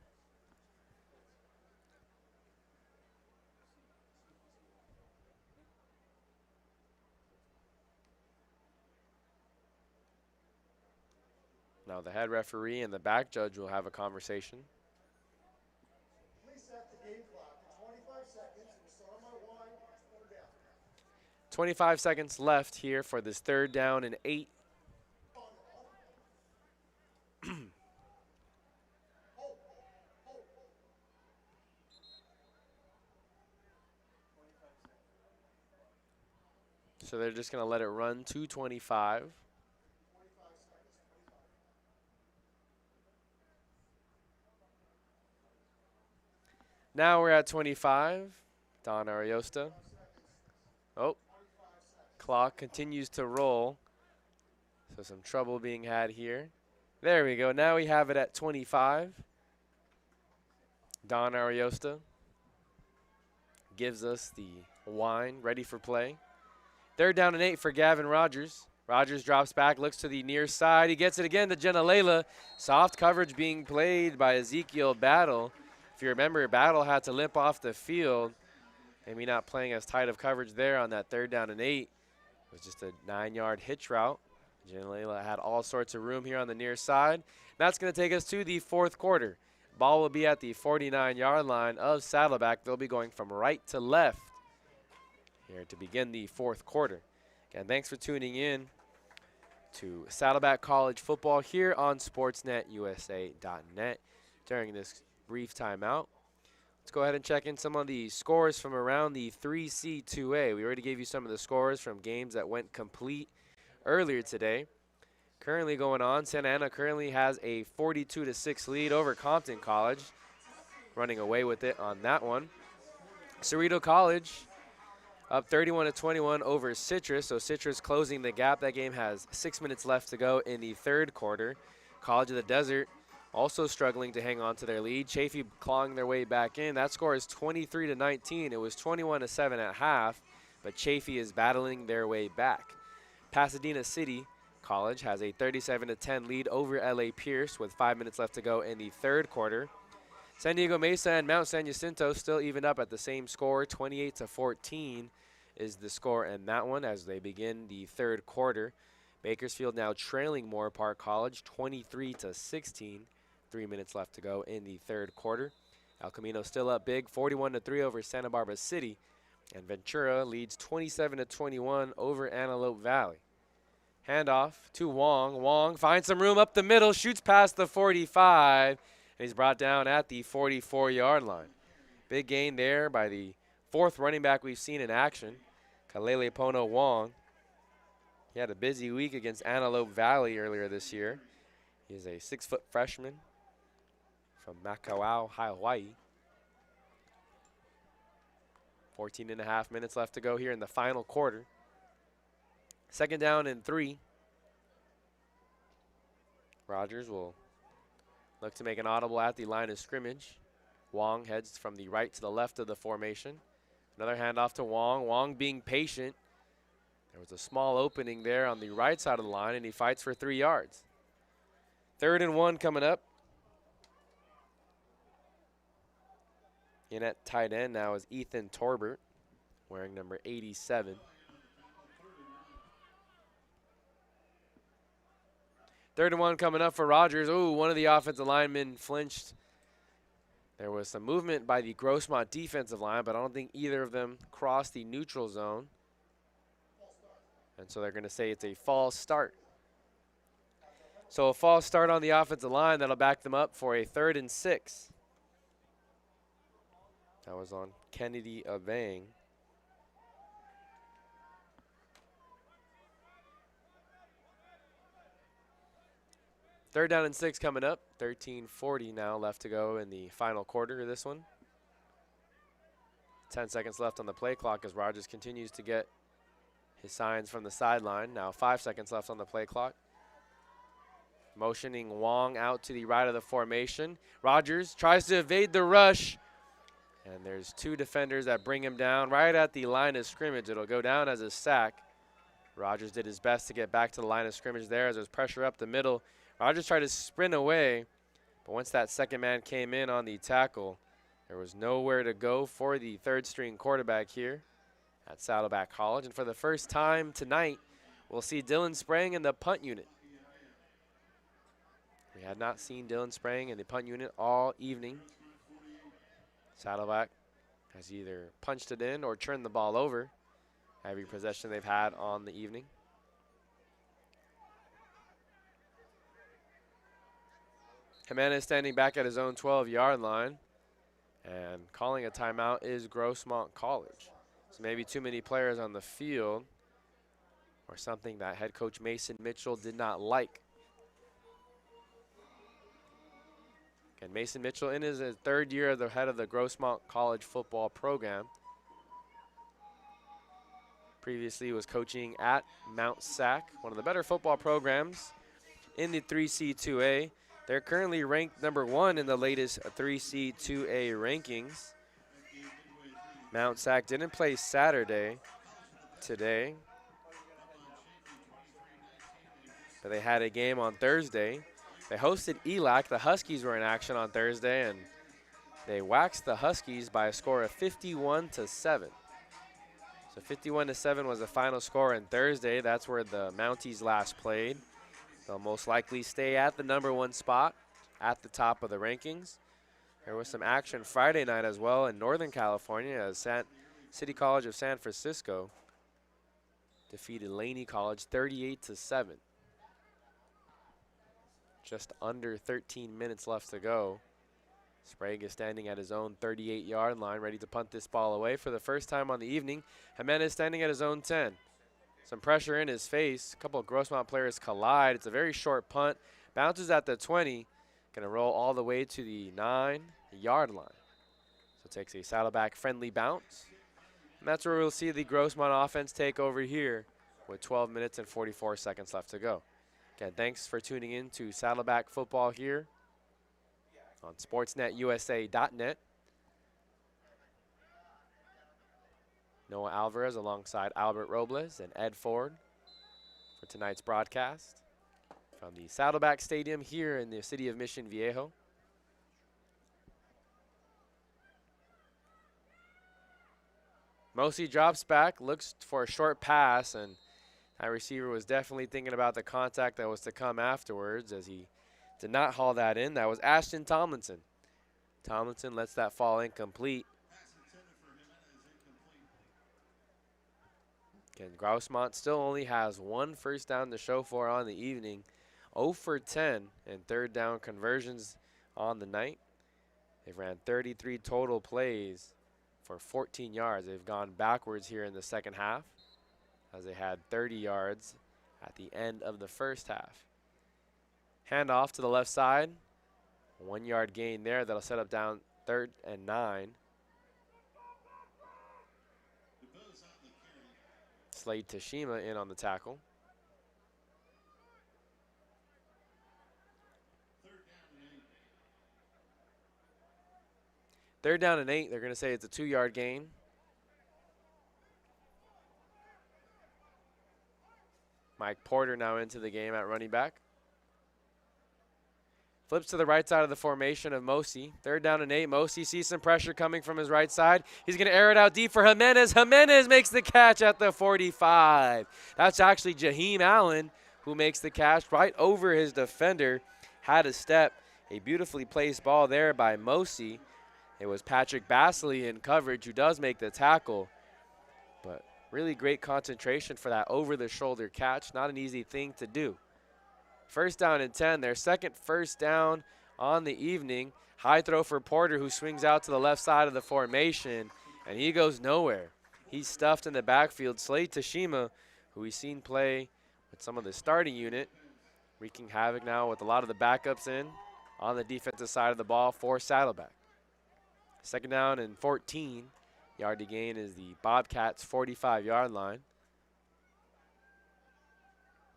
Now the head referee and the back judge will have a conversation. Please set the game clock to 25 seconds. We'll start on my Y. Third down. 25 seconds left here for this 3rd down and 8. So they're just going to let it run to 25. Now we're at 25. Don Ariosta. Oh, clock continues to roll. So some trouble being had here. There we go. Now we have it at 25. Don Ariosta gives us the whine, ready for play. 3rd down and 8 for Gavin Rogers. Rogers drops back, looks to the near side. He gets it again to Jenalela. Soft coverage being played by Ezekiel Battle. If you remember, Battle had to limp off the field. Maybe not playing as tight of coverage there on that 3rd down and 8. It was just a 9-yard hitch route. Jenalela had all sorts of room here on the near side. That's going to take us to the 4th quarter. Ball will be at the 49-yard line of Saddleback. They'll be going from right to left here to begin the 4th quarter. Again, thanks for tuning in to Saddleback College football here on SportsNetUSA.net during this brief timeout. Let's go ahead and check in some of the scores from around the 3C2A. We already gave you some of the scores from games that went complete earlier today. Currently going on, Santa Ana currently has a 42-6 lead over Compton College, running away with it on that one. Cerrito College up 31-21 over Citrus, so Citrus closing the gap. That game has 6 minutes left to go in the 3rd quarter. College of the Desert also struggling to hang on to their lead. Chaffee clawing their way back in. That score is 23-19. It was 21-7 at half, but Chaffee is battling their way back. Pasadena City College has a 37-10 lead over LA Pierce with 5 minutes left to go in the 3rd quarter. San Diego Mesa and Mount San Jacinto still even up at the same score. 28-14 is the score in that one as they begin the 3rd quarter. Bakersfield now trailing Moore Park College 23-16. 3 minutes left to go in the 3rd quarter. El Camino still up big, 41-3 over Santa Barbara City. And Ventura leads 27-21 over Antelope Valley. Handoff to Wong. Wong finds some room up the middle, shoots past the 45, and he's brought down at the 44-yard line. Big gain there by the 4th running back we've seen in action, Kalele Pono Wong. He had a busy week against Antelope Valley earlier this year. He is a 6-foot freshman from Makawao, Hawaii. 14.5 minutes left to go here in the final quarter. 2nd down and 3. Rogers will look to make an audible at the line of scrimmage. Wong heads from the right to the left of the formation. Another handoff to Wong. Wong being patient. There was a small opening there on the right side of the line, and he fights for 3 yards. 3rd and 1 coming up. In at tight end now is Ethan Torbert, wearing number 87. 3rd and 1 coming up for Rogers. Ooh, one of the offensive linemen flinched. There was some movement by the Grossmont defensive line, but I don't think either of them crossed the neutral zone. And so they're going to say it's a false start. So a false start on the offensive line. That'll back them up for a 3rd and 6. That was on Kennedy Abang. Third down and 6 coming up. 13:40 now left to go in the final quarter of this one. 10 seconds left on the play clock as Rogers continues to get his signs from the sideline. Now 5 seconds left on the play clock. Motioning Wong out to the right of the formation. Rogers tries to evade the rush. And there's two defenders that bring him down right at the line of scrimmage. It'll go down as a sack. Rogers did his best to get back to the line of scrimmage there as there's pressure up the middle. Rogers tried to sprint away, but once that second man came in on the tackle, there was nowhere to go for the third-string quarterback here at Saddleback College. And for the first time tonight, we'll see Dylan Sprang in the punt unit. We had not seen Dylan Sprang in the punt unit all evening. Saddleback has either punched it in or turned the ball over every possession they've had on the evening. Jimenez standing back at his own 12-yard line, and calling a timeout is Grossmont College. So maybe too many players on the field, or something that head coach Mason Mitchell did not like. And Mason Mitchell in his third year as the head of the Grossmont College football program. Previously was coaching at Mount Sac, one of the better football programs in the 3C2A. They're currently ranked number 1 in the latest 3C2A rankings. Mount Sac didn't play Saturday today, but they had a game on Thursday. They hosted ELAC. The Huskies were in action on Thursday, and they waxed the Huskies by a score of 51-7. So 51-7 was the final score on Thursday. That's where the Mounties last played. They'll most likely stay at the number 1 spot at the top of the rankings. There was some action Friday night as well in Northern California as City College of San Francisco defeated Laney College 38-7. Just under 13 minutes left to go. Sprague is standing at his own 38-yard line, ready to punt this ball away for the first time on the evening. Jimenez standing at his own 10. Some pressure in his face. A couple of Grossmont players collide. It's a very short punt. Bounces at the 20. Going to roll all the way to the 9-yard line. So it takes a Saddleback friendly bounce. And that's where we'll see the Grossmont offense take over here with 12 minutes and 44 seconds left to go. Again, thanks for tuning in to Saddleback Football here on SportsNetUSA.net. Noah Alvarez alongside Albert Robles and Ed Ford for tonight's broadcast from the Saddleback Stadium here in the city of Mission Viejo. Mosi drops back, looks for a short pass, and that receiver was definitely thinking about the contact that was to come afterwards as he did not haul that in. That was Ashton Tomlinson. Tomlinson lets that fall incomplete. Again, Grossmont still only has 1 first down to show for on the evening. 0 for 10 in third down conversions on the night. They've ran 33 total plays for 14 yards. They've gone backwards here in the second half, as they had 30 yards at the end of the first half. Handoff to the left side. 1-yard gain there. That'll set up down 3rd and 9. Slade Tashima in on the tackle. Third down and 8. They're going to say it's a 2-yard gain. Mike Porter now into the game at running back. Flips to the right side of the formation of Mosi. 3rd down and 8. Mosi sees some pressure coming from his right side. He's going to air it out deep for Jimenez. Jimenez makes the catch at the 45. That's actually Jaheim Allen who makes the catch right over his defender. Had a step. A beautifully placed ball there by Mosi. It was Patrick Bassley in coverage who does make the tackle. But really great concentration for that over-the-shoulder catch. Not an easy thing to do. First down and 10, their second first down on the evening. High throw for Porter, who swings out to the left side of the formation, and he goes nowhere. He's stuffed in the backfield. Slade Tashima, who we've seen play with some of the starting unit, wreaking havoc now with a lot of the backups in on the defensive side of the ball for Saddleback. Second down and 14. Yard to gain is the Bobcats' 45-yard line.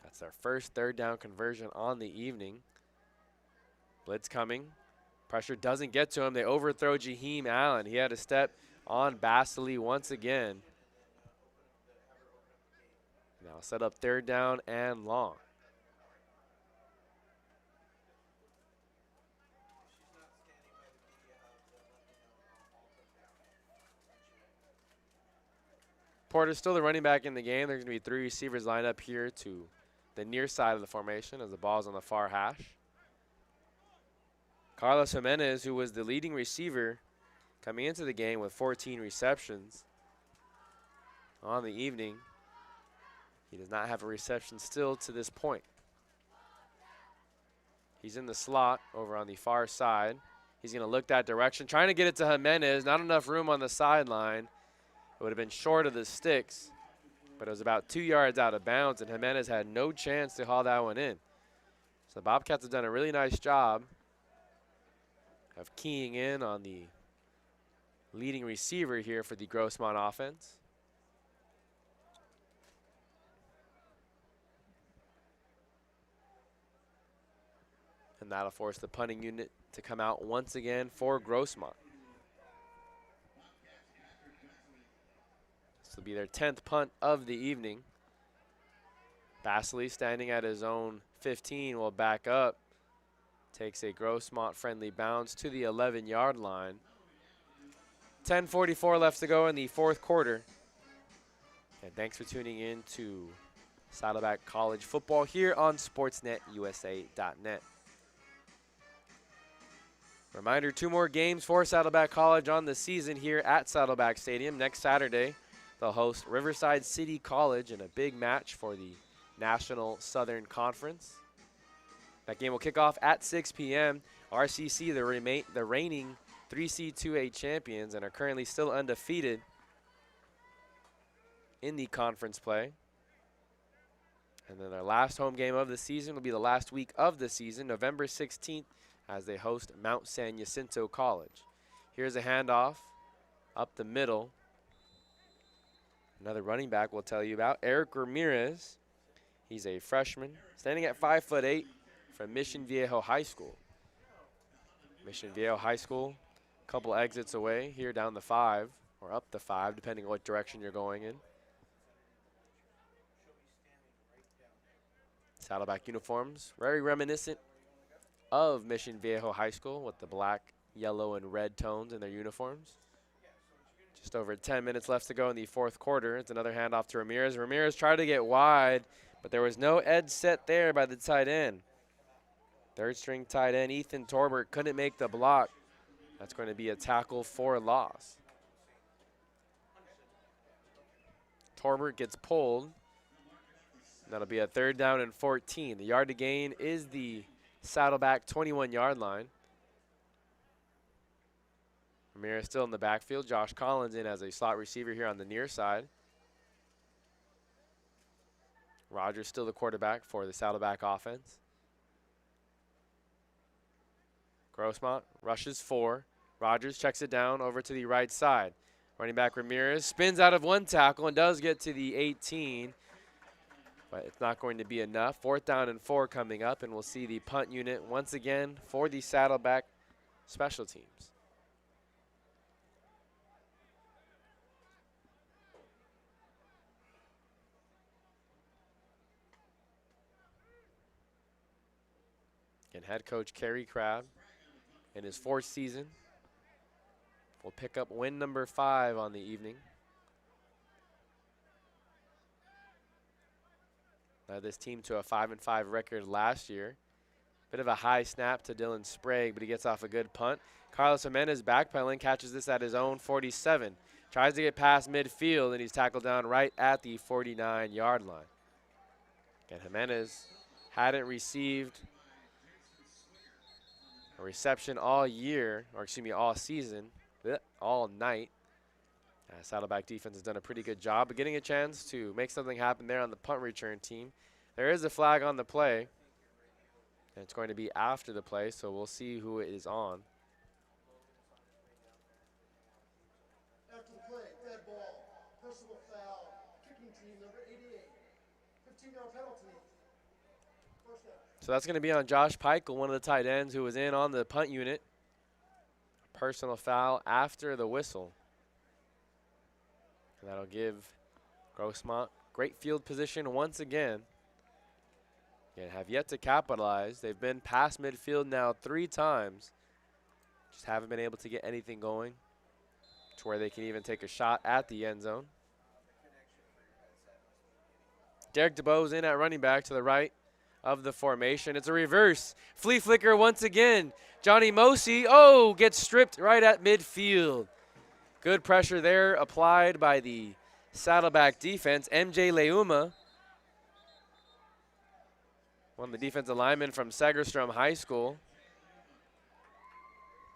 That's their first third down conversion on the evening. Blitz coming. Pressure doesn't get to him. They overthrow Jaheim Allen. He had a step on Bastley once again. Now set up 3rd down and long. Porter's still the running back in the game. There's going to be 3 receivers lined up here to the near side of the formation as the ball's on the far hash. Carlos Jimenez, who was the leading receiver coming into the game with 14 receptions on the evening, he does not have a reception still to this point. He's in the slot over on the far side. He's going to look that direction, trying to get it to Jimenez. Not enough room on the sideline. It would have been short of the sticks, but it was about 2 yards out of bounds, and Jimenez had no chance to haul that one in. So the Bobcats have done a really nice job of keying in on the leading receiver here for the Grossmont offense. And that'll force the punting unit to come out once again for Grossmont. This will be their 10th punt of the evening. Bastley, standing at his own 15, will back up. Takes a Grossmont-friendly bounce to the 11-yard line. 10:44 left to go in the 4th quarter. And thanks for tuning in to Saddleback College football here on SportsNetUSA.net. Reminder, 2 more games for Saddleback College on the season here at Saddleback Stadium. Next Saturday, they'll host Riverside City College in a big match for the National Southern Conference. That game will kick off at 6 p.m. RCC, the reigning 3C 2A champions, and are currently still undefeated in the conference play. And then their last home game of the season will be the last week of the season, November 16th, as they host Mount San Jacinto College. Here's a handoff up the middle. Another running back we'll tell you about, Eric Ramirez. He's a freshman, standing at 5'8", from Mission Viejo High School. Mission Viejo High School, a couple exits away here down the 5, or up the 5, depending on what direction you're going in. Saddleback uniforms, very reminiscent of Mission Viejo High School with the black, yellow, and red tones in their uniforms. Just over 10 minutes left to go in the 4th quarter. It's another handoff to Ramirez. Ramirez tried to get wide, but there was no edge set there by the tight end. 3rd string tight end Ethan Torbert couldn't make the block. That's going to be a tackle for loss. Torbert gets pulled. That'll be a 3rd down and 14. The yard to gain is the Saddleback 21-yard line. Ramirez still in the backfield. Josh Collins in as a slot receiver here on the near side. Rogers still the quarterback for the Saddleback offense. Grossmont rushes 4. Rogers checks it down over to the right side. Running back Ramirez spins out of 1 tackle and does get to the 18. But it's not going to be enough. 4th down and 4 coming up, and we'll see the punt unit once again for the Saddleback special teams. And head coach Kerry Crabb, in his 4th season, will pick up win number 5 on the evening. Led this team to a 5-5 record last year. Bit of a high snap to Dylan Sprague, but he gets off a good punt. Carlos Jimenez backpedaling, catches this at his own 47. Tries to get past midfield, and he's tackled down right at the 49-yard line. Again, Jimenez hadn't received a reception all year, or excuse me, all season, all night. Saddleback defense has done a pretty good job of getting a chance to make something happen there on the punt return team. There is a flag on the play, and it's going to be after the play, so we'll see who it is on. After the play, dead ball, personal foul, kicking team number 88, 15-yard penalty, 1st down. So that's going to be on Josh Peichel, one of the tight ends who was in on the punt unit. Personal foul after the whistle. And that'll give Grossmont great field position once again. And have yet to capitalize. They've been past midfield now 3 times. Just haven't been able to get anything going to where they can even take a shot at the end zone. Derek DeBoe's in at running back to the right of the formation. It's a reverse. Flea flicker once again. Johnny Mosi, gets stripped right at midfield. Good pressure there applied by the Saddleback defense. MJ Leuma, one of the defensive linemen from Segerstrom High School,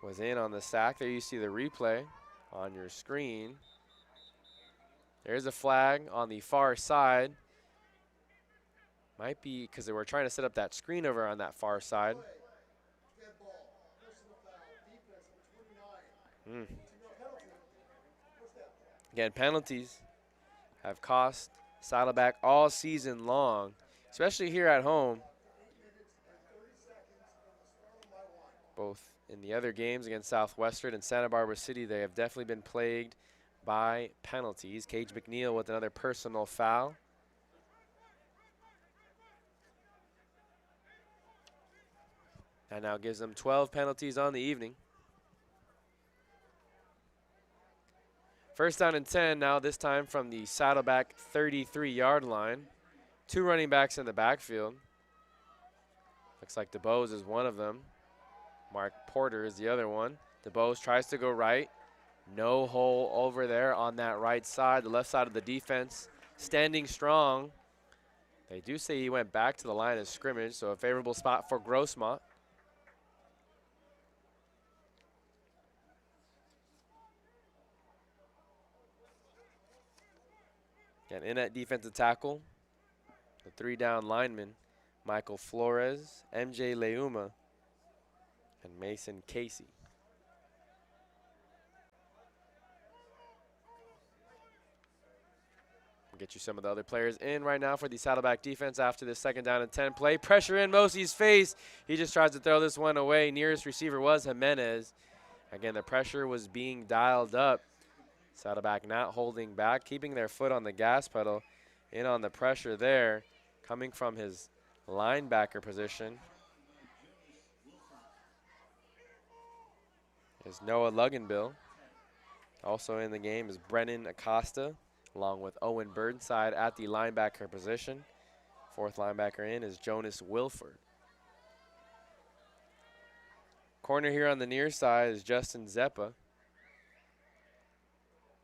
was in on the sack. There you see the replay on your screen. There's a flag on the far side. Might be because they were trying to set up that screen over on that far side. Again, penalties have cost Saddleback all season long, especially here at home. Both in the other games against Southwestern and Santa Barbara City, they have definitely been plagued by penalties. Cage McNeil with another personal foul. That now gives them 12 penalties on the evening. First down and 10 now, this time from the Saddleback 33-yard line. 2 running backs in the backfield. Looks like DeBose is one of them. Mark Porter is the other one. DeBose tries to go right. No hole over there on that right side. The left side of the defense standing strong. They do say he went back to the line of scrimmage, so a favorable spot for Grossmont. And in at defensive tackle, the 3 down linemen, Michael Flores, MJ Leuma, and Mason Casey. We'll get you some of the other players in right now for the Saddleback defense after this second down and 10 play. Pressure in Mosey's face. He just tries to throw this one away. Nearest receiver was Jimenez. Again, the pressure was being dialed up. Saddleback not holding back, keeping their foot on the gas pedal. In on the pressure there, coming from his linebacker position is Noah Luganbill. Also in the game is Brennan Acosta, along with Owen Burnside at the linebacker position. 4th linebacker in is Jonas Wilford. Corner here on the near side is Justin Zeppa.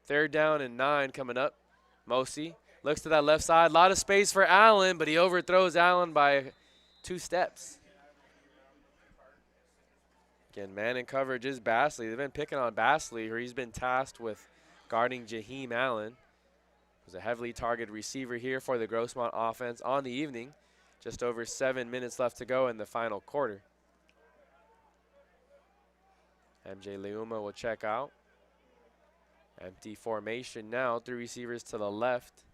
3rd down and 9 coming up. Mosi looks to that left side. A lot of space for Allen, but he overthrows Allen by 2 steps. Again, man in coverage is Bassley. They've been picking on Bassley, or he's been tasked with guarding Jaheim Allen, who's a heavily targeted receiver here for the Grossmont offense on the evening. Just over 7 minutes left to go in the final quarter. MJ Leuma will check out. Empty formation now, 3 receivers to the left.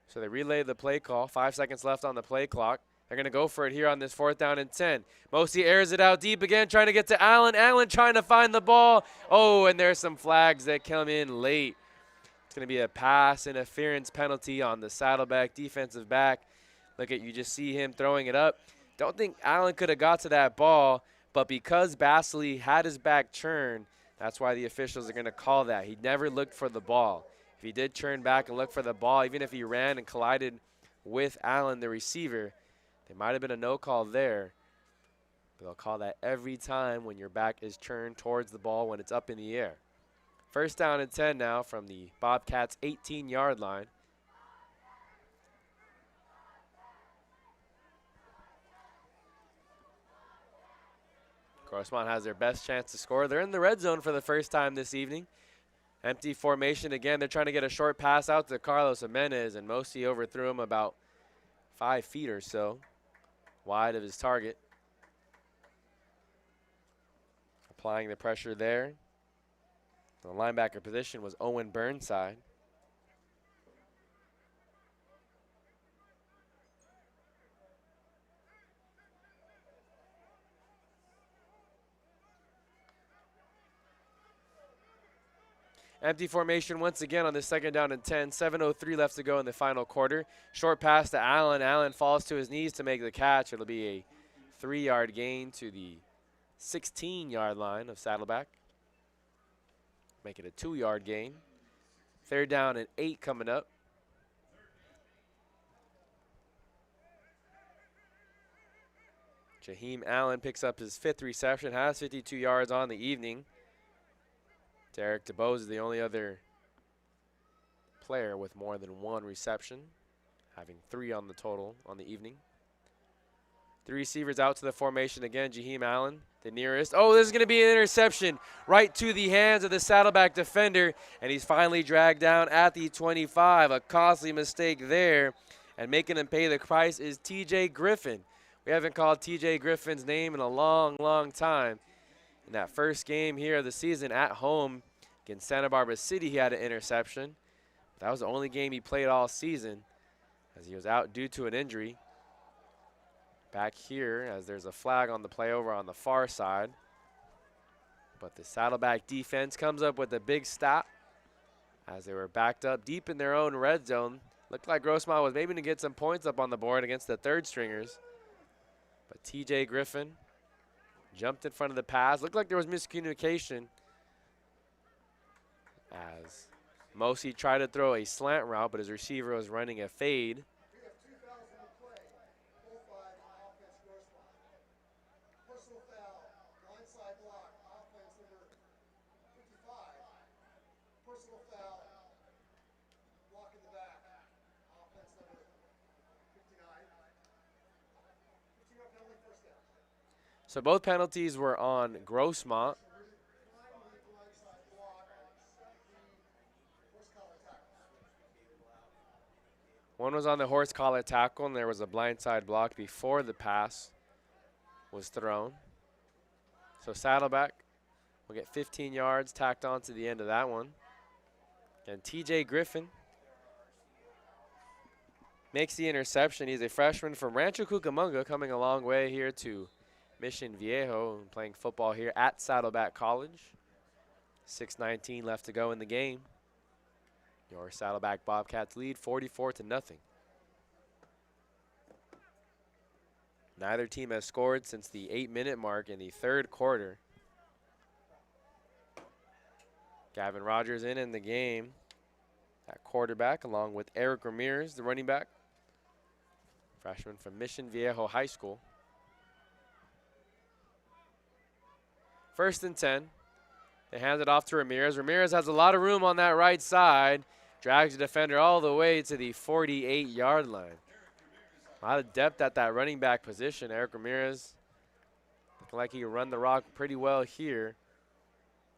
So they relay the play call. 5 seconds left on the play clock. They're going to go for it here on this 4th down and 10. Mosi airs it out deep again, trying to get to Allen. Allen trying to find the ball. Oh, and there's some flags that come in late. It's going to be a pass interference penalty on the Saddleback defensive back. Look at, you just see him throwing it up. Don't think Allen could have got to that ball, but because Bassley had his back turned, that's why the officials are going to call that. He never looked for the ball. If he did turn back and look for the ball, even if he ran and collided with Allen, the receiver, there might have been a no call there. But they'll call that every time when your back is turned towards the ball when it's up in the air. 1st down and 10 now from the Bobcats' 18-yard line. Grossmont has their best chance to score. They're in the red zone for the first time this evening. Empty formation again. They're trying to get a short pass out to Carlos Jimenez, and Mosi overthrew him about 5 feet or so wide of his target. Applying the pressure there. The linebacker position was Owen Burnside. Empty formation once again on the 2nd down and 10. 7:03 left to go in the final quarter. Short pass to Allen. Allen falls to his knees to make the catch. It'll be a 3-yard gain to the 16-yard line of Saddleback. Make it a 2-yard gain. 3rd down and 8 coming up. Jaheim Allen picks up his 5th reception, has 52 yards on the evening. Derek DeBose is the only other player with more than 1 reception, having 3 on the total on the evening. 3 receivers out to the formation again. Jaheim Allen, the nearest. Oh, this is going to be an interception right to the hands of the Saddleback defender, and he's finally dragged down at the 25. A costly mistake there, and making him pay the price is TJ Griffin. We haven't called TJ Griffin's name in a long, long time. In that first game here of the season at home against Santa Barbara City, he had an interception. That was the only game he played all season, as he was out due to an injury. Back here, as there's a flag on the play over on the far side. But the Saddleback defense comes up with a big stop as they were backed up deep in their own red zone. Looked like Grossmont was maybe to get some points up on the board against the 3rd stringers. But TJ Griffin jumped in front of the pass. Looked like there was miscommunication as Mosi tried to throw a slant route, but his receiver was running a fade. We have 2,000 to play. Full flag, offense, Grossmont. Personal foul, blindside block, offense number 55. Personal foul, block in the back, offense number 59. 15-yard penalty, first down. So both penalties were on Grossmont. One was on the horse collar tackle, and there was a blindside block before the pass was thrown. So Saddleback will get 15 yards tacked on to the end of that one. And TJ Griffin makes the interception. He's a freshman from Rancho Cucamonga, coming a long way here to Mission Viejo and playing football here at Saddleback College. 6:19 left to go in the game. Your Saddleback Bobcats lead 44-0. Neither team has scored since the 8-minute mark in the 3rd quarter. Gavin Rogers in the game at quarterback, along with Eric Ramirez, the running back, freshman from Mission Viejo High School. 1st and 10. They hand it off to Ramirez. Ramirez has a lot of room on that right side. Drags the defender all the way to the 48-yard line. A lot of depth at that running back position. Eric Ramirez looking like he can run the rock pretty well here.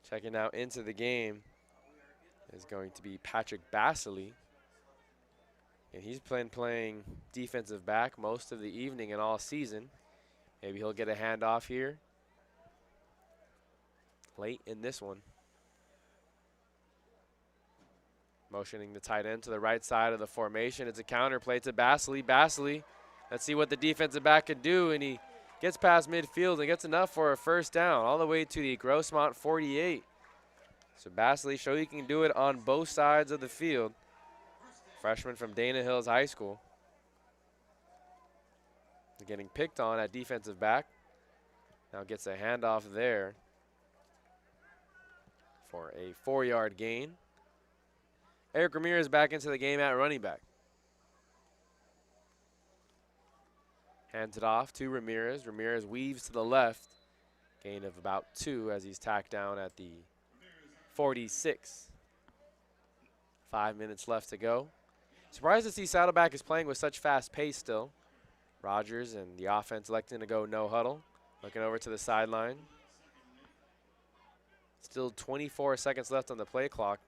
Checking out into the game is going to be Patrick Basily. And he's been playing defensive back most of the evening and all season. Maybe he'll get a handoff here late in this one. Motioning the tight end to the right side of the formation. It's a counter play to Basily. Basily, let's see what the defensive back can do. And he gets past midfield and gets enough for a 1st down all the way to the Grossmont 48. So Basily show he can do it on both sides of the field. Freshman from Dana Hills High School. Getting picked on at defensive back. Now gets a handoff there for a 4-yard gain. Eric Ramirez back into the game at running back. Hands it off to Ramirez. Ramirez weaves to the left. Gain of about 2 as he's tacked down at the 46. 5 minutes left to go. Surprised to see Saddleback is playing with such fast pace still. Rogers and the offense electing to go no huddle. Looking over to the sideline. Still 24 seconds left on the play clock.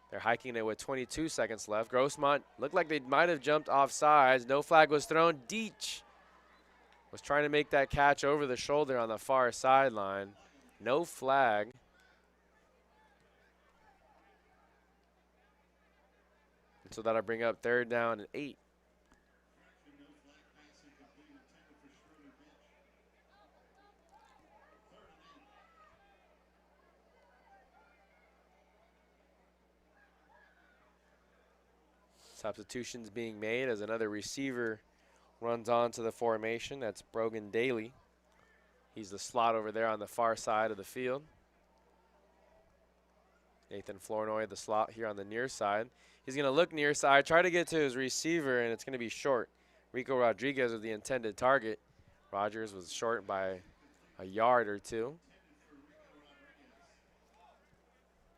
They're hiking it with 22 seconds left. Grossmont looked like they might have jumped off sides. No flag was thrown. Deach was trying to make that catch over the shoulder on the far sideline. No flag. So that'll bring up 3rd down and 8. Substitutions being made as another receiver runs on to the formation. That's Brogan Daly. He's the slot over there on the far side of the field. Nathan Flournoy, the slot here on the near side. He's going to look near side, try to get to his receiver, and it's going to be short. Rico Rodriguez was the intended target. Rogers was short by a yard or 2.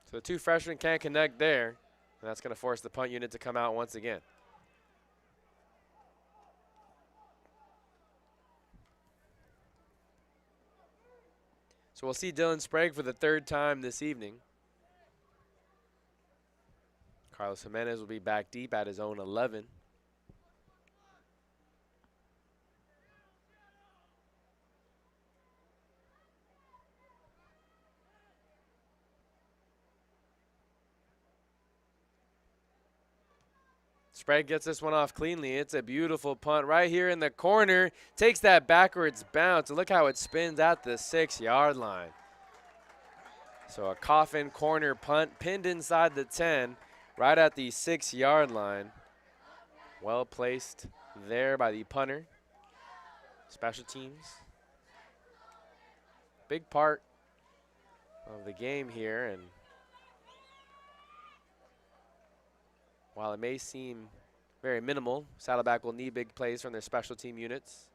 So the 2 freshmen can't connect there, and that's going to force the punt unit to come out once again. So we'll see Dylan Sprague for the 3rd time this evening. Carlos Jimenez will be back deep at his own 11. Sprague gets this one off cleanly. It's a beautiful punt right here in the corner. Takes that backwards bounce. And look how it spins at the 6-yard line. So a coffin corner punt pinned inside the 10, right at the 6-yard line. Well placed there by the punter. Special teams. Big part of the game here, and while it may seem very minimal, Saddleback will need big plays from their special team units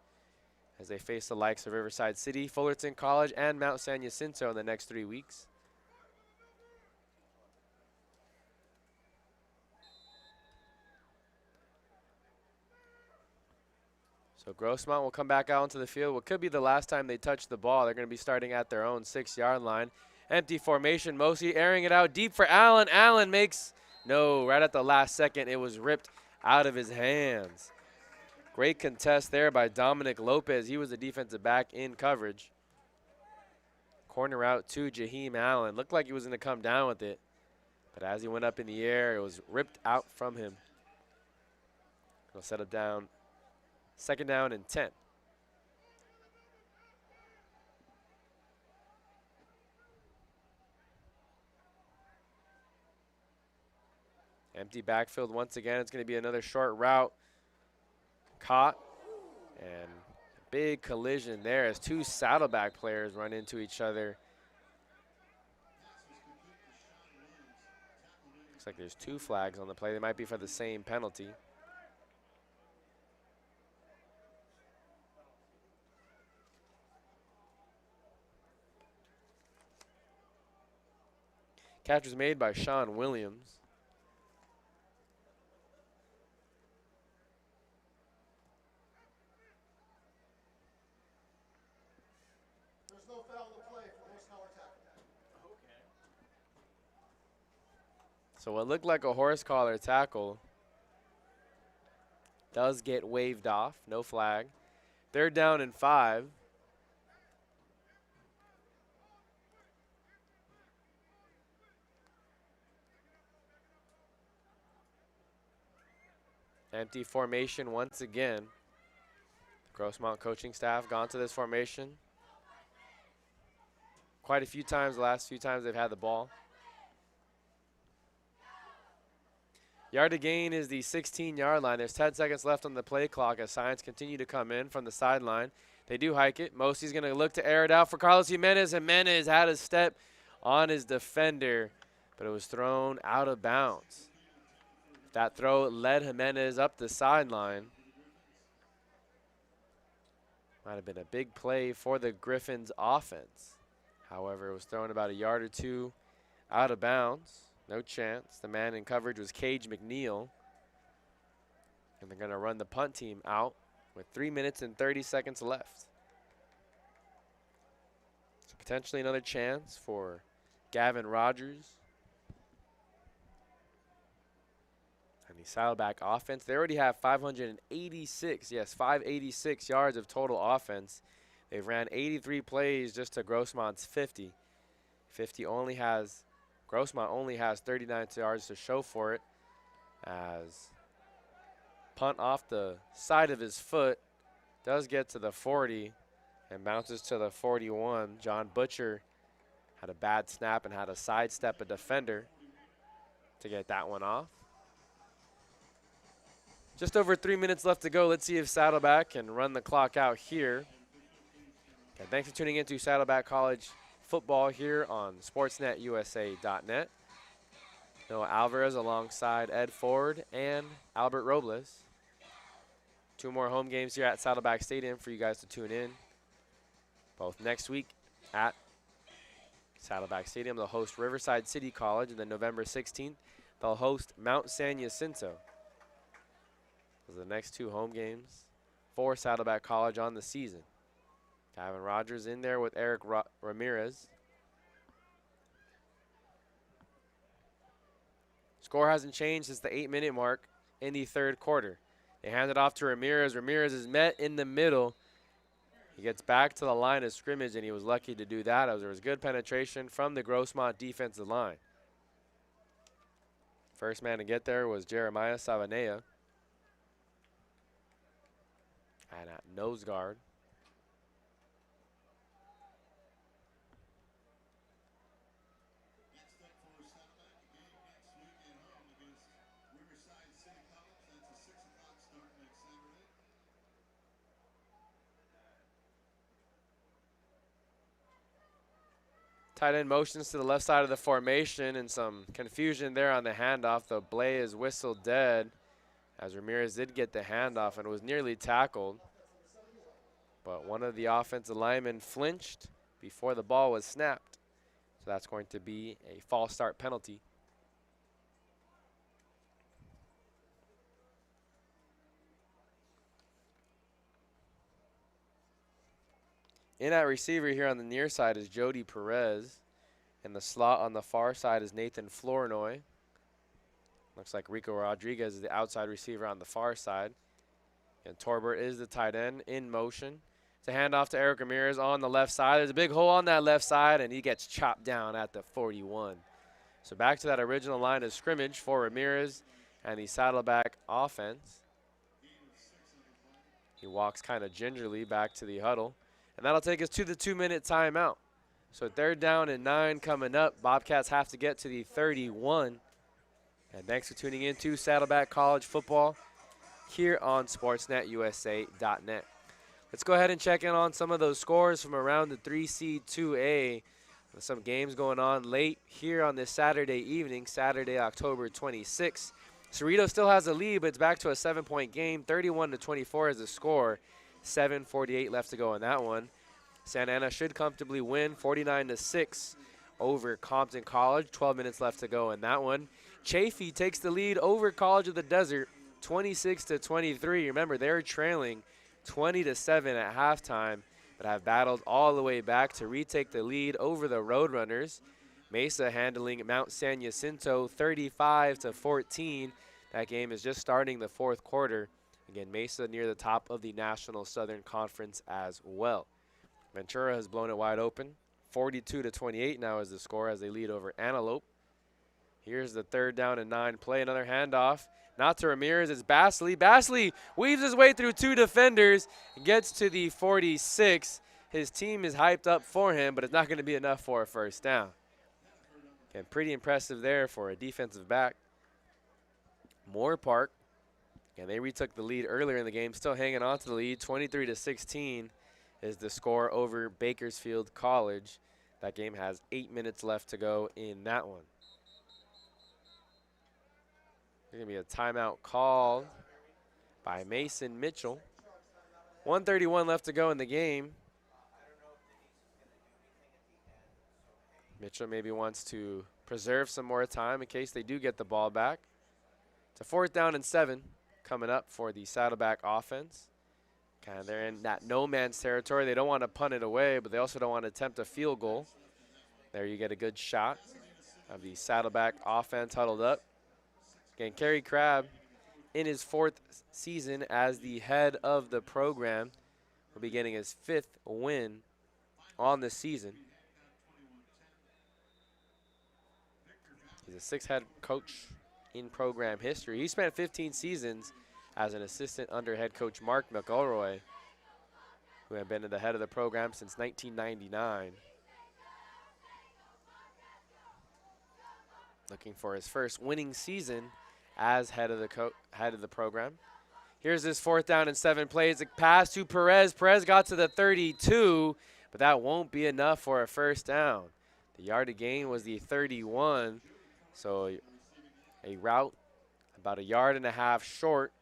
as they face the likes of Riverside City, Fullerton College, and Mount San Jacinto in the next 3 weeks. So Grossmont will come back out onto the field. What could be the last time they touch the ball. They're going to be starting at their own 6-yard line. Empty formation. Mosley airing it out deep for Allen. Allen makes no. Right at the last second, it was ripped out of his hands. Great contest there by Dominic Lopez. He was the defensive back in coverage. Corner out to Jaheim Allen. Looked like he was going to come down with it, but as he went up in the air, it was ripped out from him. He'll set it down. 2nd down and 10. Empty backfield once again. It's going to be another short route. Caught. And big collision there as 2 Saddleback players run into each other. Looks like there's 2 flags on the play. They might be for the same penalty. Catch was made by Sean Williams. There's no foul in the play for horsepower tackle. Okay. So what looked like a horse collar tackle does get waved off. No flag. 3rd down and 5. Empty formation once again. The Grossmont coaching staff gone to this formation quite a few times. The last few times they've had the ball. Yard to gain is the 16-yard line. There's 10 seconds left on the play clock as signs continue to come in from the sideline. They do hike it. Mosley's going to look to air it out for Carlos Jimenez. Jimenez had a step on his defender, but it was thrown out of bounds. That throw led Jimenez up the sideline. Might have been a big play for the Griffins offense. However, it was thrown about a yard or 2 out of bounds. No chance. The man in coverage was Cage McNeil. And they're going to run the punt team out with 3 minutes and 30 seconds left. So potentially another chance for Gavin Rogers. And the Saddleback offense, they already have 586 yards of total offense. They've ran 83 plays just to Grossmont's 50. Grossmont only has 39 yards to show for it as punt off the side of his foot, does get to the 40 and bounces to the 41. John Butcher had a bad snap and had to sidestep a defender to get that one off. Just over 3 minutes left to go. Let's see if Saddleback can run the clock out here. Okay, thanks for tuning in to Saddleback College football here on sportsnetusa.net. Noah Alvarez alongside Ed Ford and Albert Robles. 2 more home games here at Saddleback Stadium for you guys to tune in. Both next week at Saddleback Stadium. They'll host Riverside City College, and then November 16th, they'll host Mount San Jacinto. Those are the next 2 home games for Saddleback College on the season. Gavin Rogers in there with Eric Ramirez. Score hasn't changed since the 8-minute mark in the 3rd quarter. They hand it off to Ramirez. Ramirez is met in the middle. He gets back to the line of scrimmage, and he was lucky to do that as there was good penetration from the Grossmont defensive line. First man to get there was Jeremiah Savanea. And at nose guard, tight end motions to the left side of the formation, and some confusion there on the handoff. The play is whistled dead as Ramirez did get the handoff and was nearly tackled. But one of the offensive linemen flinched before the ball was snapped. So that's going to be a false start penalty. In at receiver here on the near side is Jody Perez. And the slot on the far side is Nathan Flournoy. Looks like Rico Rodriguez is the outside receiver on the far side. And Torbert is the tight end in motion. It's a handoff to Eric Ramirez on the left side. There's a big hole on that left side, and he gets chopped down at the 41. So back to that original line of scrimmage for Ramirez and the Saddleback offense. He walks kind of gingerly back to the huddle. And that'll take us to the 2-minute timeout. So 3rd down and 9 coming up. Bobcats have to get to the 31. And thanks for tuning in to Saddleback College football here on sportsnetusa.net. Let's go ahead and check in on some of those scores from around the 3C 2A. With some games going on late here on this Saturday evening, Saturday, October 26th. Cerrito still has a lead, but it's back to a 7-point game. 31-24 is the score. 7:48 left to go in that one. Santa Ana should comfortably win 49-6 over Compton College. 12 minutes left to go in that one. Chaffee takes the lead over College of the Desert, 26-23. Remember, they're trailing 20-7 at halftime, but have battled all the way back to retake the lead over the Roadrunners. Mesa handling Mount San Jacinto 35-14. That game is just starting the 4th quarter. Again, Mesa near the top of the National Southern Conference as well. Ventura has blown it wide open. 42-28 now is the score as they lead over Antelope. Here's the 3rd down and 9 play. Another handoff. Not to Ramirez, it's Basley. Basley weaves his way through 2 defenders, gets to the 46. His team is hyped up for him, but it's not going to be enough for a 1st down. Okay, pretty impressive there for a defensive back. Moore Park, and they retook the lead earlier in the game, still hanging on to the lead. 23-16 is the score over Bakersfield College. That game has 8 minutes left to go in that one. There's going to be a timeout called by Mason Mitchell. 1:31 left to go in the game. Mitchell maybe wants to preserve some more time in case they do get the ball back. It's a 4th down and 7 coming up for the Saddleback offense. Kind of they're in that no man's territory. They don't want to punt it away, but they also don't want to attempt a field goal. There you get a good shot of the Saddleback offense huddled up. Again, Kerry Crabb in his 4th season as the head of the program will be getting his 5th win on the season. He's a 6th head coach in program history. He spent 15 seasons as an assistant under head coach Mark McElroy, who had been at the head of the program since 1999. Looking for his first winning season as head of the program. Here's his 4th down and 7 plays. A pass to Perez. Perez got to the 32, but that won't be enough for a first down. The yard to gain was the 31, so a route about 1.5 yards short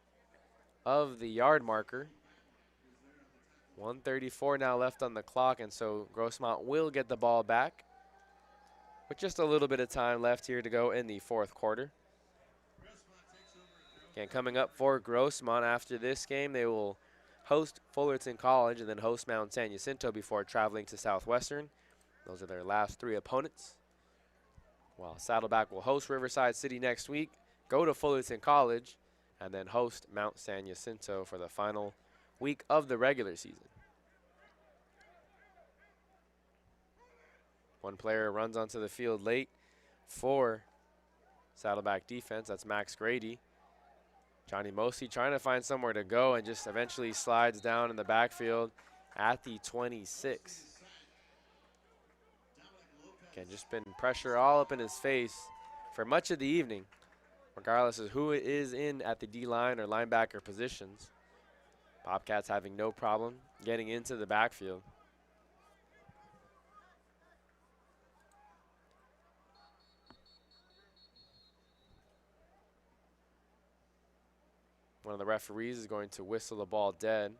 of the yard marker. 1:34 now left on the clock, and so Grossmont will get the ball back with just a little bit of time left here to go in the 4th quarter. Again, coming up for Grossmont after this game, they will host Fullerton College and then host Mount San Jacinto before traveling to Southwestern. Those are their last 3 opponents. While Saddleback will host Riverside City next week, go to Fullerton College, and then host Mount San Jacinto for the final week of the regular season. One player runs onto the field late for Saddleback defense. That's Max Grady. Johnny Mosey trying to find somewhere to go and just eventually slides down in the backfield at the 26. Again, just been pressure all up in his face for much of the evening, regardless of who it is in at the D-line or linebacker positions. Bobcats having no problem getting into the backfield. One of the referees is going to whistle the ball dead.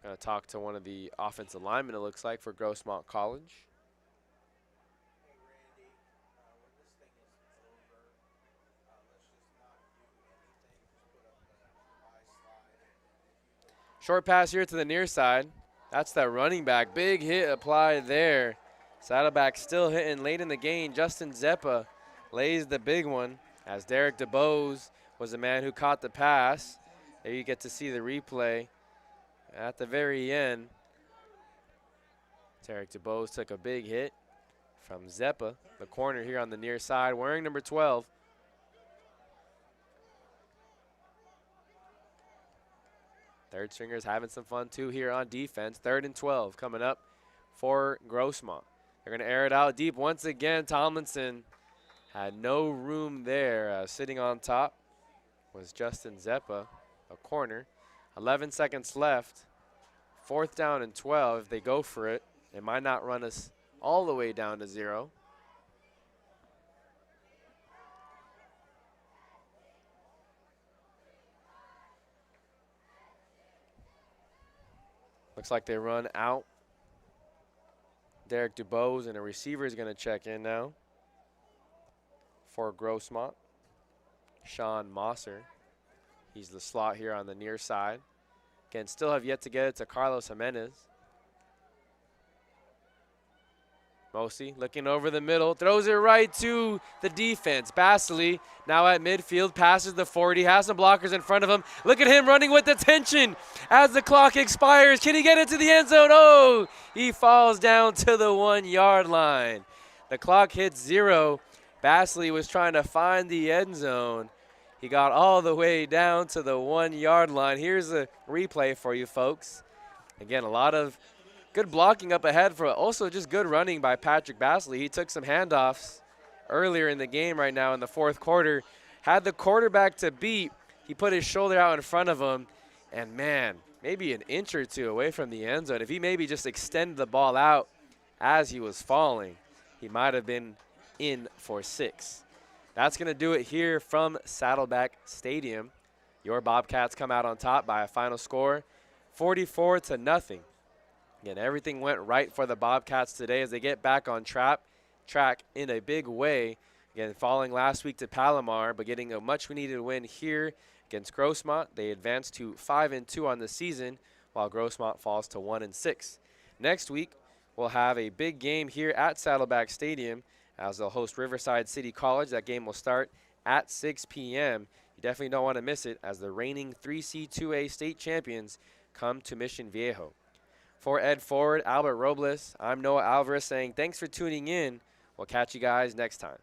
Going to talk to one of the offensive linemen, it looks like, for Grossmont College. Hey, Randy, when this thing is over, let's just not do anything. Just put up the high slide. Short pass here to the near side. That's that running back. Big hit applied there. Saddleback still hitting late in the game. Justin Zeppa lays the big one as Derek DeBose was the man who caught the pass. There you get to see the replay at the very end. Derek DeBose took a big hit from Zeppa, the corner here on the near side, wearing number 12. Third stringers having some fun too here on defense. 3rd and 12 coming up for Grossmont. They're going to air it out deep once again. Tomlinson had no room there. Sitting on top was Justin Zeppa, a corner. 11 seconds left. 4th down and 12. If they go for it, it might not run us all the way down to 0. Looks like they run out. Derek DuBose, and a receiver is going to check in now for Grossmont. Sean Mosser. He's the slot here on the near side. Again, still have yet to get it to Carlos Jimenez. Mosey looking over the middle, throws it right to the defense. Basley now at midfield, passes the 40, has some blockers in front of him. Look at him running with attention as the clock expires. Can he get it to the end zone? Oh, he falls down to the 1 yard line. The clock hits 0. Basley was trying to find the end zone. He got all the way down to the 1 yard line. Here's a replay for you folks. Again, a lot of good blocking up ahead, for also just good running by Patrick Basley. He took some handoffs earlier in the game right now in the 4th quarter. Had the quarterback to beat. He put his shoulder out in front of him. And, man, maybe an inch or two away from the end zone. If he maybe just extended the ball out as he was falling, he might have been in for 6. That's going to do it here from Saddleback Stadium. Your Bobcats come out on top by a final score, 44-0. Again, everything went right for the Bobcats today as they get back on track in a big way. Again, falling last week to Palomar, but getting a much-needed win here against Grossmont. They advance to 5-2 on the season, while Grossmont falls to 1-6. Next week, we'll have a big game here at Saddleback Stadium as they'll host Riverside City College. That game will start at 6 p.m. You definitely don't want to miss it as the reigning 3C2A state champions come to Mission Viejo. For Ed Ford, Albert Robles, I'm Noah Alvarez saying thanks for tuning in. We'll catch you guys next time.